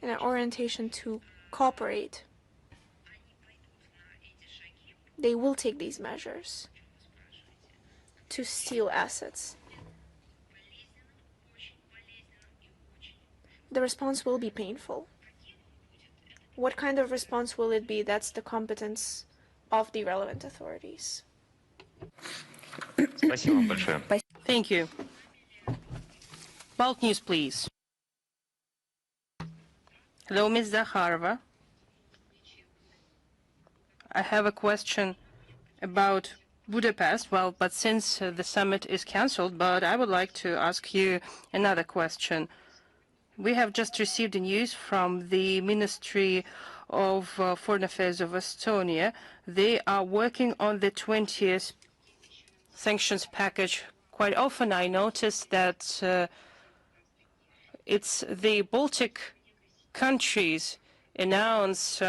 and our orientation to cooperate, they will take these measures to steal assets. The response will be painful. What kind of response will it be? That's the competence of the relevant authorities. Thank you. Balt News, please. Hello, Ms. Zakharova. I have a question about Budapest. Well, but since the summit is cancelled, but I would like to ask you another question. We have just received the news from the Ministry of Foreign Affairs of Estonia. They are working on the 20th sanctions package. Quite often I notice that it's the Baltic countries announce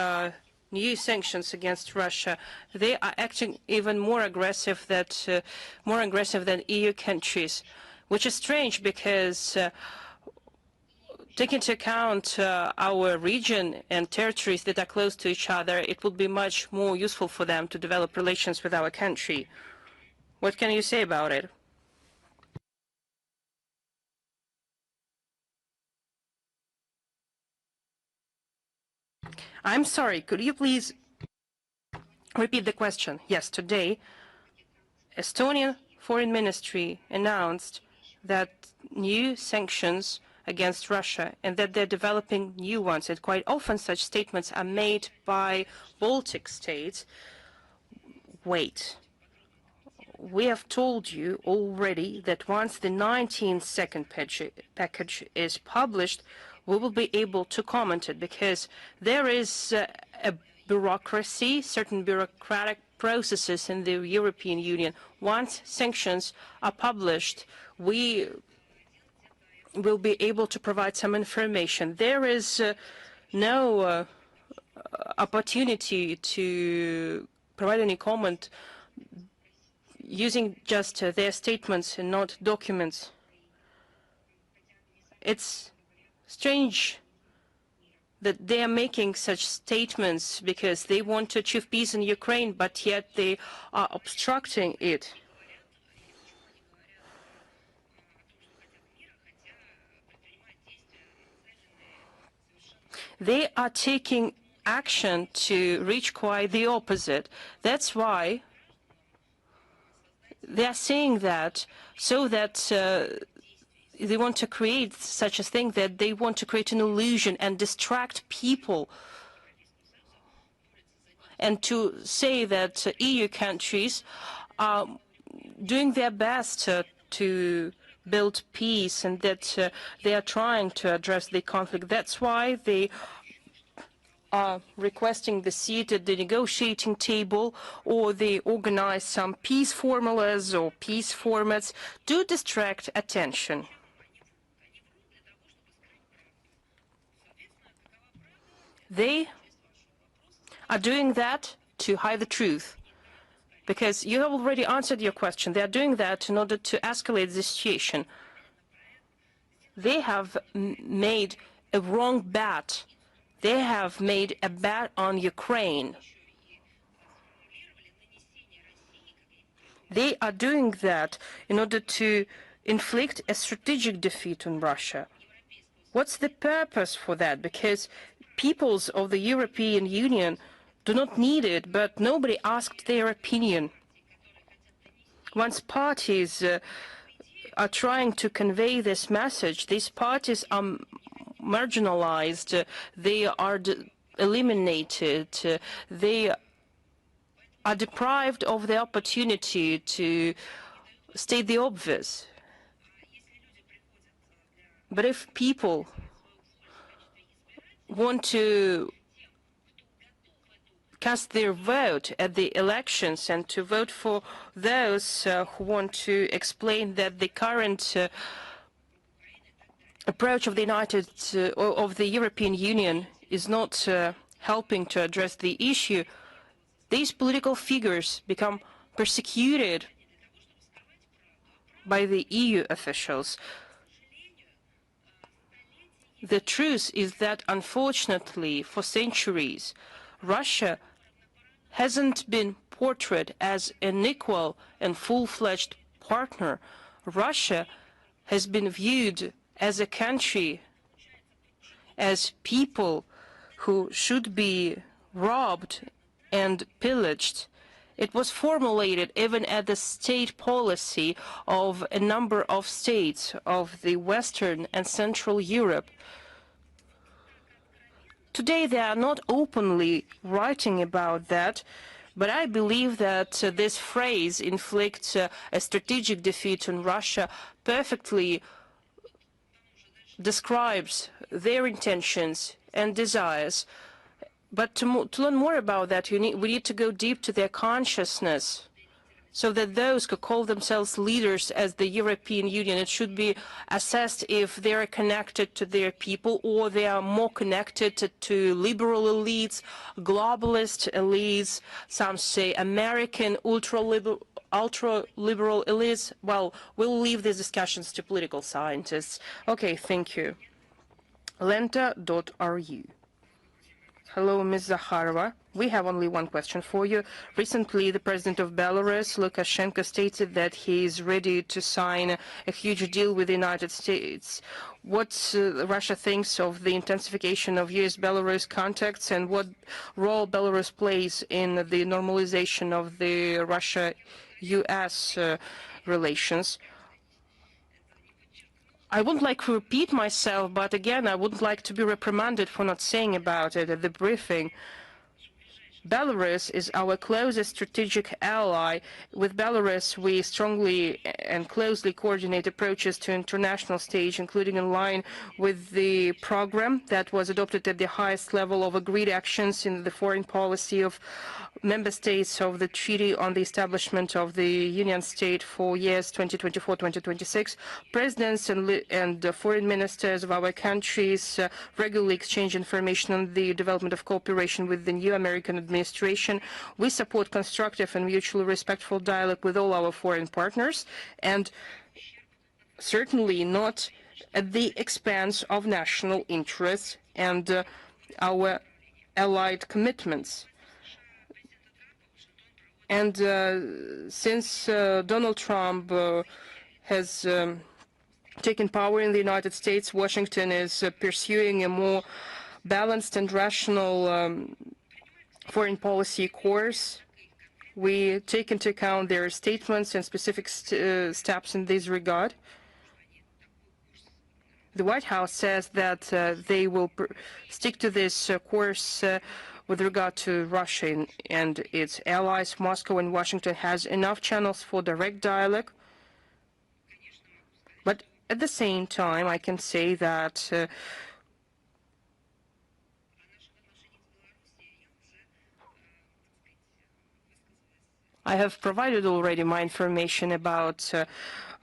new sanctions against Russia. They are acting even more aggressive than EU countries, which is strange because taking into account our region and territories that are close to each other, it would be much more useful for them to develop relations with our country. What can you say about it? I'm sorry, could you please repeat the question? Yes, today, Estonian Foreign Ministry announced that new sanctions against Russia and that they're developing new ones. And quite often such statements are made by Baltic states. Wait. We have told you already that once the 19th second package is published, we will be able to comment it because there is a bureaucracy, certain bureaucratic processes in the European Union. Once sanctions are published, we will be able to provide some information. There is no opportunity to provide any comment using just their statements and not documents. It's strange that they are making such statements because they want to achieve peace in Ukraine, but yet they are obstructing it. They are taking action to reach quite the opposite. That's why they are saying that, so that they want to create such a thing, that they want to create an illusion and distract people, and to say that EU countries are doing their best to build peace and that they are trying to address the conflict. That's why they are requesting the seat at the negotiating table, or they organize some peace formulas or peace formats to distract attention. They are doing that to hide the truth, because you have already answered your question. They are doing that in order to escalate the situation. They have made a wrong bet. They have made a bet on Ukraine. They are doing that in order to inflict a strategic defeat on Russia. What's the purpose for that? Because peoples of the European Union do not need it, but nobody asked their opinion. Once parties are trying to convey this message, these parties are marginalized, they are eliminated, they are deprived of the opportunity to state the obvious. But if people want to cast their vote at the elections and to vote for those who want to explain that the current approach of the European Union is not helping to address the issue, these political figures become persecuted by the EU officials. The truth is that, unfortunately, for centuries, Russia hasn't been portrayed as an equal and full-fledged partner. Russia has been viewed as a country, as people who should be robbed and pillaged. It was formulated even at the state policy of a number of states of the Western and Central Europe. Today they are not openly writing about that, but I believe that this phrase inflicts a strategic defeat on Russia perfectly describes their intentions and desires. But to learn more about that, we need to go deep to their consciousness, so that those who call themselves leaders as the European Union, it should be assessed if they are connected to their people or they are more connected to liberal elites, globalist elites, some say American ultra-liberal elites. Well, we'll leave these discussions to political scientists. Okay, thank you. Lenta.ru. Hello, Ms. Zakharova. We have only one question for you. Recently, the president of Belarus, Lukashenko, stated that he is ready to sign a huge deal with the United States. What Russia thinks of the intensification of U.S.-Belarus contacts, and what role Belarus plays in the normalization of the Russia-U.S. relations? I wouldn't like to repeat myself, but again, I wouldn't like to be reprimanded for not saying about it at the briefing. Belarus is our closest strategic ally. With Belarus, we strongly and closely coordinate approaches to international stage, including in line with the program that was adopted at the highest level of agreed actions in the foreign policy of member states of the Treaty on the Establishment of the Union State for years 2024-2026, presidents and foreign ministers of our countries regularly exchange information on the development of cooperation with the new American administration. We support constructive and mutually respectful dialogue with all our foreign partners, and certainly not at the expense of national interests and our allied commitments. And since Donald Trump has taken power in the United States, Washington is pursuing a more balanced and rational foreign policy course. We take into account their statements and specific steps in this regard. The White House says that they will stick to this course with regard to Russia and its allies. Moscow and Washington has enough channels for direct dialogue. But at the same time, I can say that I have provided already my information about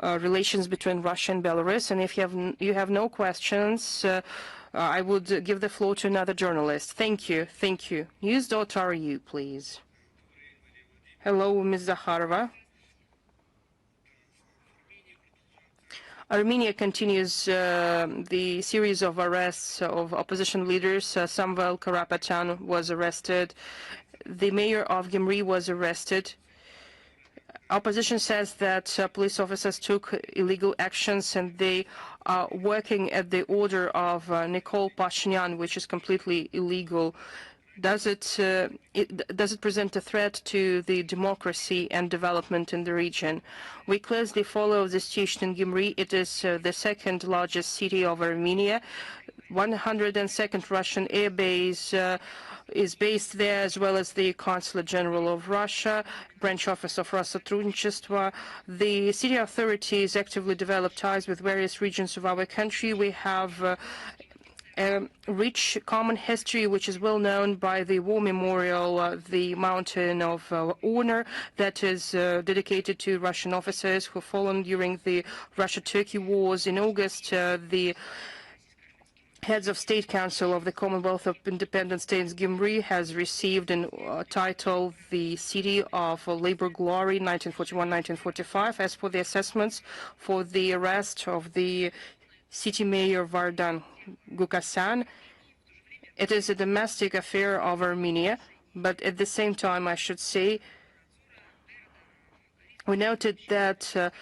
relations between Russia and Belarus, and if you have no questions, I would give the floor to another journalist. Thank you. Thank you. News.ru, please. Hello, Ms. Zakharova. Armenia continues the series of arrests of opposition leaders. Samvel Karapetyan was arrested. The mayor of Gyumri was arrested. Opposition says that police officers took illegal actions and they are working at the order of Nikol Pashinyan, which is completely illegal. Does it present a threat to the democracy and development in the region? We closely follow the situation in Gyumri. It is the second largest city of Armenia. 102nd Russian air base is based there, as well as the Consulate General of Russia, branch office of Rosotrudnichestvo. The city authorities actively develop ties with various regions of our country. We have a rich common history, which is well known by the war memorial, the Mountain of Honor, that is dedicated to Russian officers who fallen during the Russia-Turkey wars. In August, the Heads of State Council of the Commonwealth of Independent States Gyumri has received a title, the City of Labor Glory, 1941-1945. As for the assessments for the arrest of the city mayor Vardan Gukasyan, it is a domestic affair of Armenia, but at the same time, I should say, we noted that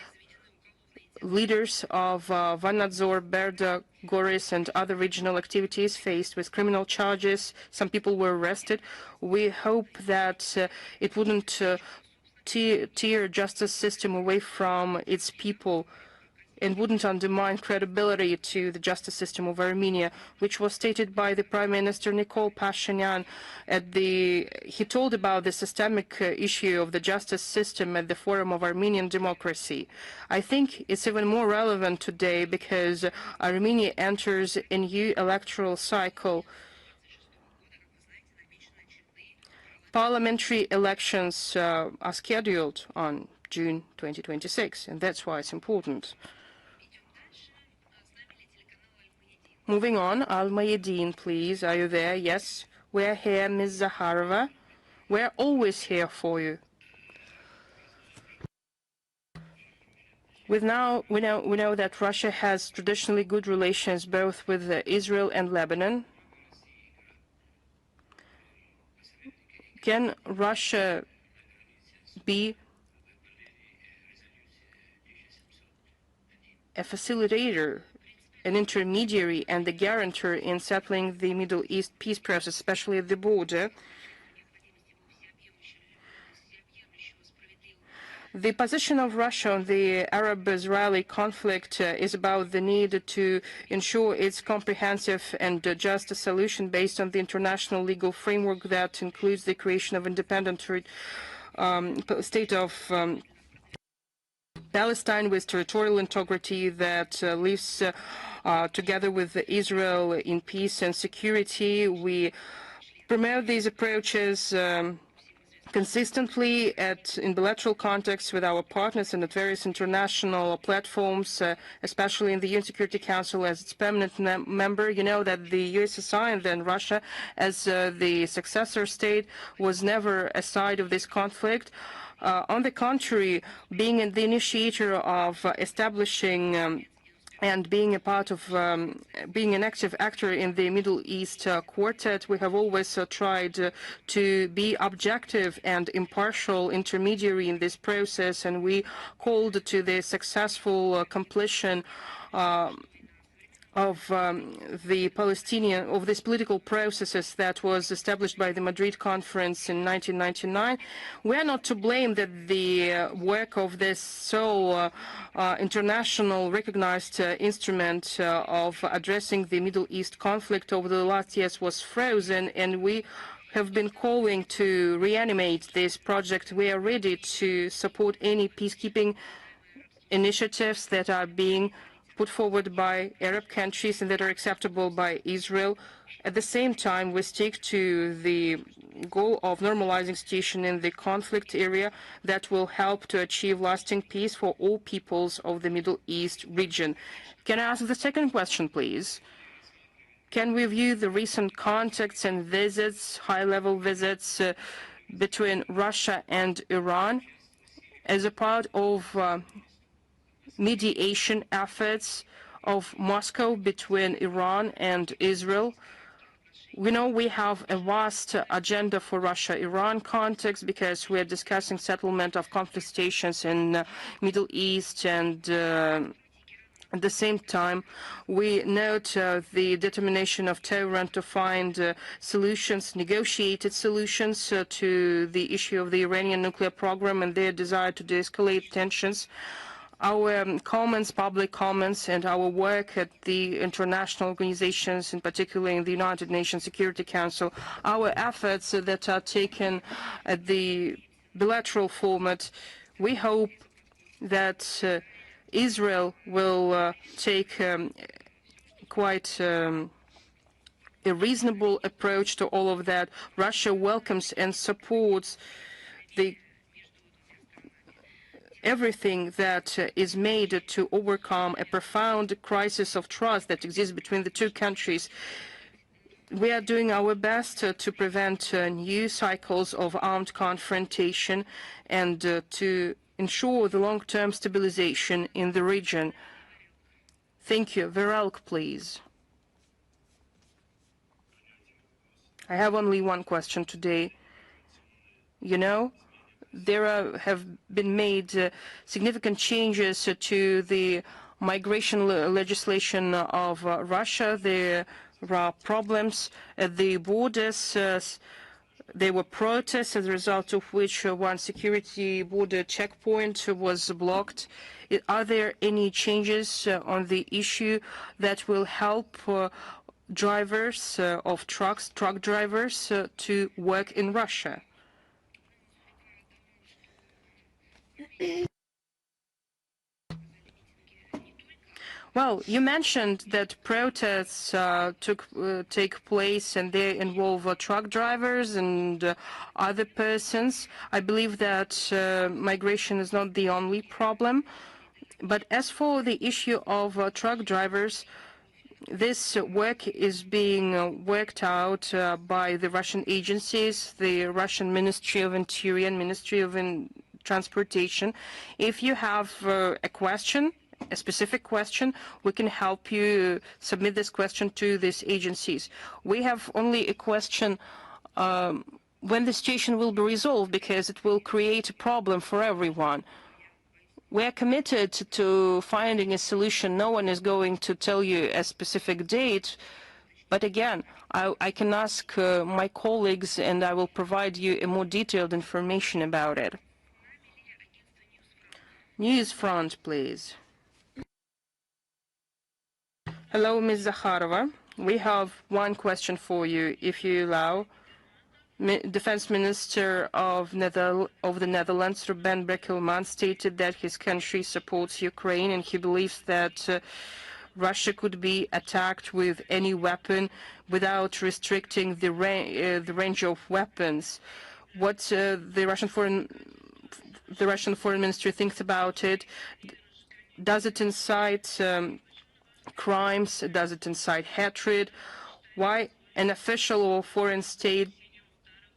leaders of Vanadzor, Berda, Goris, and other regional activities faced with criminal charges. Some people were arrested. We hope that it wouldn't tear justice system away from its people and wouldn't undermine credibility to the justice system of Armenia, which was stated by the Prime Minister Nikol Pashinyan he told about the systemic issue of the justice system at the Forum of Armenian Democracy. I think it's even more relevant today because Armenia enters a new electoral cycle. Parliamentary elections are scheduled on June 2026, and that's why it's important. Moving on, Al-Mayadeen, please. Are you there? Yes. We're here, Ms. Zakharova. We're always here for you. We know that Russia has traditionally good relations both with Israel and Lebanon. Can Russia be a facilitator, an intermediary, and the guarantor in settling the Middle East peace process, especially at the border? The position of Russia on the Arab-Israeli conflict is about the need to ensure its comprehensive and just solution based on the international legal framework that includes the creation of independent state of Palestine with territorial integrity that lives together with Israel in peace and security. We promote these approaches consistently in bilateral contacts with our partners and at various international platforms, especially in the UN Security Council as its permanent member. You know that the USSR and then Russia as the successor state was never a side of this conflict. On the contrary, being the initiator of establishing and being a part of being an active actor in the Middle East Quartet, we have always tried to be objective and impartial intermediary in this process, and we called to the successful completion of these political processes that was established by the Madrid Conference in 1999. We are not to blame that the work of this so international recognized instrument of addressing the Middle East conflict over the last years was frozen, and we have been calling to reanimate this project. We are ready to support any peacekeeping initiatives that are being put forward by Arab countries and that are acceptable by Israel. At the same time, we stick to the goal of normalizing situation in the conflict area that will help to achieve lasting peace for all peoples of the Middle East region. Can I ask the second question, please? Can we view the recent contacts and visits, high-level visits between Russia and Iran as a part of mediation efforts of Moscow between Iran and Israel? We know we have a vast agenda for Russia-Iran context because we are discussing settlement of conflict stations in Middle East, and at the same time, we note the determination of Tehran to find solutions, negotiated solutions to the issue of the Iranian nuclear program and their desire to de-escalate tensions. Our comments, public comments, and our work at the international organizations, in particular in the United Nations Security Council, our efforts that are taken at the bilateral format, we hope that Israel will take quite a reasonable approach to all of that. Russia welcomes and supports everything that is made to overcome a profound crisis of trust that exists between the two countries. We are doing our best to prevent new cycles of armed confrontation and to ensure the long-term stabilization in the region. Thank you. Veralk, please. I have only one question today. You know, there have been made significant changes to the migration legislation of Russia. There are problems at the borders. There were protests as a result of which one security border checkpoint was blocked. Are there any changes on the issue that will help drivers of trucks, truck drivers, to work in Russia? Well, you mentioned that protests take place and they involve truck drivers and other persons. I believe that migration is not the only problem. But as for the issue of truck drivers, this work is being worked out by the Russian agencies, the Russian Ministry of Interior and Ministry of Transportation. If you have a question, a specific question, we can help you submit this question to these agencies. We have only a question when the situation will be resolved, because it will create a problem for everyone. We are committed to finding a solution. No one is going to tell you a specific date. But again, I can ask my colleagues and I will provide you a more detailed information about it. News front, please. Hello, Ms. Zakharova. We have one question for you, if you allow. Defense Minister of the Netherlands, Ruben Brekelmans, stated that his country supports Ukraine and he believes that Russia could be attacked with any weapon without restricting the range of weapons. what the Russian foreign ministry thinks about it. Does it incite crimes? Does it incite hatred? Why an official or foreign state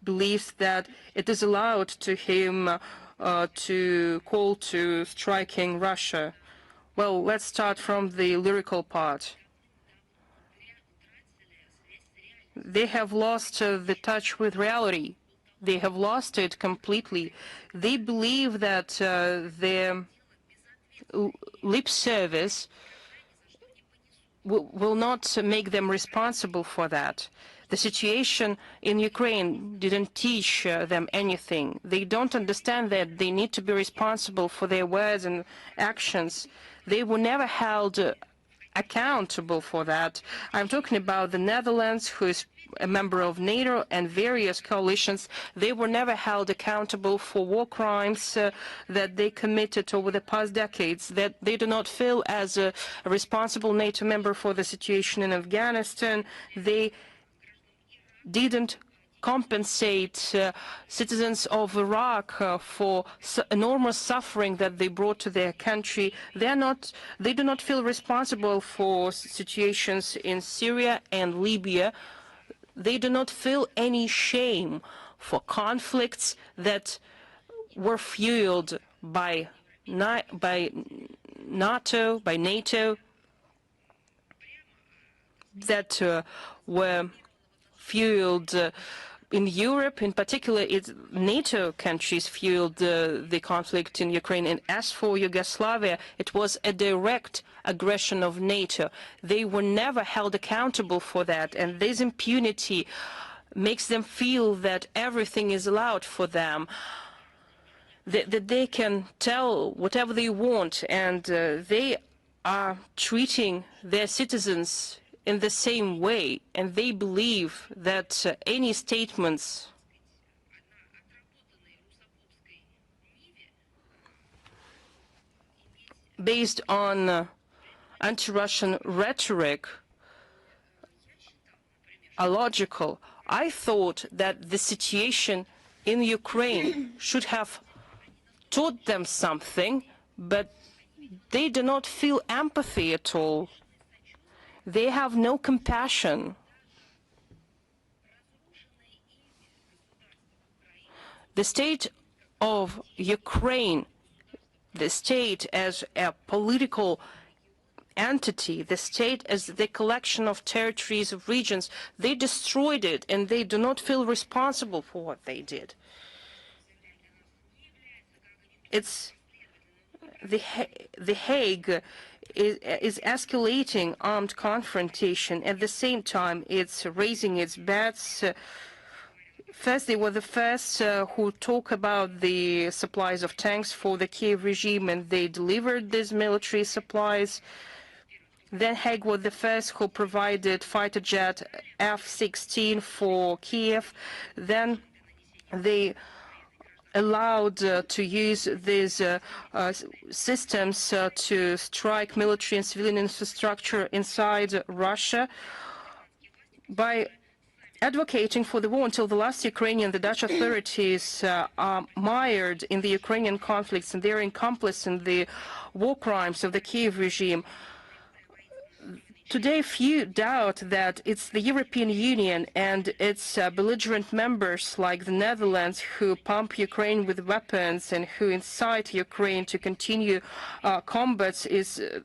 believes that it is allowed to him to call to striking Russia? Well, let's start from the lyrical part. They have lost the touch with reality. They have lost it completely. They believe that their lip service will not make them responsible for that. The situation in Ukraine didn't teach them anything. They don't understand that they need to be responsible for their words and actions. They were never held accountable for that. I'm talking about the Netherlands, who is a member of NATO and various coalitions. They were never held accountable for war crimes that they committed over the past decades, that they do not feel as a responsible NATO member for the situation in Afghanistan. They didn't compensate citizens of Iraq for enormous suffering that they brought to their country. They do not feel responsible for situations in Syria and Libya. They do not feel any shame for conflicts that were fueled by NATO, that were fueled in Europe. In particular, NATO countries fueled the conflict in Ukraine. And as for Yugoslavia, it was a direct aggression of NATO. They were never held accountable for that. And this impunity makes them feel that everything is allowed for them, that they can tell whatever they want, and they are treating their citizens in the same way, and they believe that any statements based on anti-Russian rhetoric are logical. I thought that the situation in Ukraine should have taught them something, but they do not feel empathy at all. They have no compassion. The state of Ukraine, the state as a political entity, the state as the collection of territories, of regions, they destroyed it, and they do not feel responsible for what they did. It's the Hague is escalating armed confrontation. At the same time, it's raising its bets. First, they were the first who talk about the supplies of tanks for the Kiev regime, and they delivered these military supplies. Then Hague was the first who provided fighter jet F-16 for Kiev. Then they allowed to use these systems to strike military and civilian infrastructure inside Russia. By advocating for the war until the last Ukrainian, the Dutch authorities are mired in the Ukrainian conflicts, and they're accomplices in the war crimes of the Kiev regime. Today, few doubt that it's the European Union and its belligerent members like the Netherlands who pump Ukraine with weapons and who incite Ukraine to continue combats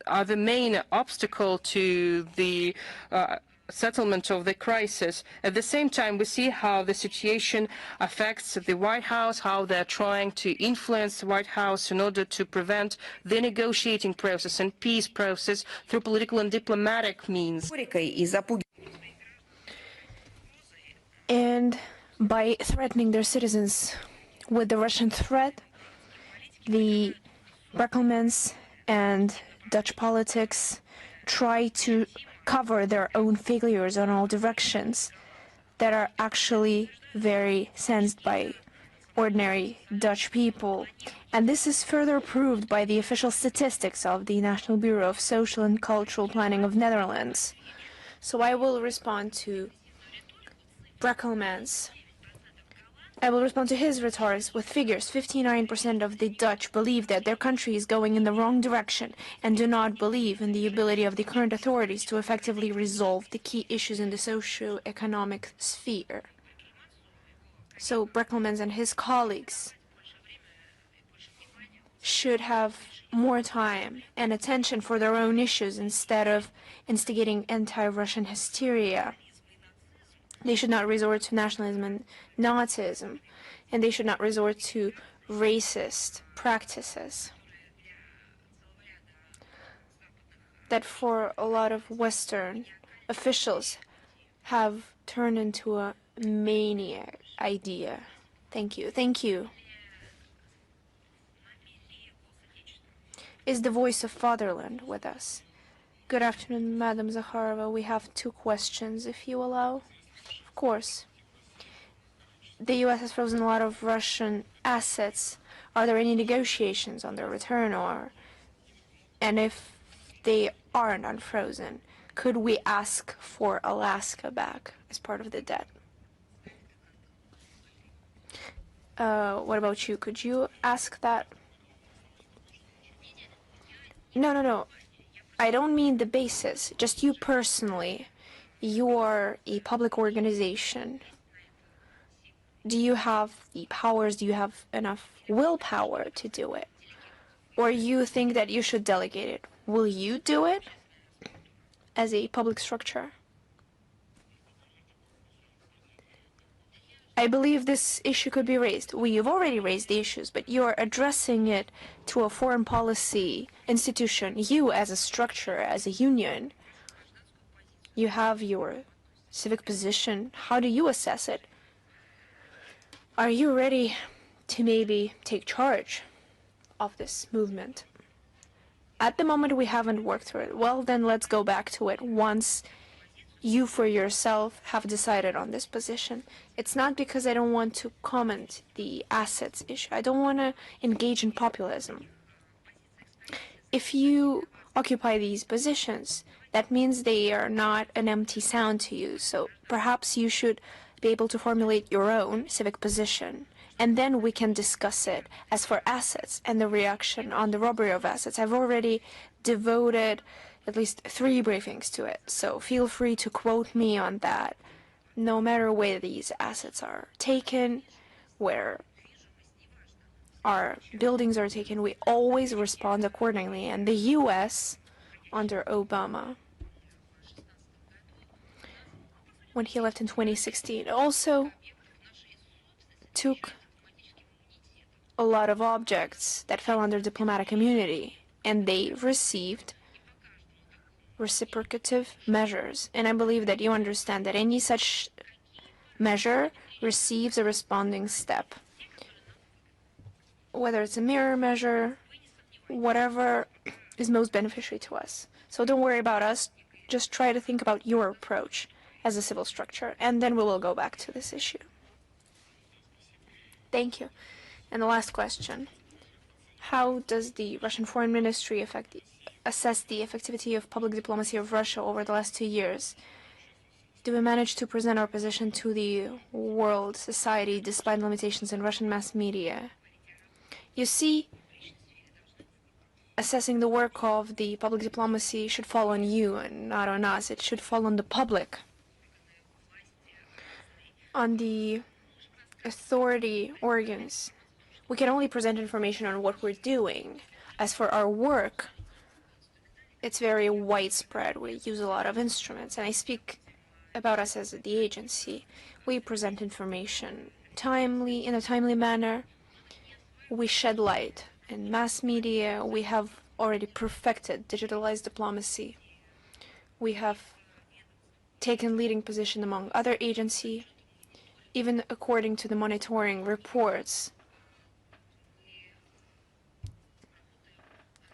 are the main obstacle to the settlement of the crisis. At the same time, we see how the situation affects the White House, how they're trying to influence the White House in order to prevent the negotiating process and peace process through political and diplomatic means. And by threatening their citizens with the Russian threat, the Brekelmans and Dutch politics try to cover their own failures on all directions that are actually very sensed by ordinary Dutch people. And this is further proved by the official statistics of the National Bureau of Social and Cultural Planning of Netherlands. So I will respond to Brekelmans I will respond to his rhetorics with figures. 59% of the Dutch believe that their country is going in the wrong direction and do not believe in the ability of the current authorities to effectively resolve the key issues in the socio-economic sphere. So Breckelmans and his colleagues should have more time and attention for their own issues instead of instigating anti-Russian hysteria. They should not resort to nationalism and Nazism, and they should not resort to racist practices that for a lot of Western officials have turned into a maniac idea. Thank you. Thank you. Is the voice of fatherland with us? Good afternoon, Madam Zakharova. We have 2 questions, if you allow. Of course. The U.S. has frozen a lot of Russian assets. Are there any negotiations on their return, and if they aren't unfrozen, could we ask for Alaska back as part of the debt? What about you? Could you ask that? No. I don't mean the basis, just you personally. You're a public organization. Do you have the powers? Do you have enough willpower to do it? Or you think that you should delegate it? Will you do it as a public structure? I believe this issue could be raised. You've already raised the issues, but you're addressing it to a foreign policy institution. You as a structure, as a union, you have your civic position. How do you assess it? Are you ready to maybe take charge of this movement? At the moment, we haven't worked through it. Well, then let's go back to it once you for yourself have decided on this position. It's not because I don't want to comment the assets issue. I don't want to engage in populism. If you occupy these positions, that means they are not an empty sound to you. So perhaps you should be able to formulate your own civic position, and then we can discuss it. As for assets and the reaction on the robbery of assets, I've already devoted at least 3 briefings to it, so feel free to quote me on that. No matter where these assets are taken, where our buildings are taken, we always respond accordingly. And the U.S. under Obama, when he left in 2016, also took a lot of objects that fell under diplomatic immunity, and they received reciprocative measures. And I believe that you understand that any such measure receives a responding step. Whether it's a mirror measure, whatever is most beneficial to us. So don't worry about us, just try to think about your approach as a civil structure, and then we will go back to this issue. Thank you. And the last question. How does the Russian Foreign Ministry assess the effectivity of public diplomacy of Russia over the last 2 years? Do we manage to present our position to the world society despite limitations in Russian mass media? You see, assessing the work of the public diplomacy should fall on you and not on us. It should fall on the public, on the authority organs. We can only present information on what we're doing. As for our work, it's very widespread. We use a lot of instruments, and I speak about us as the agency. We present information in a timely manner. We shed light in mass media. We have already perfected digitalized diplomacy. We have taken leading position among other agencies, even according to the monitoring reports.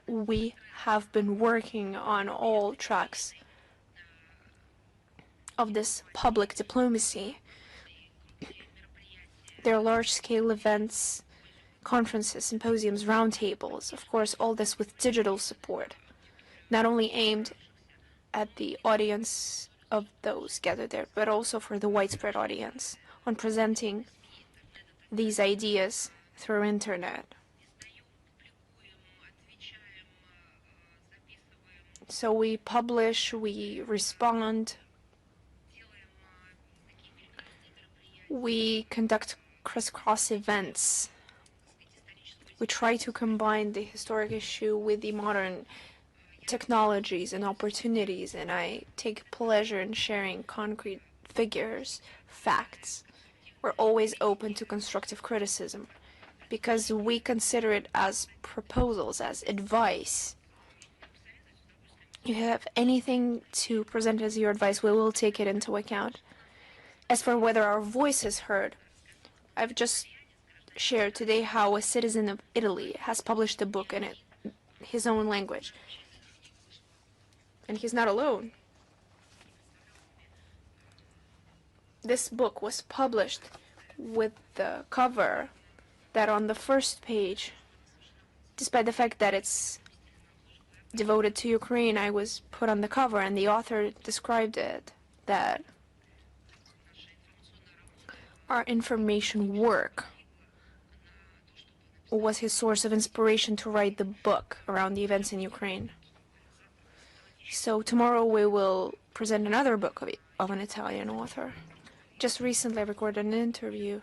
We have been working on all tracks of this public diplomacy. There are large-scale events, conferences, symposiums, roundtables, of course, all this with digital support, not only aimed at the audience of those gathered there, but also for the widespread audience, on presenting these ideas through internet. So we publish, we respond, we conduct crisscross events. We try to combine the historic issue with the modern technologies and opportunities, and I take pleasure in sharing concrete figures, facts. We're always open to constructive criticism because we consider it as proposals, as advice. If you have anything to present as your advice, we will take it into account. As for whether our voice is heard, I've just shared today how a citizen of Italy has published a book in his own language. And he's not alone. This book was published with the cover that on the first page, despite the fact that it's devoted to Ukraine, I was put on the cover, and the author described it that our information work was his source of inspiration to write the book around the events in Ukraine. So tomorrow we will present another book of an Italian author. Just recently I recorded an interview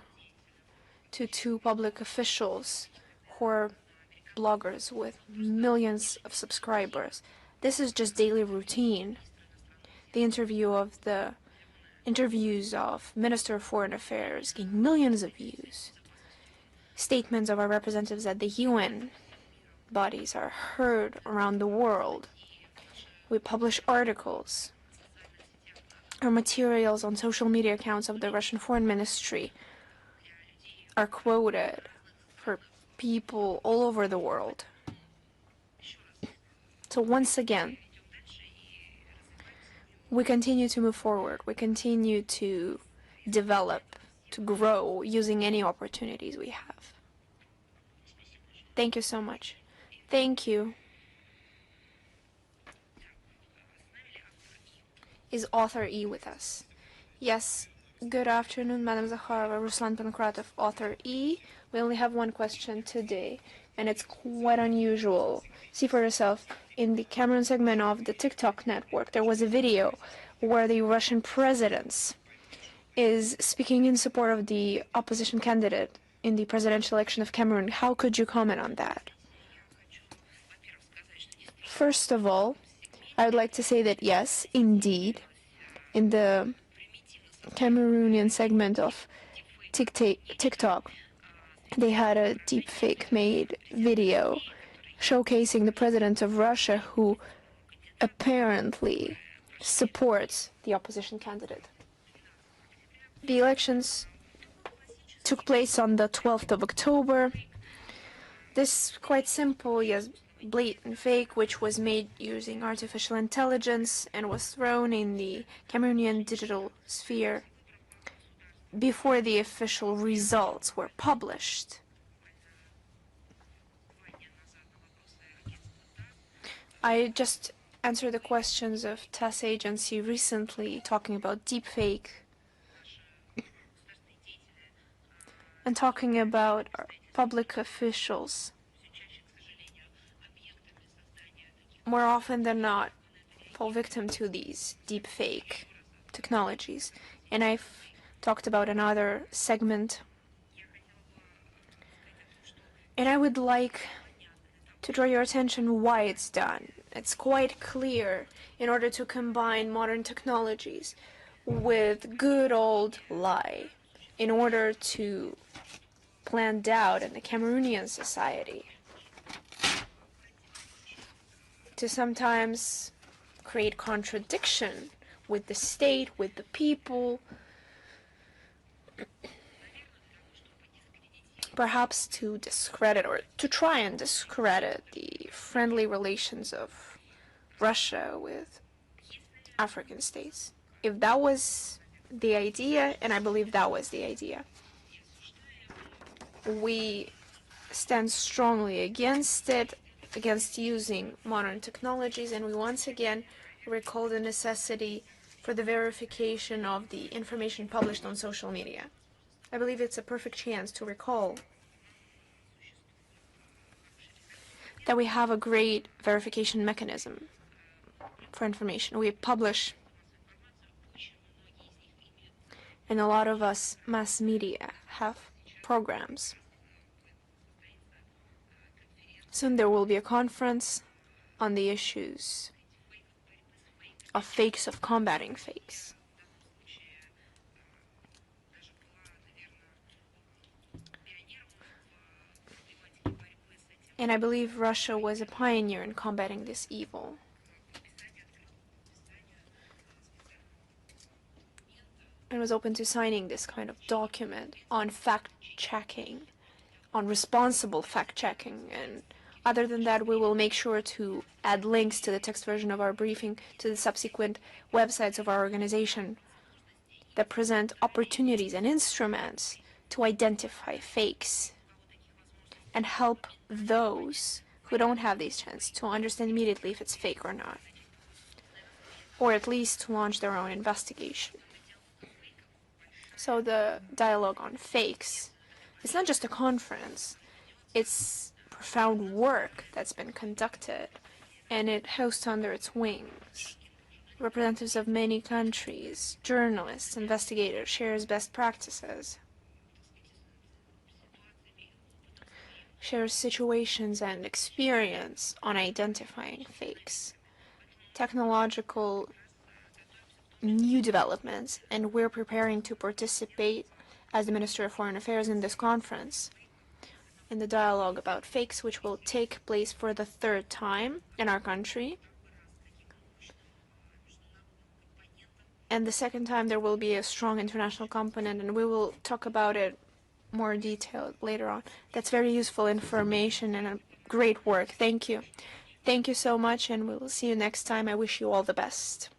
to 2 public officials who are bloggers with millions of subscribers. This is just daily routine. The interviews of Minister of Foreign Affairs gained millions of views. Statements of our representatives at the UN bodies are heard around the world. We publish articles. Our materials on social media accounts of the Russian Foreign Ministry are quoted for people all over the world. So once again, we continue to move forward. We continue to develop, to grow, using any opportunities we have. Thank you so much. Thank you. Is author E with us? Yes. Good afternoon, Madam Zakharova, Ruslan Pankratov, author E. We only have one question today, and it's quite unusual. See for yourself, in the Cameroon segment of the TikTok network, there was a video where the Russian president is speaking in support of the opposition candidate in the presidential election of Cameroon. How could you comment on that? First of all, I would like to say that yes, indeed, in the Cameroonian segment of TikTok, they had a deepfake made video showcasing the president of Russia who apparently supports the opposition candidate. The elections took place on the 12th of October. This quite simple, yes, blatant fake, which was made using artificial intelligence and was thrown in the Cameroonian digital sphere before the official results were published. I just answered the questions of TASS agency recently talking about deepfake and talking about our public officials more often than not fall victim to these deepfake technologies. And I've talked about another segment. And I would like to draw your attention why it's done. It's quite clear in order to combine modern technologies with good old lie in order to plant doubt in the Cameroonian society, to sometimes create contradiction with the state, with the people, perhaps to discredit or to try and discredit the friendly relations of Russia with African states. If that was the idea, and I believe that was the idea, we stand strongly against it, against using modern technologies, and we once again recall the necessity for the verification of the information published on social media. I believe it's a perfect chance to recall that we have a great verification mechanism for information. We publish, and a lot of us mass media have programs. Soon there will be a conference on the issues of fakes, of combating fakes. And I believe Russia was a pioneer in combating this evil. And was open to signing this kind of document on fact-checking, on responsible fact-checking. And other than that, we will make sure to add links to the text version of our briefing to the subsequent websites of our organization that present opportunities and instruments to identify fakes and help those who don't have these chances to understand immediately if it's fake or not, or at least to launch their own investigation. So the dialogue on fakes, it's not just a conference, it's profound work that's been conducted, and it hosts under its wings representatives of many countries, journalists, investigators, shares best practices, shares situations and experience on identifying fakes, technological new developments, and we're preparing to participate as the Minister of Foreign Affairs in this conference, in the dialogue about fakes, which will take place for the third time in our country. And the second time there will be a strong international component, and we will talk about it more detailed later on. That's very useful information and a great work. Thank you. Thank you so much, and we will see you next time. I wish you all the best.